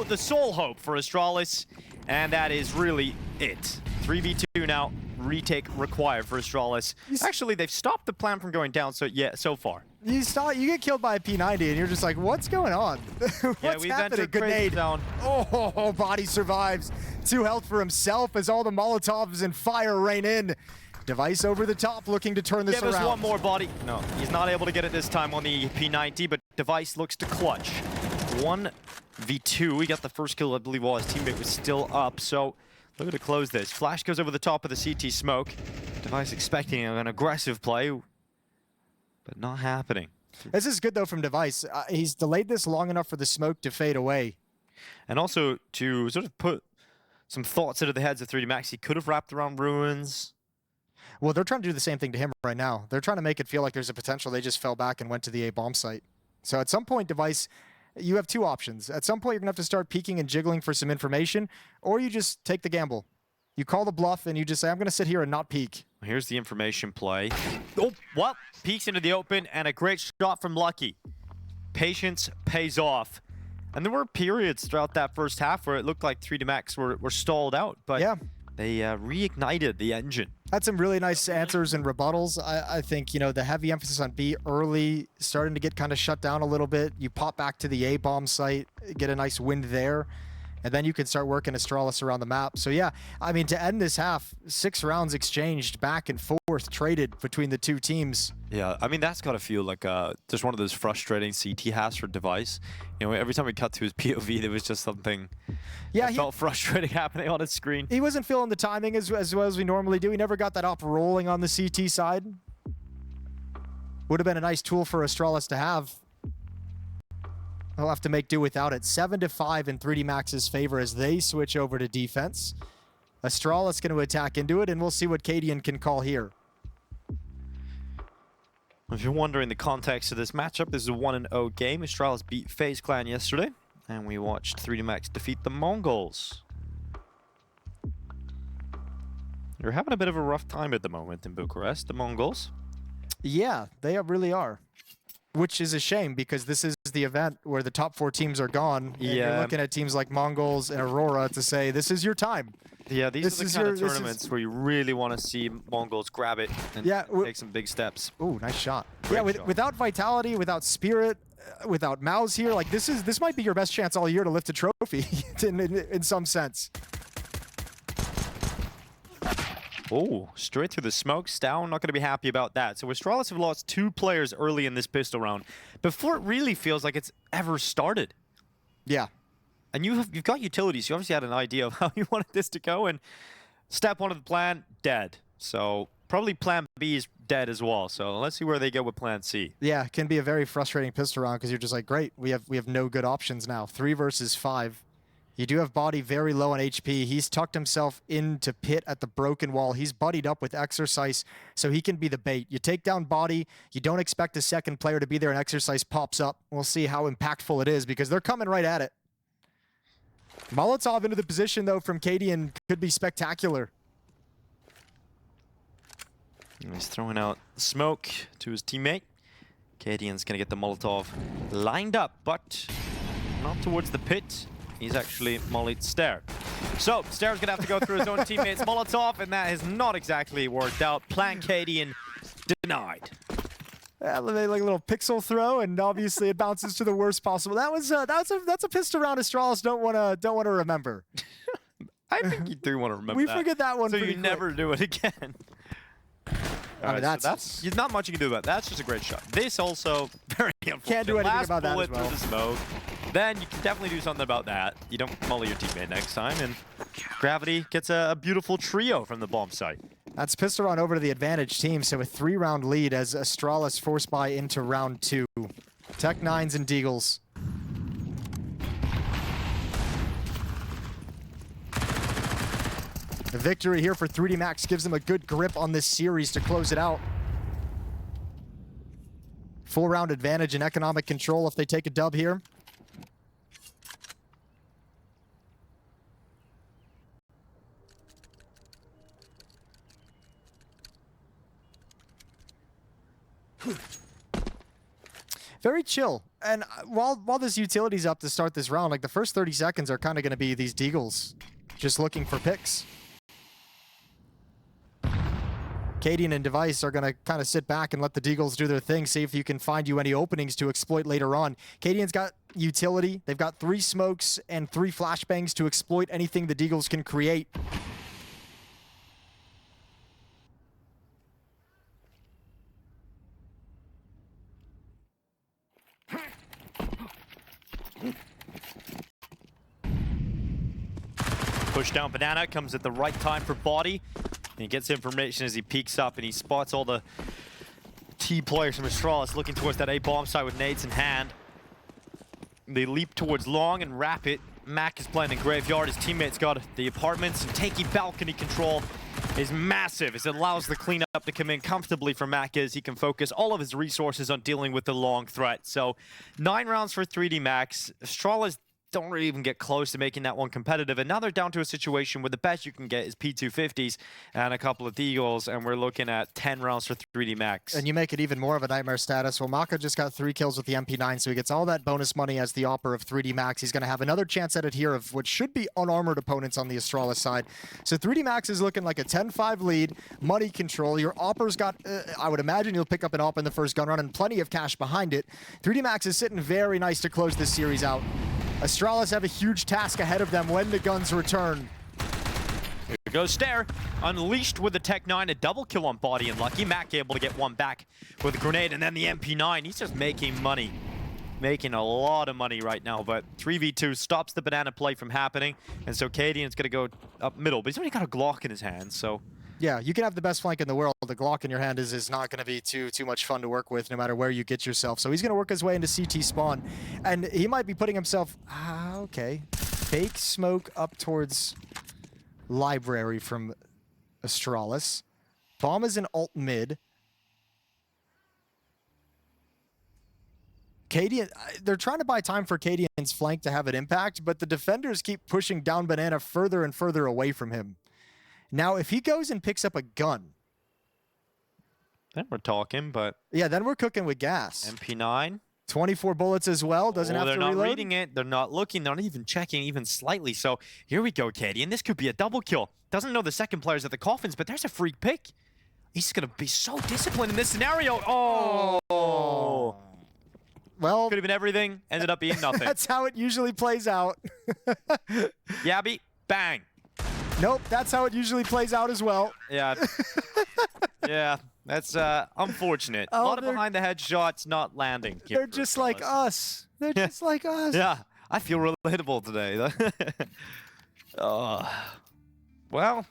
the sole hope for Astralis. And that is really it. 3v2 now. Retake required for Astralis. Actually, they've stopped the plan from going down so far. You get killed by a P90 and you're just like, what's going on? What's happening? Good nade. Oh, Body survives. 2 health for himself as all the Molotovs and fire rain in. Device over the top, looking to turn this around. Give us one more, Body. No, he's not able to get it this time on the P90, but Device looks to clutch. 1v2. We got the first kill, I believe, while his teammate was still up. So, looking to close this. Flash goes over the top of the CT smoke. Device expecting an aggressive play, but not happening. This is good, though, from Device. He's delayed this long enough for the smoke to fade away. And also, to sort of put some thoughts into the heads of 3D Max, he could have wrapped around Ruins. Well, they're trying to do the same thing to him right now. They're trying to make it feel like there's a potential. They just fell back and went to the A bomb site. So at some point, Device, you have 2 options. At some point, you're going to have to start peeking and jiggling for some information, or you just take the gamble. You call the bluff, and you just say, I'm going to sit here and not peek. Here's the information play. Oh, well, peeks into the open, and a great shot from Lucky. Patience pays off. And there were periods throughout that first half where it looked like 3D Max were stalled out, but yeah, they reignited the engine. Had some really nice answers and rebuttals. I think, you know, the heavy emphasis on B early, starting to get kind of shut down a little bit. You pop back to the A bomb site, get a nice win there, and then you can start working Astralis around the map. So yeah, I mean, to end this half, 6 rounds exchanged back and forth, traded between the 2 teams. Yeah, I mean, that's got to feel like just one of those frustrating CT halves for Device. You know, every time we cut to his POV, there was just something that felt frustrating happening on his screen. He wasn't feeling the timing as well as we normally do. He never got that up rolling on the CT side. Would have been a nice tool for Astralis to have. They'll have to make do without it. 7-5 in 3D Max's favor as they switch over to defense. Astralis going to attack into it, and we'll see what Cadian can call here. If you're wondering the context of this matchup, this is a 1-0 game. Astralis beat FaZe Clan yesterday, and we watched 3D Max defeat the Mongols. They're having a bit of a rough time at the moment in Bucharest, the Mongols. Yeah, they really are. Which is a shame because this is the event where the top 4 teams are gone. And you're looking at teams like MongolZ and Aurora to say, this is your time. Yeah, these are the kind of tournaments where you really want to see MongolZ grab it and take some big steps. Ooh, nice shot. Great shot. Without Vitality, without Spirit, without MongolZ here, like this might be your best chance all year to lift a trophy in some sense. Oh, straight through the smoke. stavn not going to be happy about that. So Astralis have lost 2 players early in this pistol round before it really feels like it's ever started. Yeah. And you've got utilities. You obviously had an idea of how you wanted this to go. And step 1 of the plan, dead. So probably plan B is dead as well. So let's see where they go with plan C. Yeah, it can be a very frustrating pistol round because you're just like, great, we have no good options now. 3 versus 5. You do have Body very low on HP. He's tucked himself into pit at the broken wall. He's buddied up with Exercise, so he can be the bait. You take down Body, you don't expect a second player to be there, and Exercise pops up. We'll see how impactful it is because they're coming right at it. Molotov into the position, though, from Cadian could be spectacular. He's throwing out smoke to his teammate. Cadian's going to get the Molotov lined up, but not towards the pit. He's actually mollied Stair. So, Stair's going to have to go through his own teammate's Molotov, and that has not exactly worked out. Plan Cadian denied. Yeah, like a little pixel throw, and obviously it bounces to the worst possible. That's a pistol round Astralis don't want to remember. I think you do want to remember we that. forget that one so pretty you quick. never do it again. I mean, that's there's not much you can do about that. That's just a great shot. This also very unfortunate. Can't do anything Last about that as bullet well. through the smoke. Then you can definitely do something about that. You don't molly your teammate next time, and Gravity gets a beautiful trio from the bomb site. That's pistol round over to the advantage team, so a 3-round lead as Astralis force buy into round 2. Tech9s and Deagles. The victory here for 3D Max gives them a good grip on this series to close it out. 4-round advantage and economic control if they take a dub here. Very chill. And while this utility's up to start this round, like the first 30 seconds are kind of going to be these Deagles just looking for picks. Cadian and Device are going to kind of sit back and let the Deagles do their thing, see if you can find you any openings to exploit later on. Cadian's got utility. They've got 3 smokes and 3 flashbangs to exploit anything the Deagles can create. Push down Banana comes at the right time for Body. And he gets information as he peeks up and he spots all the T players from Astralis looking towards that A bomb site with nades in hand. They leap towards long and rapid. Mac is playing in Graveyard. His teammates got the apartments, and taking balcony control is massive as it allows the cleanup to come in comfortably for Mac as he can focus all of his resources on dealing with the long threat. So 9 rounds for 3D Max. Astralis don't really even get close to making that one competitive. And now they're down to a situation where the best you can get is P250s and a couple of Deagles, and we're looking at 10 rounds for 3D Max. And you make it even more of a nightmare status. Well, Maka just got 3 kills with the MP9, so he gets all that bonus money as the Opper of 3D Max. He's going to have another chance at it here of what should be unarmored opponents on the Astralis side. So 3D Max is looking like a 10-5 lead, money control. Your Opper's got, I would imagine you'll pick up an Opper in the first gun run and plenty of cash behind it. 3D Max is sitting very nice to close this series out. Astralis have a huge task ahead of them when the guns return. Here goes Stair, unleashed with the Tech9, a double kill on Body and Lucky. Mac able to get one back with a grenade, and then the MP9. He's just making money. Making a lot of money right now, but 3v2 stops the Banana play from happening, and so Cadian's going to go up middle, but he's already got a Glock in his hand, so... Yeah, you can have the best flank in the world. The Glock in your hand is not going to be too much fun to work with, no matter where you get yourself. So he's going to work his way into CT spawn, and he might be putting himself... okay. Fake smoke up towards Library from Astralis. Bomb is in alt mid. Cadian, they're trying to buy time for Cadian's flank to have an impact, but the defenders keep pushing down Banana further and further away from him. Now, if he goes and picks up a gun, Then we're talking, but Yeah, then we're cooking with gas. MP9. 24 bullets as well. Doesn't have to reload. They're not reading it. They're not looking. They're not even checking even slightly. So here we go, Katie. And this could be a double kill. Doesn't know the second player's at the coffins, but there's a free pick. He's going to be so disciplined in this scenario. Oh. Well, Could have been everything. Ended up being nothing. that's how it usually plays out. Yabby, bang. Nope, that's how it usually plays out as well. Yeah. Yeah. That's unfortunate. Oh, a lot of behind the head shots not landing. They're just like us. They're just like us. Yeah, I feel relatable today. Well,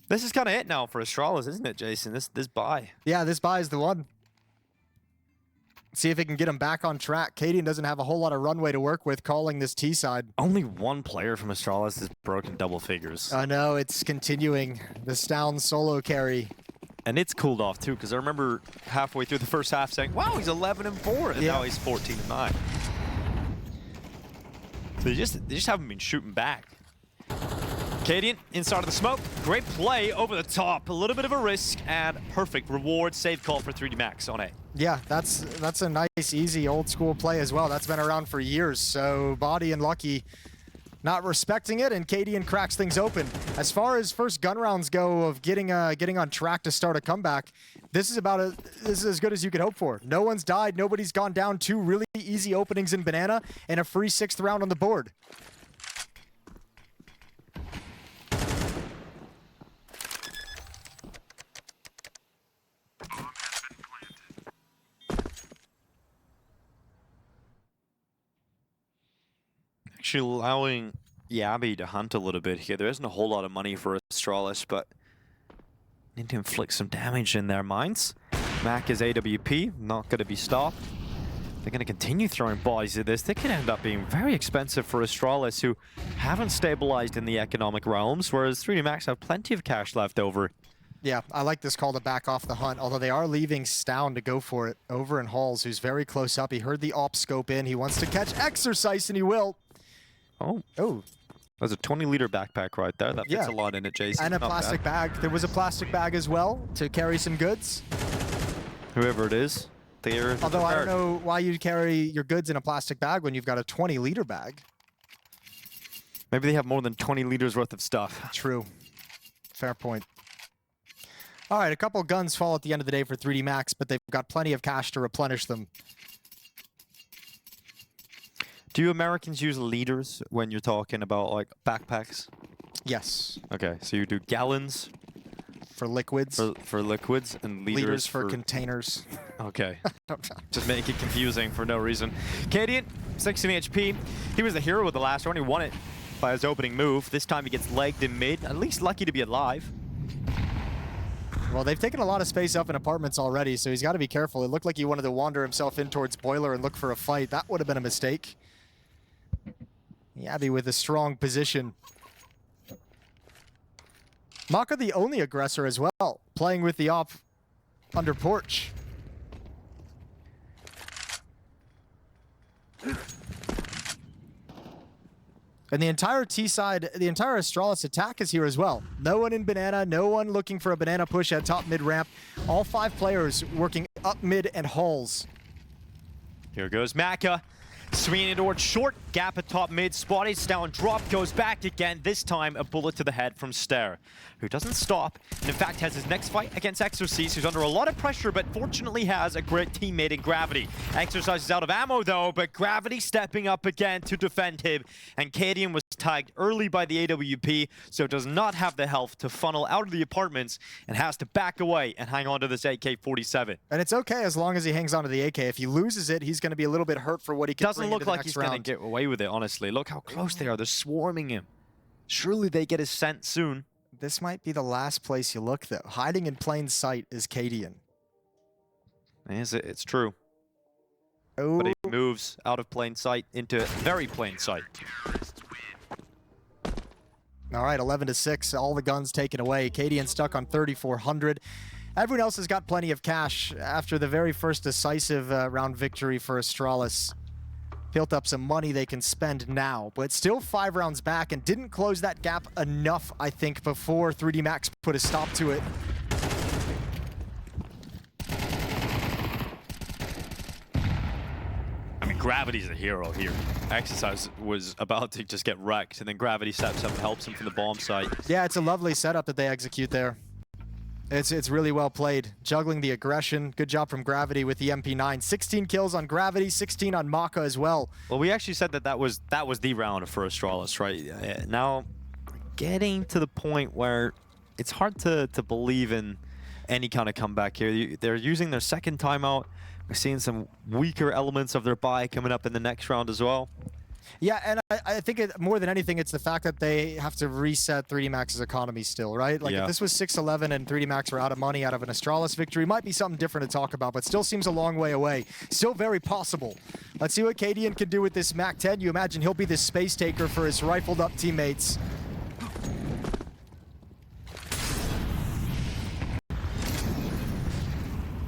this is kind of it now for Astralis, isn't it, Jason? This buy. Yeah, this buy is the one. See if it can get him back on track. Cadian doesn't have a whole lot of runway to work with calling this T side. Only one player from Astralis has broken double figures. I know, it's continuing. The stavn solo carry. And it's cooled off too, because I remember halfway through the first half saying, wow, he's 11-4, and now he's 14-9. So they just haven't been shooting back. Cadian inside of the smoke. Great play over the top. A little bit of a risk and perfect reward. Save call for 3D Max on A. Yeah, that's a nice, easy, old school play as well. That's been around for years. So Body and Lucky not respecting it, and Cadian cracks things open. As far as first gun rounds go of getting on track to start a comeback, this is as good as you could hope for. No one's died, nobody's gone down. 2 really easy openings in Banana, and a free 6th round on the board. Actually allowing Yabby to hunt a little bit here. There isn't a whole lot of money for Astralis, but need to inflict some damage in their minds. Mac is AWP, not going to be stopped. They're going to continue throwing bodies at this. They could end up being very expensive for Astralis, who haven't stabilized in the economic realms, whereas 3D Max have plenty of cash left over. Yeah, I like this call to back off the hunt, although they are leaving stavn to go for it over in Halls, who's very close up. He heard the op scope in. He wants to catch Exercise, and he will. Oh. There's a 20-liter backpack right there. That fits a lot in it, Jason. And a plastic bag. There was a plastic bag as well to carry some goods. Whoever it is, they're Although I don't know why you'd carry your goods in a plastic bag when you've got a 20-liter bag. Maybe they have more than 20 liters worth of stuff. True. Fair point. All right, a couple guns fall at the end of the day for 3D Max, but they've got plenty of cash to replenish them. Do you Americans use liters when you're talking about like backpacks? Yes. Okay, so you do gallons for liquids. For liquids and liters for containers. Okay. Just make it confusing for no reason. Cadian, 16 HP. He was the hero of the last round. He won it by his opening move. This time he gets legged in mid. At least lucky to be alive. Well, they've taken a lot of space up in apartments already, so he's got to be careful. It looked like he wanted to wander himself in towards Boiler and look for a fight. That would have been a mistake. Yabby with a strong position. Maka the only aggressor as well, playing with the op under porch. And the entire T side, the entire Astralis attack is here as well. No one in Banana, no one looking for a Banana push at top mid ramp. All 5 players working up mid and Halls. Here goes Maka. Swinging towards short, gap at top mid, spotted, down, drop, goes back again. This time, a bullet to the head from Stair, who doesn't stop, and in fact has his next fight against Exercise, who's under a lot of pressure, but fortunately has a great teammate in Gravity. Exercise is out of ammo though, but Gravity stepping up again to defend him, and Cadian was tagged early by the AWP, so does not have the health to funnel out of the apartments, and has to back away and hang on to this AK-47. And it's okay as long as he hangs on to the AK. If he loses it, he's going to be a little bit hurt for what he can Doesn't look like he's going to get away with it, honestly. Look how close they are. They're swarming him. Surely they get his scent soon. This might be the last place you look, though. Hiding in plain sight is Cadian. It's true. Oh. But he moves out of plain sight into very plain sight. All right, 11-6. All the guns taken away. Cadian stuck on 3,400. Everyone else has got plenty of cash after the very first decisive round victory for Astralis. Built up some money they can spend now, but still 5 rounds back and didn't close that gap enough, I think, before 3D Max put a stop to it. Gravity's a hero here. Exercise was about to just get wrecked, and then Gravity steps up and helps him from the bomb site. Yeah, it's a lovely setup that they execute there. It's really well played. Juggling the aggression. Good job from Gravity with the MP9. 16 kills on Gravity, 16 on Maka as well. Well, we actually said that was the round for Astralis, right? Now, getting to the point where it's hard to believe in any kind of comeback here. They're using their second timeout. We're seeing some weaker elements of their buy coming up in the next round as well. Yeah, and I think more than anything, it's the fact that they have to reset 3D Max's economy still, right? Like, if this was 6-11 and 3D Max were out of money out of an Astralis victory, might be something different to talk about, but still seems a long way away. Still very possible. Let's see what Cadian can do with this MAC-10. You imagine he'll be the space taker for his rifled up teammates.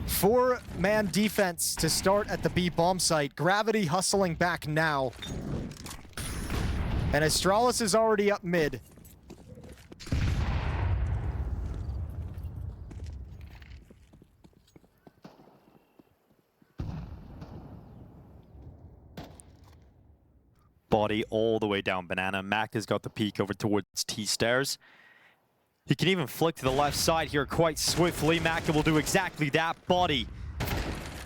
Four-man defense to start at the B bomb site. Gravity hustling back now. And Astralis is already up mid. Body all the way down Banana. Mac has got the peek over towards T-stairs. He can even flick to the left side here quite swiftly. Maka will do exactly that. Body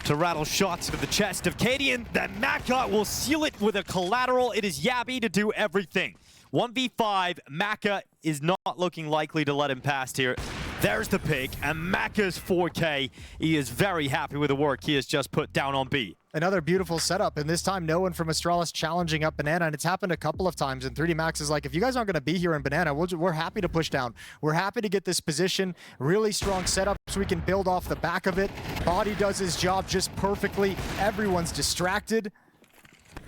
to rattle shots into the chest of Cadian. Then Maka will seal it with a collateral. It is Yabby to do everything. 1v5, Maka is not looking likely to let him past here. There's the pick, and Maka's 4K. He is very happy with the work he has just put down on B. Another beautiful setup, and this time no one from Astralis challenging up Banana, and it's happened a couple of times, and 3D Max is like, if you guys aren't going to be here in Banana, we're happy to push down. We're happy to get this position. Really strong setup so we can build off the back of it. Body does his job just perfectly. Everyone's distracted.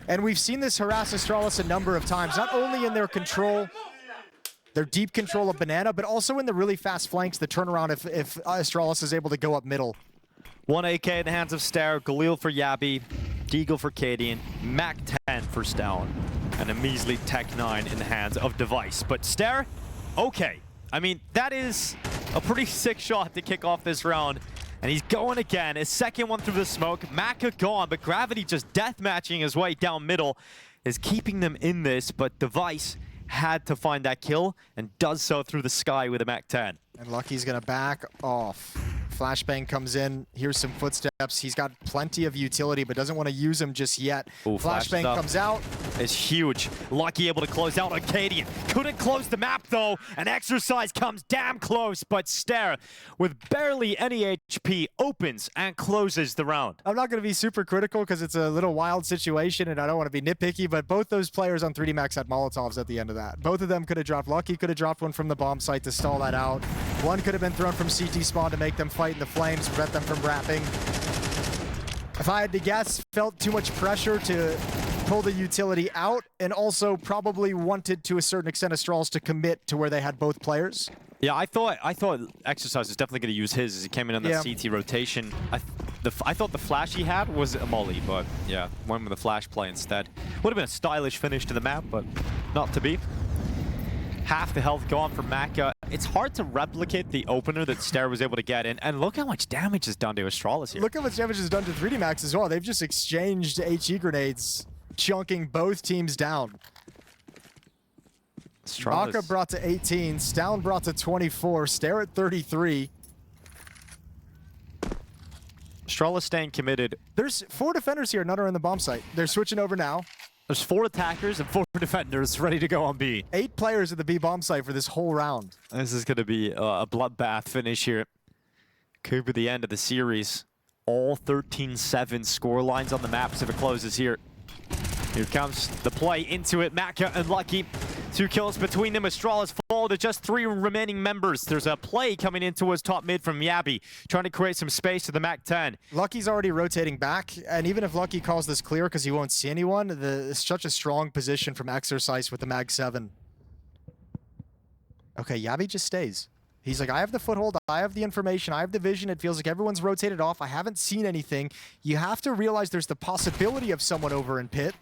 And we've seen this harass Astralis a number of times, not only in their control, their deep control of Banana, but also in the really fast flanks, the turnaround if Astralis is able to go up middle. 1 AK in the hands of Stair, Galil for Yabby, Deagle for Cadian, Mac 10 for stavn, and a measly Tech 9 in the hands of Device. But Stair, okay. I mean, that is a pretty sick shot to kick off this round. And he's going again, his second one through the smoke. Maka gone, but Gravity just deathmatching his way down middle is keeping them in this, but Device had to find that kill and does so through the sky with a Mac 10. And Lucky's gonna back off. Flashbang comes in, here's some footsteps. He's got plenty of utility, but doesn't want to use them just yet. Ooh, Flashbang comes out. It's huge. Lucky able to close out on Cadian. Couldn't close the map though, and Exercise comes damn close, but Stair, with barely any HP, opens and closes the round. I'm not going to be super critical because it's a little wild situation and I don't want to be nitpicky, but both those players on 3D Max had Molotovs at the end of that. Both of them could have dropped. Lucky could have dropped one from the bomb site to stall that out. One could have been thrown from CT spawn to make them fight in the flames, prevent them from wrapping. If I had to guess, felt too much pressure to pull the utility out, and also probably wanted to a certain extent Astralis to commit to where they had both players. Yeah, I thought Exercise was definitely going to use his as he came in on that CT rotation. I thought the flash he had was a molly, but yeah, went with the flash play instead. Would have been a stylish finish to the map, but not to be. Half the health gone from Maka. It's hard to replicate the opener that Stair was able to get in, and look how much damage is done to Astralis here. Look how much damage is done to 3D Max as well. They've just exchanged HE grenades, chunking both teams down. Maka brought to 18, stavn brought to 24, Stair at 33. Astralis staying committed. There's 4 defenders here, none are in the bomb site. They're switching over now. There's 4 attackers and 4 defenders ready to go on B. 8 players at the B bomb site for this whole round. This is going to be a bloodbath finish here. Could be the end of the series. All 13-7 score lines on the maps if it closes here. Here comes the play into it. Maka and Lucky. 2 kills between them. Astralis fall to just 3 remaining members. There's a play coming in towards top mid from Yabby, trying to create some space to the Mac 10. Lucky's already rotating back, and even if Lucky calls this clear because he won't see anyone, it's such a strong position from Exercise with the Mag 7. Okay, Yabby just stays. He's like, I have the foothold, I have the information, I have the vision. It feels like everyone's rotated off. I haven't seen anything. You have to realize there's the possibility of someone over in pit.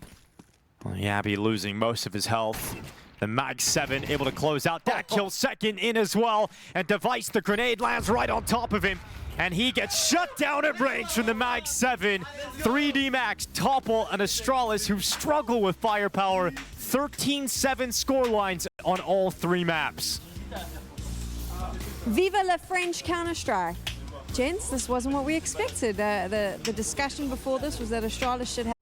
Well, Yabby losing most of his health. The Mag 7 able to close out that kill, second in as well. And Device, the grenade lands right on top of him. And he gets shut down at range from the Mag 7. 3D Max topple an Astralis who struggle with firepower. 13-7 scorelines on all 3 maps. Viva la French Counter-Strike. Gents, this wasn't what we expected. The discussion before this was that Astralis should have